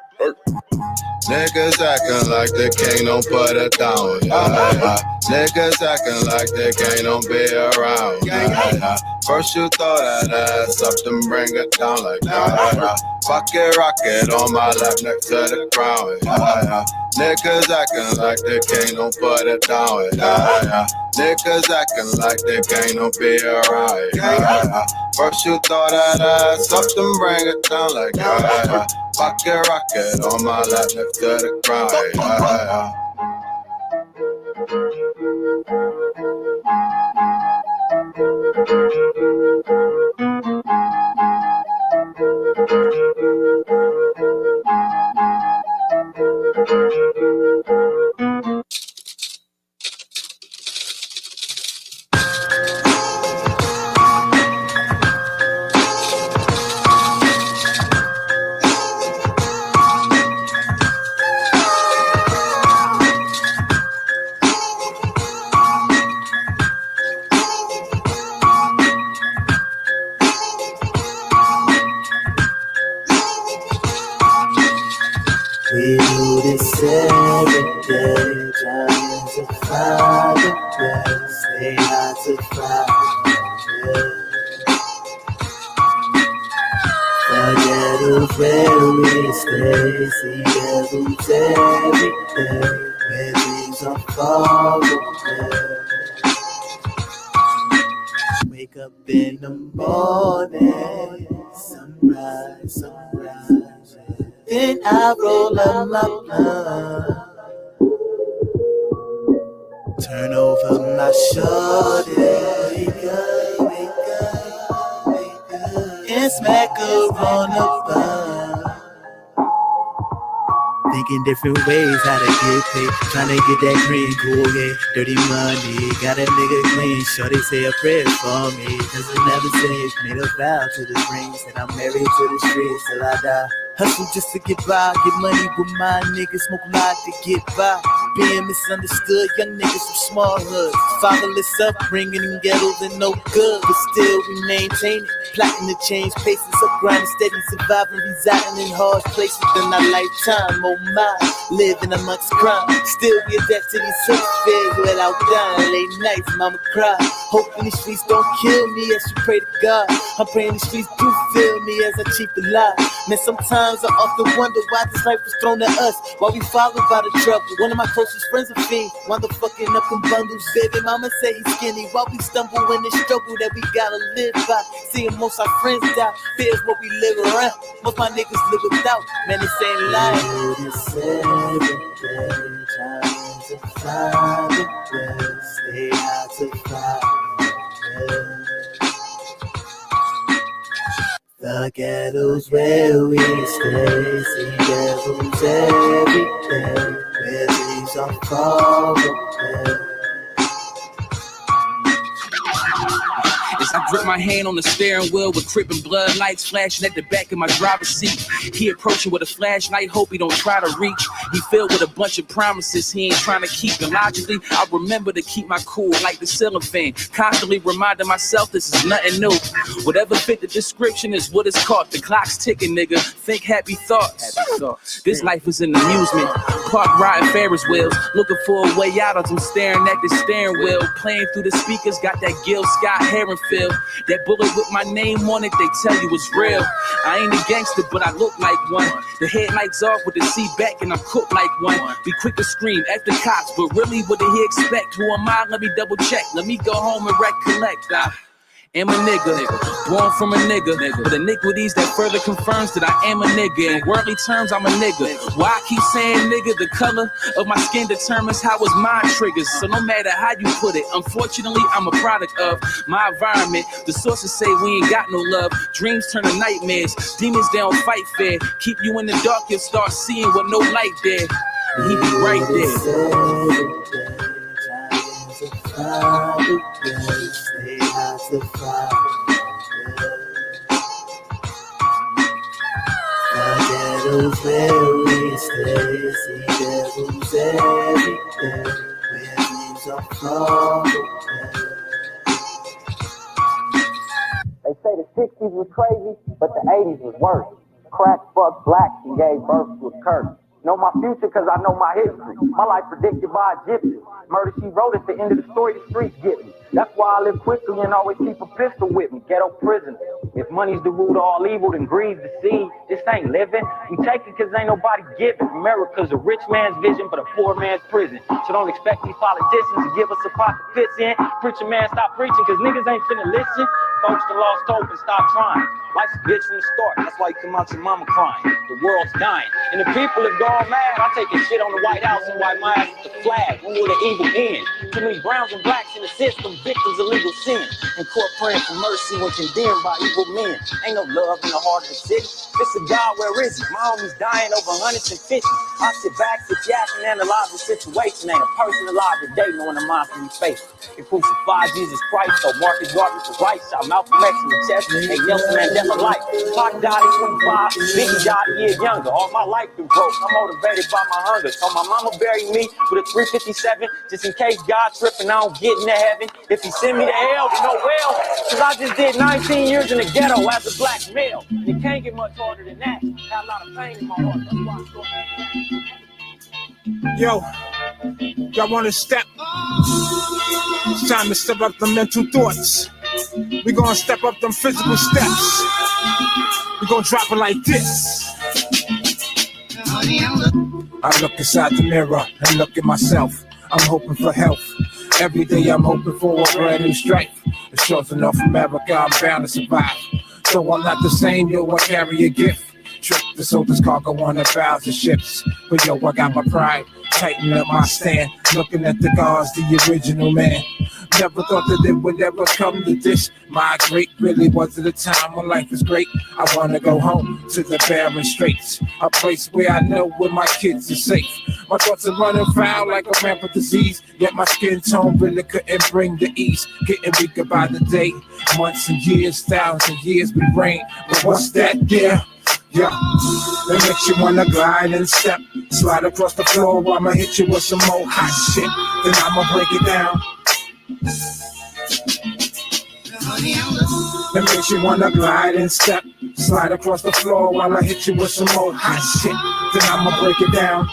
Niggas acting like the king don't put it down. Yeah. Niggas acting like the king don't be around. Yeah. First you throw that ass up, then bring it down like that. Fuck it, rock it on my lap next to the ground. Yeah. Niggas acting like the king don't put it down. Yeah. Niggas acting like the gang don't be alright. Yeah. First you throw that ass up, then bring it down like that. Pocket rocket on my lap next to the ground. Yeah. We do this every day, trying to find a place, stay hard to find. Forget where we stay, see devils every day, where things are far away. Wake up in the morning, sunrise, sunrise. Then I roll up my blunt, turn over my shoulder, wake up, and smack her on the bum. Thinking different ways how to get paid, trying to get that green cool, yeah. Dirty money, got a nigga clean, shorty say a prayer for me, cause it never saves. Made a vow to the rings, and I'm married to the streets till I die. Hustle just to get by, get money with my niggas, smoke a lot to get by. Being misunderstood, young niggas from small hoods, fatherless upbringing in ghettos and no good, but still we maintain it. Plotting to change paces, up grinding steady, surviving, residing in hard places in our lifetime. Oh my, living amongst crime, still we adapt to these affairs without dying. Late nights, mama cry, hoping these streets don't kill me as you pray to God. I'm praying these streets do feel me as I cheat the lie. Man, sometimes I often wonder why this life was thrown at us, why we followed by the trouble. One of my closest friends a fiend, wound up fucking up in bundles. Baby mama say he's skinny, while we stumble in the struggle that we gotta live by. Seeing most our friends die, fears what we live around. Most my niggas live without, man, this ain't life. This every day, trying to find a place, stay hard to find. The ghetto's where we stay, see devils every day, where things are far away. As I grip my hand on the steering wheel with crippin' blood lights flashing at the back of my driver's seat. He approaching with a flashlight, hope he don't try to reach. He filled with a bunch of promises he ain't trying to keep. And logically, I remember to keep my cool like the ceiling fan. Constantly reminding myself this is nothing new. Whatever fit the description is what it's called. The clock's ticking, nigga. Think happy thoughts. This life is an amusement. park riding Ferris wheels, looking for a way out as I'm staring at the steering wheel. Playing through the speakers, got that Gil Scott Heron feel. That bullet with my name on it, they tell you it's real. I ain't a gangster, but I look like one. The headlights off with the seat back and I'm cooked like one. Be quick to scream at the cops, but really what did he expect? Who am I? Let me double check. Let me go home and recollect. I am a nigga, born from a nigga, with iniquities that further confirms that I am a nigga. In worldly terms, I'm a nigga. Why I keep saying nigga? The color of my skin determines how it's my triggers. So no matter how you put it, unfortunately, I'm a product of my environment. The sources say we ain't got no love. Dreams turn to nightmares. Demons, they don't fight fair. Keep you in the dark, you'll start seeing with no light there. And he be right there. They say the 60s was crazy, but the 80s was worse. Crack fucked blacks and gave birth to a curse. Know my future cause I know my history. My life predicted by Egyptians. Murder she wrote at the end of the story the streets get me. That's why I live quickly and always keep a pistol with me. Ghetto prisoner. If money's the root of all evil, then greed's the seed. This ain't living. We take it cause ain't nobody giving. America's a rich man's vision but a poor man's prison. So don't expect these politicians to give us a pot to piss in. Preacher man, stop preaching cause niggas ain't finna listen. Folks that lost hope and stop trying. Life's a bitch from the start. That's why you come out your mama crying. The world's dying. And the people have gone mad. I take a shit on the White House and wipe my ass with the flag. When will the evil end? Too many browns and blacks in the system, victims of legal sin. In court praying for mercy when condemned by evil men. Ain't no love in the heart of the city. It's a God, where is he? My homies dying over 150. I sit back, sit back and analyze the situation. Ain't a person alive today knowing the mind from his face. He crucified Jesus Christ, so Marcus Garvey for right. Shot Malcolm X in the chest, hey Nelson Mandela life. Pac died at 25, Biggie died a year younger. All my life been broke, I'm motivated by my hunger. So my mama buried me with a 357, just in case God tripping, I don't get into heaven. If he send me to hell, then no well, cause I just did 19 years in the ghetto as a black male. And it can't get much harder than that. Had a lot of pain in my heart, that's why I'm going. Yo, y'all wanna step? It's time to step up the mental thoughts. We gonna step up them physical steps. We gonna drop it like this. I look inside the mirror and look at myself. I'm hoping for health. Every day I'm hoping for a brand new strength. It's short enough from America, I'm bound to survive. So I'm not the same, yo, I carry a gift. Trip the soldiers cargo on 1,000 ships. But yo, I got my pride, tighten up my stand. Looking at the gods, the original man. Never thought that it would ever come to this. My great really was at a time when life was great. I wanna go home to the barren straits, a place where I know where my kids are safe. My thoughts are running foul like a rampant disease. Yet my skin tone really couldn't bring the ease. Getting weaker by the day, months and years, thousands of years we reign. But what's that there? Yeah, that makes you wanna glide and step. Slide across the floor, I'ma hit you with some more hot shit. Then I'ma break it down. That makes you wanna glide and step. Slide across the floor while I hit you with some more hot shit. Then I'ma break it down.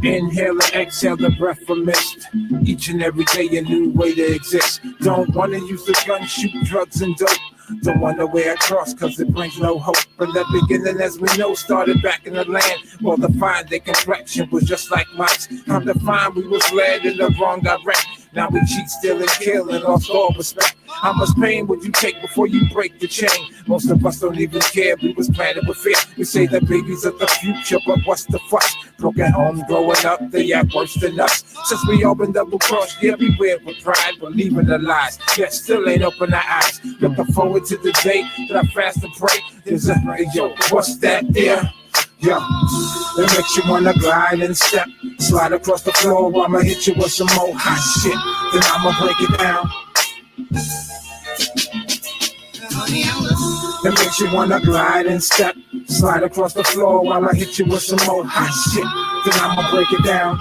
Inhale and exhale the breath from mist. Each and every day a new way to exist. Don't wanna use the gun, shoot drugs and dope. Don't wanna wear a cross cause it brings no hope. But the beginning, as we know, started back in the land. Well, the fine, their complexion was just like mice. Come to find we was led in the wrong direction. Now we cheat, steal, and kill and lost all respect. How much pain would you take before you break the chain? Most of us don't even care, we was planted with fear. We say the babies of the future, but what's the fuss? Broken homes growing up, they act worse than us. Since we all been double-crossed everywhere with pride, believing the lies, yet still ain't open our eyes. Looking forward to the day that I fast and pray. There's a, yo, what's that there? Yeah, that makes you wanna glide and step. Slide across the floor, I'ma hit you with some more hot shit. Then I'ma break it down. That makes you wanna glide and step. Slide across the floor while I hit you with some more hot shit. Then I'ma break it down.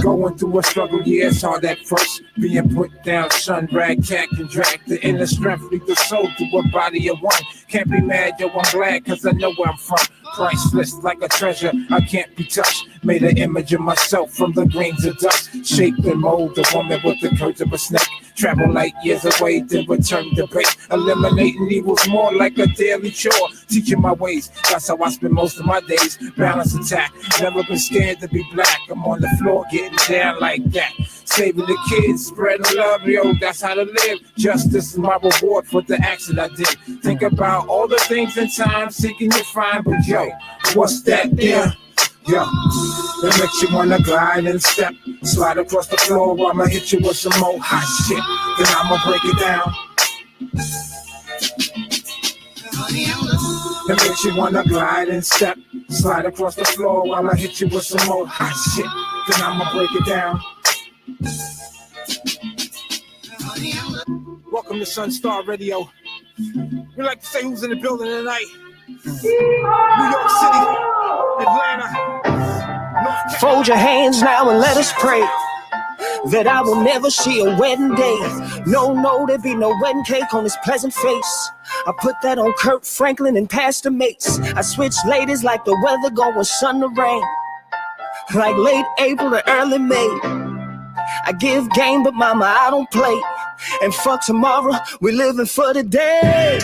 Going through a struggle, yeah, it's hard at first. Being put down, sun, rag, cat, and drag. The inner strength lead the soul to a body of one. Can't be mad, yo, I'm glad, cause I know where I'm from. Priceless like a treasure, I can't be touched. Made an image of myself from the grains of dust. Shaped and mold a woman with the curves of a snake. Travel light years away, then return to base. Eliminating evils more like a daily chore. Teaching my ways, that's how I spend most of my days. Balance attack, never been scared to be black. I'm on the floor getting down like that. Saving the kids, spreading love, yo, that's how to live. Justice is my reward for the acts that I did. Think about all the things in time, seeking to find, but yo, what's that there? Yo, that makes you wanna glide and step. Slide across the floor, I'ma hit you with some more hot shit. Then I'ma break it down. That makes you wanna glide and step. Slide across the floor, I'ma hit you with some more hot shit. Then I'ma break it down. Welcome to Sunstar Radio. We like to say who's in the building tonight. New York City, Atlanta. Fold your hands now and let us pray that I will never see a wedding day. No, there be no wedding cake on his pleasant face. I put that on Kurt Franklin and Pastor Mace. I switch ladies like the weather going sun to rain, like late April to early May. I give game, but mama, I don't play. And fuck tomorrow, we living for the day.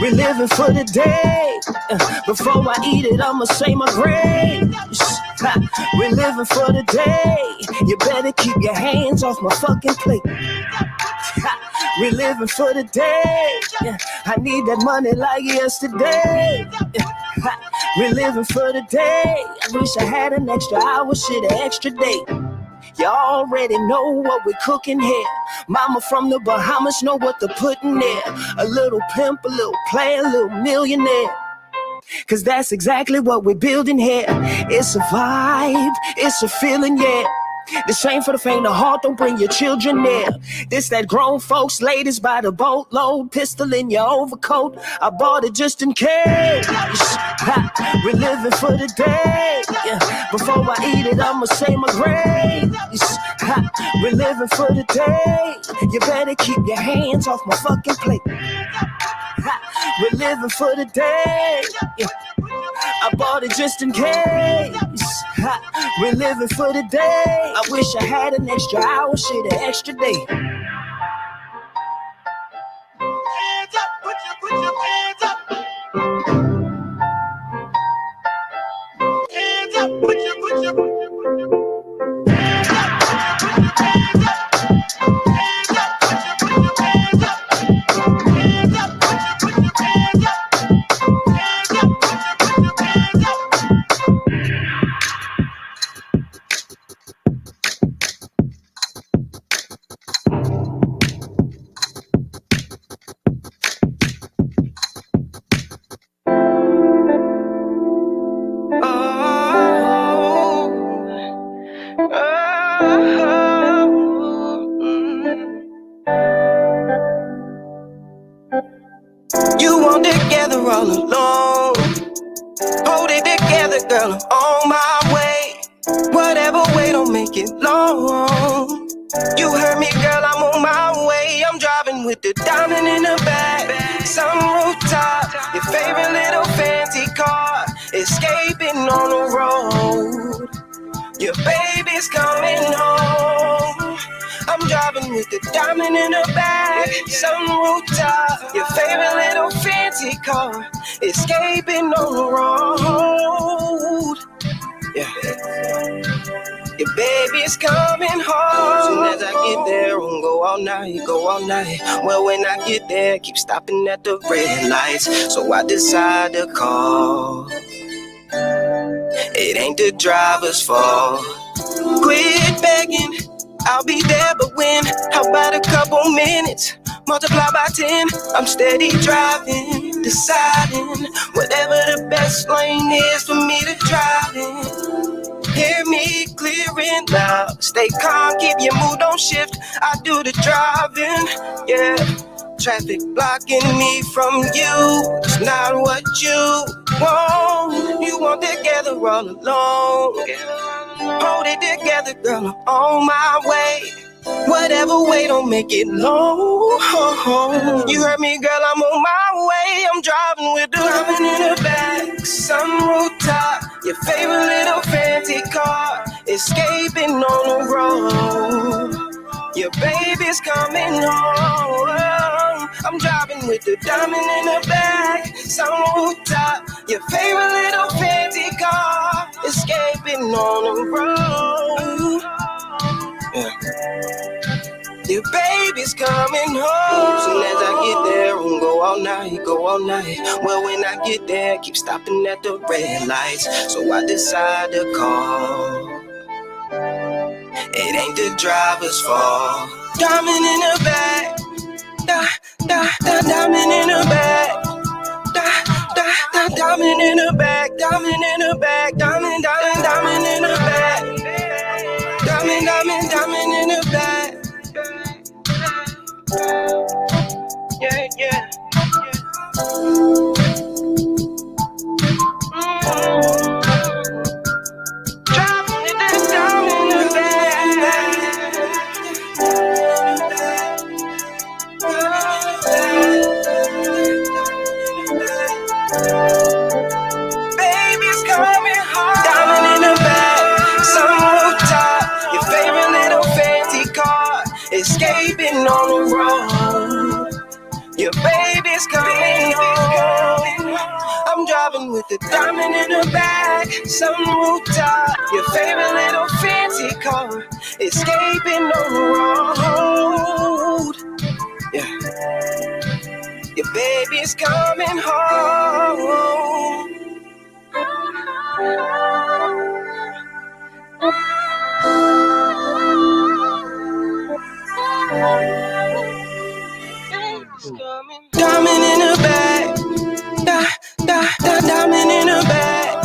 We living for the day. Before I eat it, I'ma say my grace. We living for the day. You better keep your hands off my fucking plate. We living for the day. I need that money like yesterday. We living for the day. I wish I had an extra hour, shit, an extra day. You already know what we're cooking here. Mama from the Bahamas know what to put in there. A little pimp, a little player, a little millionaire. Cause that's exactly what we're building here. It's a vibe, it's a feeling, yeah. This ain't for the faint of heart, don't bring your children there. This that grown folks, ladies by the boatload. Pistol in your overcoat, I bought it just in case. We're living for the day. Before I eat it, I'ma say my grace. We're living for the day. You better keep your hands off my fucking plate. We're living for the day. I bought it just in case. We're living for the day. I wish I had an extra hour, shit, an extra day. Hands up, put your hands up. Hands up, put your You want together all alone. Hold it together, girl, I'm on my way. Whatever way, don't make it long. You heard me, girl, I'm on my way. I'm driving with the diamond in the back. Some rooftop, your favorite little fancy car. Escaping on the road. Your baby's coming home. I'm driving with the diamond in the back. Some rooftop, your favorite little fancy car. Escaping on the road. Yeah. Your baby's coming home. Soon as I get there, I'm gonna go all night, go all night. Well, when I get there, keep stopping at the red lights. So I decide to call. It ain't the driver's fault. Quit begging, I'll be there, but when? How about a couple minutes? Multiply by 10, I'm steady driving, deciding whatever the best lane is for me to drive in. Hear me clearing loud. Stay calm, keep your mood on shift. I do the driving, yeah. Traffic blocking me from you. It's not what you want. You want together all alone. Hold it together, girl, I'm on my way. Whatever way, don't make it long. You heard me, girl, I'm on my way. I'm driving with the diamond in the back, some rooftop, your favorite little fancy car, escaping on the road. Your baby's coming home. I'm driving with the diamond in the back, some rooftop, your favorite little fancy car, escaping on the road. Yeah. Your baby's coming home. Soon as I get there, we'll go all night, go all night. Well, when I get there, keep stopping at the red lights. So I decide to call. It ain't the driver's fault. Diamond in the back, diamond in the back, diamond in the back, diamond in the back, diamond in the back, diamond in the back. Yeah. Dropping it down in the back. Baby's coming home. Diamond in the back, some rooftop, your favorite little fancy car, escaping on the road. Your baby's coming home. I'm driving with the diamond in the back, some rooftop, your favorite little fancy car, escaping on the road. Yeah. Your baby's coming home. Diamond in the back, diamond in the back,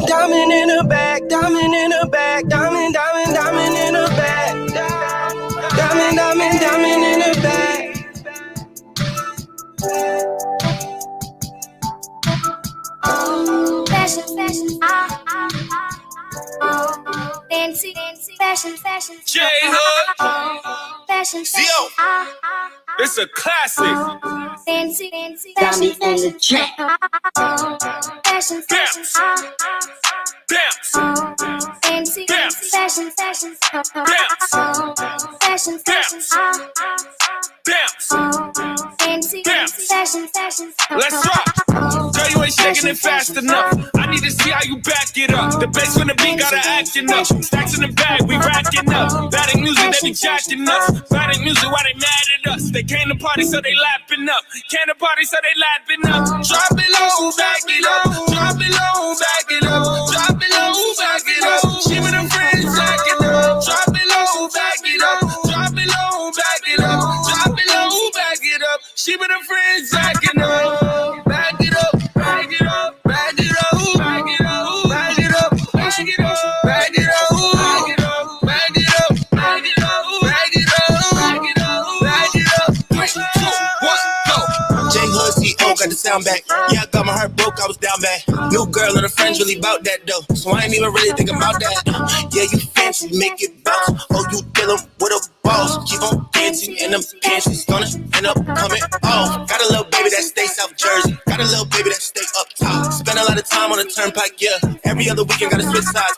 diamond in the back, diamond in the back, diamond in the back, diamond in the back. Fashion, fancy, fashion. J-Hood. Fashion, It's a classic. fancy, fashion. Fashion, Dance. fancy, fashion. Fashion, Dance. fancy, fashion. Let's rock. Girl, you ain't shaking it fast enough. I need to see how you back it up. The bass when the beat got her acting up. Stacks in the bag, we racking up. Batting music, they be jacking us. Batting music, why they mad at us? They came to party, so they lapping up. Came to party, so they lapping up. Drop it low, back it up. Drop it low, back it up. Drop it low, back it up. She with her friends, back it up. Drop it low, back it up. Drop it low, back it up. Drop it low, back it up. She with her friends, backing up. Back it up, back it up, back it up, back it up, back it up, back it up, back it up, back it up, back it up, back it up, back it up, back it up, back it up. 3, 2, 1, go. J-Hood CEO got the sound back. Yeah, I got my heart broke, I was down bad. New girl and her friends really bout that though, so I ain't even really thinking about that. Yeah, you fancy, make it bounce. Oh, you dealing with a boss. Keep on dancing in them pants, it's gonna end up coming off. Got a little baby that stay South Jersey. Got a little baby that stay up top. Spend a lot of time on the turnpike, yeah. Every other weekend gotta switch sides.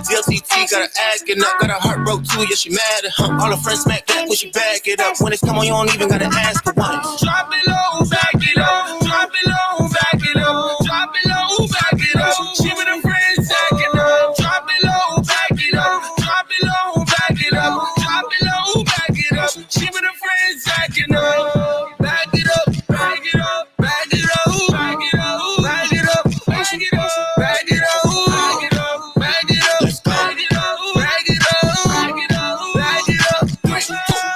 DLTT got her acting up, got her heart broke too, yeah, she mad at her. All her friends smack back when she back it up. When it's come on, you don't even gotta ask for one. Drop it low, back it up. Drop it low, back it up. Drop it low, back it up. She with her friends backing up. Drop it low, back it up. Drop it low, back it up. Drop it low, back it up. She with her friends backing up. Back it up, back it up, back it up, back it up, back it up, back it up, back it up, back it up, back it up, back it up, back it up, back it up, back it up. 3, 2,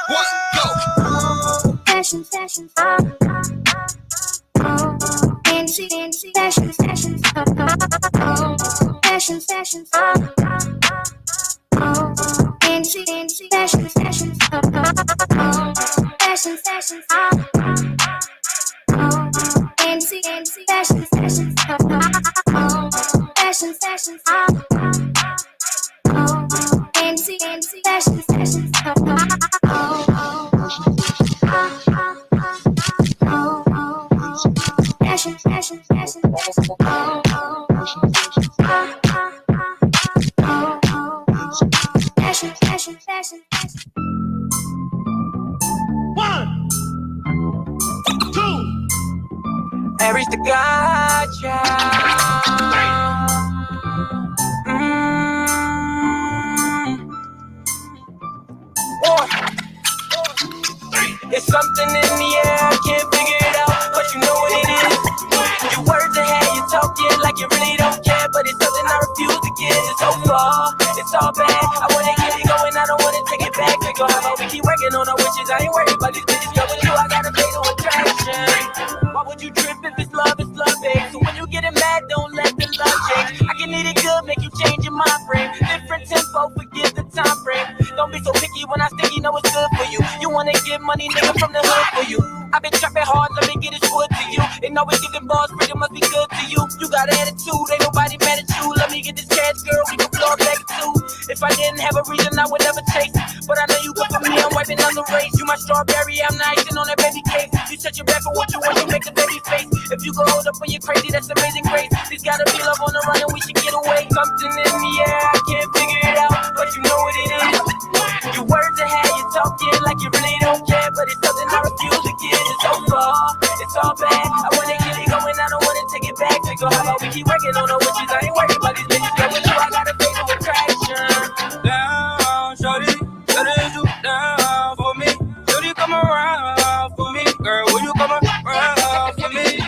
1, go. Fashion, fancy, fashion. Fashion, fancy, fashion. Fashion, fancy, fashion. Fashion, fashion, fashion, fashion, fashion. Oh, oh, fashion, fashion, fashion, fashion. 1, 2. I reached the gotcha. It's something in the air, I can't figure it out, but you know what it is. Your words ahead, you talking like you really don't care, but it's something I refuse to get. It's so far, it's all bad. I wanna get it going, I don't wanna take it back. We go, how about we keep working on our wishes? I ain't worried about these bitches, girl, with you I gotta pay no attraction. Why would you trip if it's love, babe? So when you get mad, don't let the love change. I can eat it good, make you change your mind frame. Different tempo, forget the time frame. Don't be so picky when I stick, you know it's good for you. You wanna get money, nigga, from the hood for you. I've been trapping hard, let me get this wood to you. And always giving balls, freedom must be good to you. You got attitude, ain't nobody mad at you. Let me get this cash, girl, we can blow it back too. If I didn't have a reason, I would never chase. But I know you good for me, I'm wiping on the race. You my strawberry, I'm not icing on that baby cake. You set your back for what you want, you make the baby face. If you go hold up when you're crazy, that's amazing grace. There's gotta be love on the run and we should get away. Something in the air, I can't figure it out, but you know what it is. Your words ahead, you talking like you really don't care, but it's something I refuse to get. It's so far, it's all bad. I wanna get it going, I don't wanna take it back. We go, how about we keep working on our wishes? I ain't worried about these bitches, girl, with you I gotta pay no attraction. Down, shorty, shorty, you down for me. Shorty, come around for me, girl. Will you come around for me?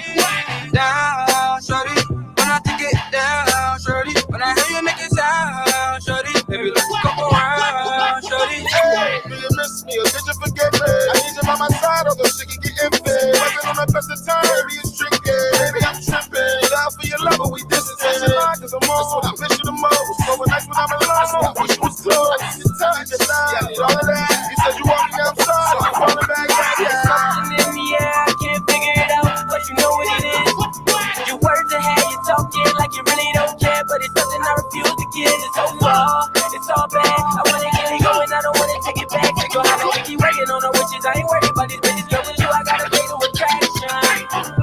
Down, shorty, when I take it down, shorty. When I hear you make it sound, shorty. Baby, let's come around, shorty. Hey, do you miss me or did you forget me? I need you by my side, although shit can get iffy. Wasn't on the best of time, baby, it's tricky. Baby, I'm tripping. Down for your love, but we distant. Cause I'm on, I miss you the most. So when nights when I'm alone, I wish you was close. I need to touch your side, I need all of that. He said you want me outside, so I'm falling back. It's something in the air, I can't figure it out, but you know what it is. Your words ahead, you talking like you really don't care, but it's something I refuse to get. It's so far, it's all bad. I wanna get it going, I don't wanna take it back. We go, how about we keep working on our wishes? I ain't worried about these bitches, girl, with you I gotta pay no attraction.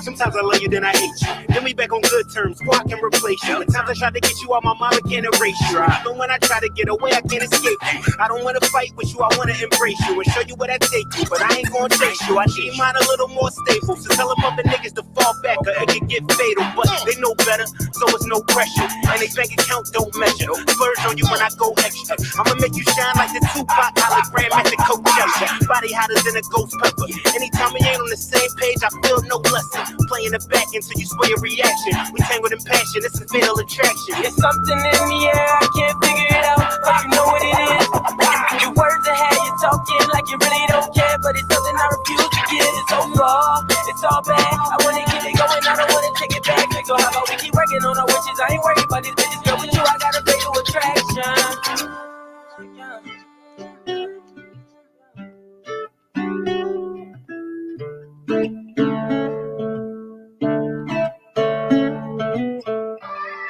Sometimes I love you, then I hate you. Then we back on good terms, squad can replace you. At times I try to get you out, my mama can't erase you. Even when I try to get away, I can't escape you. I don't wanna fight with you, I wanna embrace you and show you where I take you. But I ain't gonna chase you, I need mine a little more stable. So tell them other niggas to fall back or it can get fatal. But they know better, so it's no pressure. And they bank account don't measure. Splurge on you when I go extra. I'ma make you shine like the Tupac hologram at the Coachella. Body hotter than a ghost pepper. Anytime we ain't on the same page, I feel no lesson. Playing the back until you sway a reaction. We tangled in passion, it's a fatal attraction. It's something in the air, I can't figure it out, but you know what it is. Your words ahead, you talking like you really don't care, but it's something I refuse to get. It's so far, it's all bad. I wanna get it going, I don't wanna take it back. We go, how about we keep working on our wishes? I ain't worried about these bitches, girl, with you I gotta pay no attraction.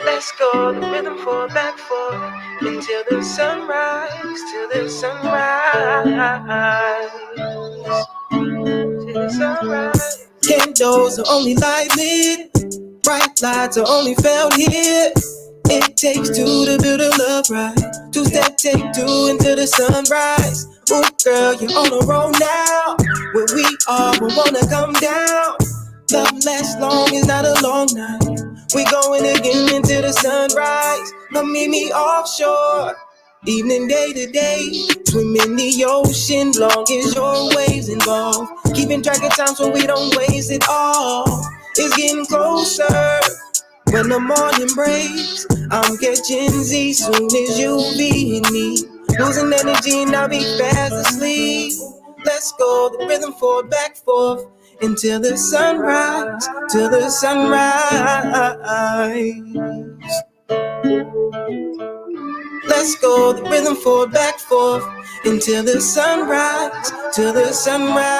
Let's go, the rhythm for back for until the sunrise, till the sunrise, till the sunrise. Candles are only light lit, bright lights are only found here. It takes two to build a love right. Two-step, take two into the sunrise. Ooh, girl, you're on a roll now. Where we are, we wanna come down. Love lasts long, it's not a long night. We going again into the sunrise. Come meet me offshore. Evening, day to day. Swim in the ocean, long as your waves involved. Keeping track of time so we don't waste it all. It's getting closer. When the morning breaks, I'm catching Z soon as you be in me. Losing energy and I'll be fast asleep. Let's go, the rhythm for back forth until the sunrise, till the sunrise. Let's go, the rhythm for back forth until the sunrise, till the sunrise.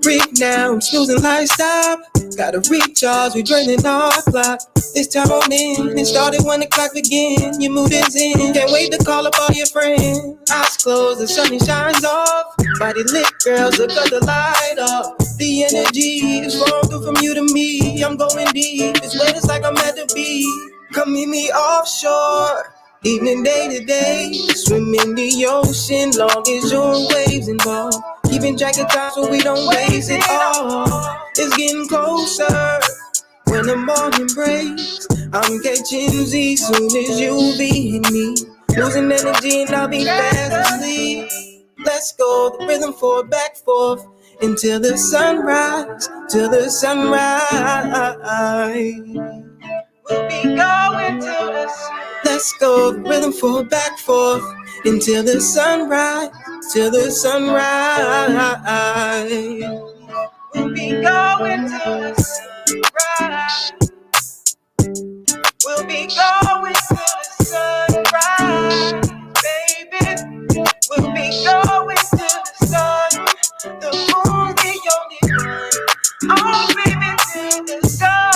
Freak now. I'm snoozing like stop. Gotta recharge, we draining our clock. This time on in, it started when the clock began. Your mood is in, can't wait to call up all your friends. Eyes closed, the sun shines off. Body lit, girls, look at the light off. The energy is flowing from you to me. I'm going deep, it's wet, it's like I'm at the beach. Come meet me offshore. Evening, day to day, swim in the ocean, long as your waves involved. Keeping track of time so we don't waste it all. It's getting closer when the morning breaks. I'm catching Z soon as you be in me. Losing energy and I'll be fast asleep. Let's go, the rhythm forward, back, forth until the sunrise, till the sunrise. We'll be going till the sun. Let's go, the rhythm forward, back, forth until the sunrise, till the sunrise. We'll be going till the sunrise. We'll be going till the sunrise, baby. We'll be going till the sun. The moon's the only one. Oh, baby, till the sunrise.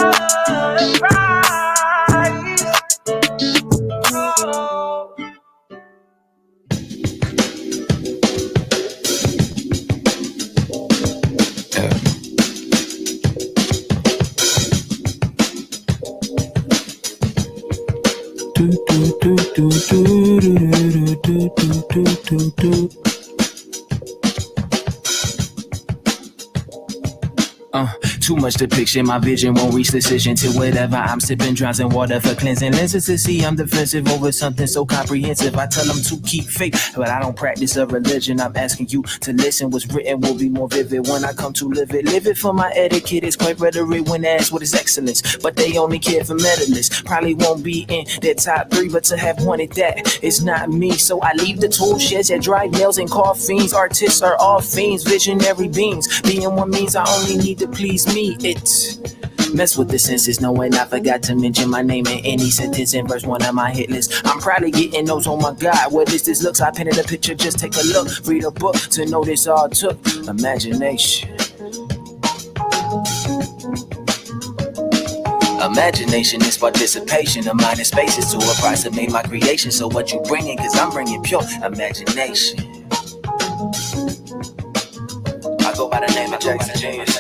Oh. Too much depiction, my vision won't reach decision till whatever I'm sipping drowns in water for cleansing lenses to see I'm defensive over something so comprehensive. I tell them to keep faith, but I don't practice a religion. I'm asking you to listen. What's written will be more vivid when I come to live it. Live it for my etiquette. It's quite rhetoric when asked what is excellence, but they only care for medalists. Probably won't be in their top 3, but to have wanted that, it's not me. So I leave the tool sheds that drive nails and call fiends. Artists are all fiends, visionary beings. Being one means I only need to please me. It mess with the senses, knowing I forgot to mention my name in any sentence in verse 1 of my hit list. I'm proud of getting those, oh my God, what is this looks? I painted a picture, just take a look, read a book to know this all took imagination. Imagination is participation of mind and spaces to approximate my creation. So what you bringing, cause I'm bringing pure imagination. I go by the name of Jackson James.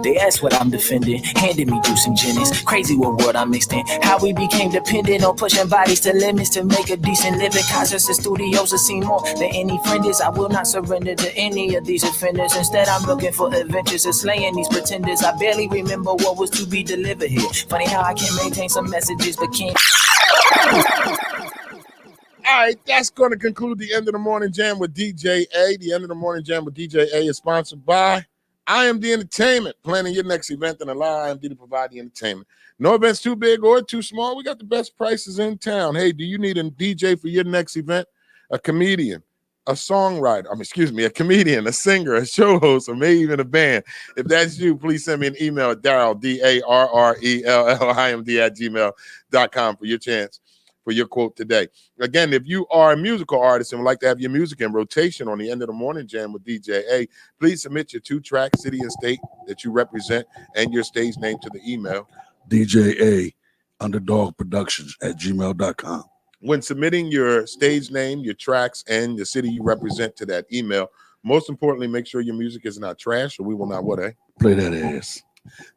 They asked what I'm defending, handed me juice and Jennings. Crazy what world I'm mixed in. How we became dependent on pushing bodies to limits to make a decent living. Concerts and studios have seen more than any friend is. I will not surrender to any of these offenders. Instead, I'm looking for adventures of slaying these pretenders. I barely remember what was to be delivered here. Funny how I can maintain some messages, but can't. All right, that's going to conclude the End of the Morning Jam with DJ A. The End of the Morning Jam with DJ A is sponsored by IMD Entertainment. Planning your next event and allow IMD to provide the entertainment. No event's too big or too small. We got the best prices in town. Hey, do you need a DJ for your next event? A comedian, a songwriter, a comedian, a singer, a show host, or maybe even a band. If that's you, please send me an email at Darrell, DARRELLIMD @gmail.com for your chance for your quote today. Again, if you are a musical artist and would like to have your music in rotation on the End of the Morning Jam with DJ A, please submit your 2-track, city and state that you represent and your stage name to the email DJ A _productions @gmail.com. When submitting your stage name, your tracks, and the city you represent to that email, most importantly, make sure your music is not trash or we will not play that ass.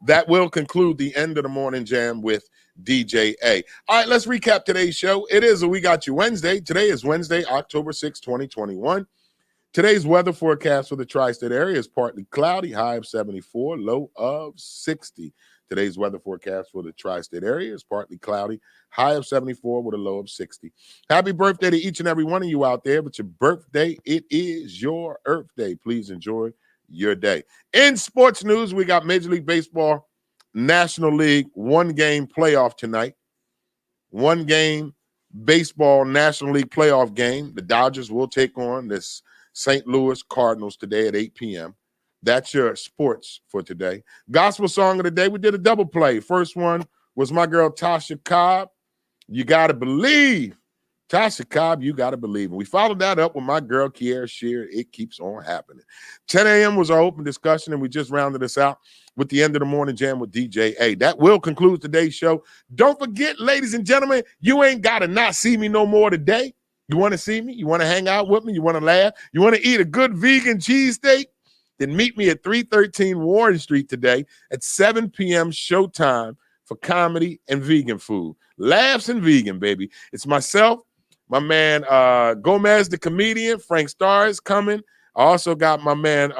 That will conclude the End of the Morning Jam with DJ A. All right, let's recap today's show. It is a We Got You Wednesday. Today is Wednesday, October 6, 2021. Today's weather forecast for the tri-state area is partly cloudy, high of 74, low of 60. Today's weather forecast for the tri-state area is partly cloudy, high of 74 with a low of 60. Happy birthday to each and every one of you out there. But your birthday, it is your Earth Day. Please enjoy your day. In sports news, we got Major League Baseball National League one-game playoff tonight. One-game baseball National League playoff game. The Dodgers will take on this St. Louis Cardinals today at 8 p.m. That's your sports for today. Gospel song of the day, we did a double play. First one was my girl Tasha Cobb. You Gotta Believe. Tasha Cobb, you got to believe. And we followed that up with my girl, Kiara Shear. It keeps on happening. 10 a.m. was our open discussion, and we just rounded this out with the end of the morning jam with DJ A. That will conclude today's show. Don't forget, ladies and gentlemen, you ain't got to not see me no more today. You want to see me? You want to hang out with me? You want to laugh? You want to eat a good vegan cheesesteak? Then meet me at 313 Warren Street today at 7 p.m. showtime for comedy and vegan food. Laughs and vegan, baby. It's myself, my man Gomez, the comedian. Frank Starr is coming. I also got my man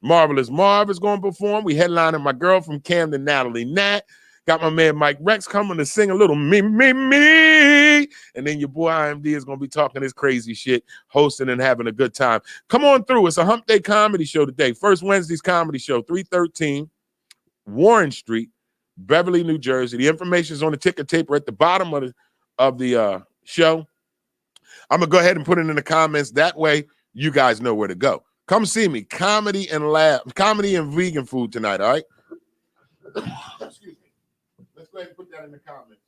Marvelous Marv is going to perform. We headlining my girl from Camden, Natalie Nat. Got my man Mike Rex coming to sing a little me. And then your boy IMD is going to be talking his crazy shit, hosting and having a good time. Come on through. It's a Hump Day comedy show today. First Wednesday's comedy show, 313 Warren Street, Beverly, New Jersey. The information is on the ticker tape at the bottom of the show. I'm going to go ahead and put it in the comments. That way, you guys know where to go. Come see me. Comedy and vegan food tonight, all right? Excuse me. Let's go ahead and put that in the comments.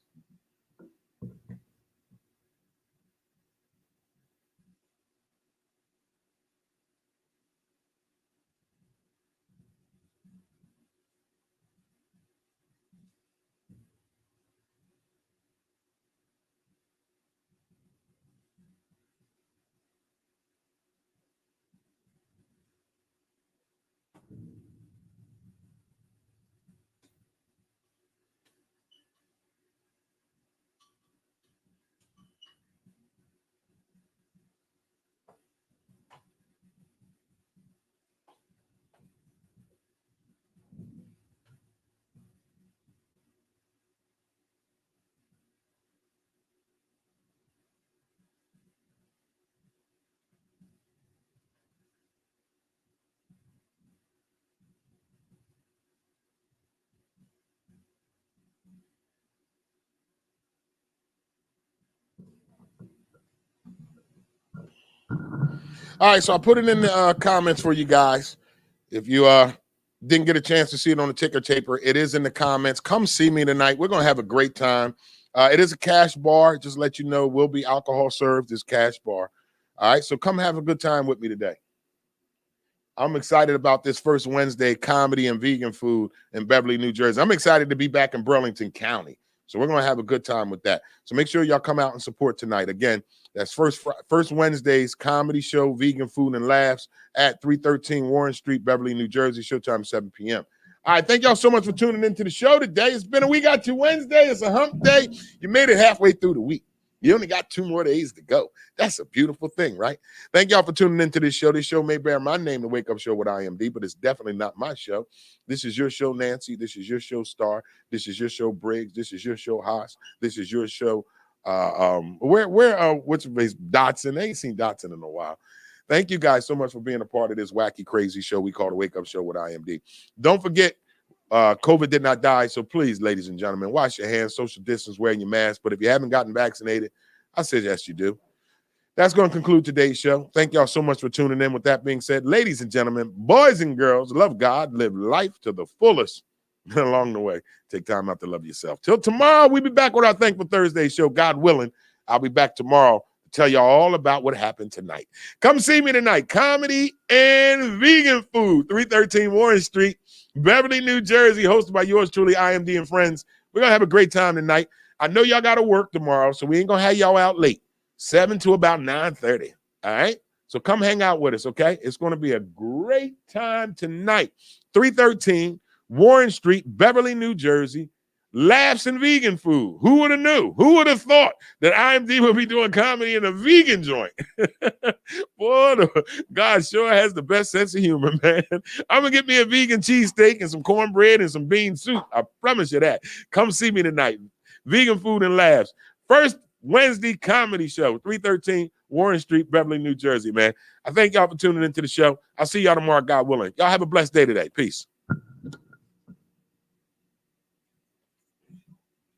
All right, so I put it in the comments for you guys. If you didn't get a chance to see it on the ticker taper, it is in the comments. Come see me tonight. We're going to have a great time. It is a cash bar. Just let you know, will be alcohol served. This cash bar. All right, so come have a good time with me today. I'm excited about this first Wednesday comedy and vegan food in Beverly, New Jersey. I'm excited to be back in Burlington County. So we're going to have a good time with that. So make sure y'all come out and support tonight. Again, that's first Wednesday's comedy show, vegan food and laughs at 313 Warren Street, Beverly, New Jersey. Showtime 7 p.m. All right, thank y'all so much for tuning into the show today. It's been a week out to Wednesday. It's a hump day. You made it halfway through the week. You only got 2 more days to go. That's a beautiful thing, right? Thank y'all for tuning into this show. This show may bear my name, The Wake Up Show with IMD, but it's definitely not my show. This is your show, Nancy. This is your show, Star. This is your show, Briggs. This is your show, Haas. This is your show, what's your face? Dotson. I ain't seen Dotson in a while. Thank you guys so much for being a part of this wacky, crazy show we call The Wake Up Show with IMD. Don't forget, COVID did not die, so please, ladies and gentlemen, wash your hands, social distance, wearing your mask. But if you haven't gotten vaccinated, I suggest you do. That's going to conclude today's show. Thank y'all so much for tuning in. With that being said, ladies and gentlemen, boys and girls, love God, live life to the fullest. And along the way, take time out to love yourself. Till tomorrow, we'll be back with our Thankful Thursday show. God willing, I'll be back tomorrow to tell y'all all about what happened tonight. Come see me tonight. Comedy and vegan food, 313 Warren Street, Beverly, New Jersey, hosted by yours truly, IMD and friends. We're going to have a great time tonight. I know y'all got to work tomorrow, so we ain't going to have y'all out late, 7 to about 9:30, all right? So come hang out with us, okay? It's going to be a great time tonight. 313 Warren Street, Beverly, New Jersey, laughs and vegan food. Who would have knew? Who would have thought that IMD would be doing comedy in a vegan joint? Boy, God sure has the best sense of humor, man. I'm going to get me a vegan cheesesteak and some cornbread and some bean soup. I promise you that. Come see me tonight. Vegan food and laughs. First Wednesday comedy show, 313 Warren Street, Beverly, New Jersey, man. I thank y'all for tuning into the show. I'll see y'all tomorrow, God willing. Y'all have a blessed day today. Peace.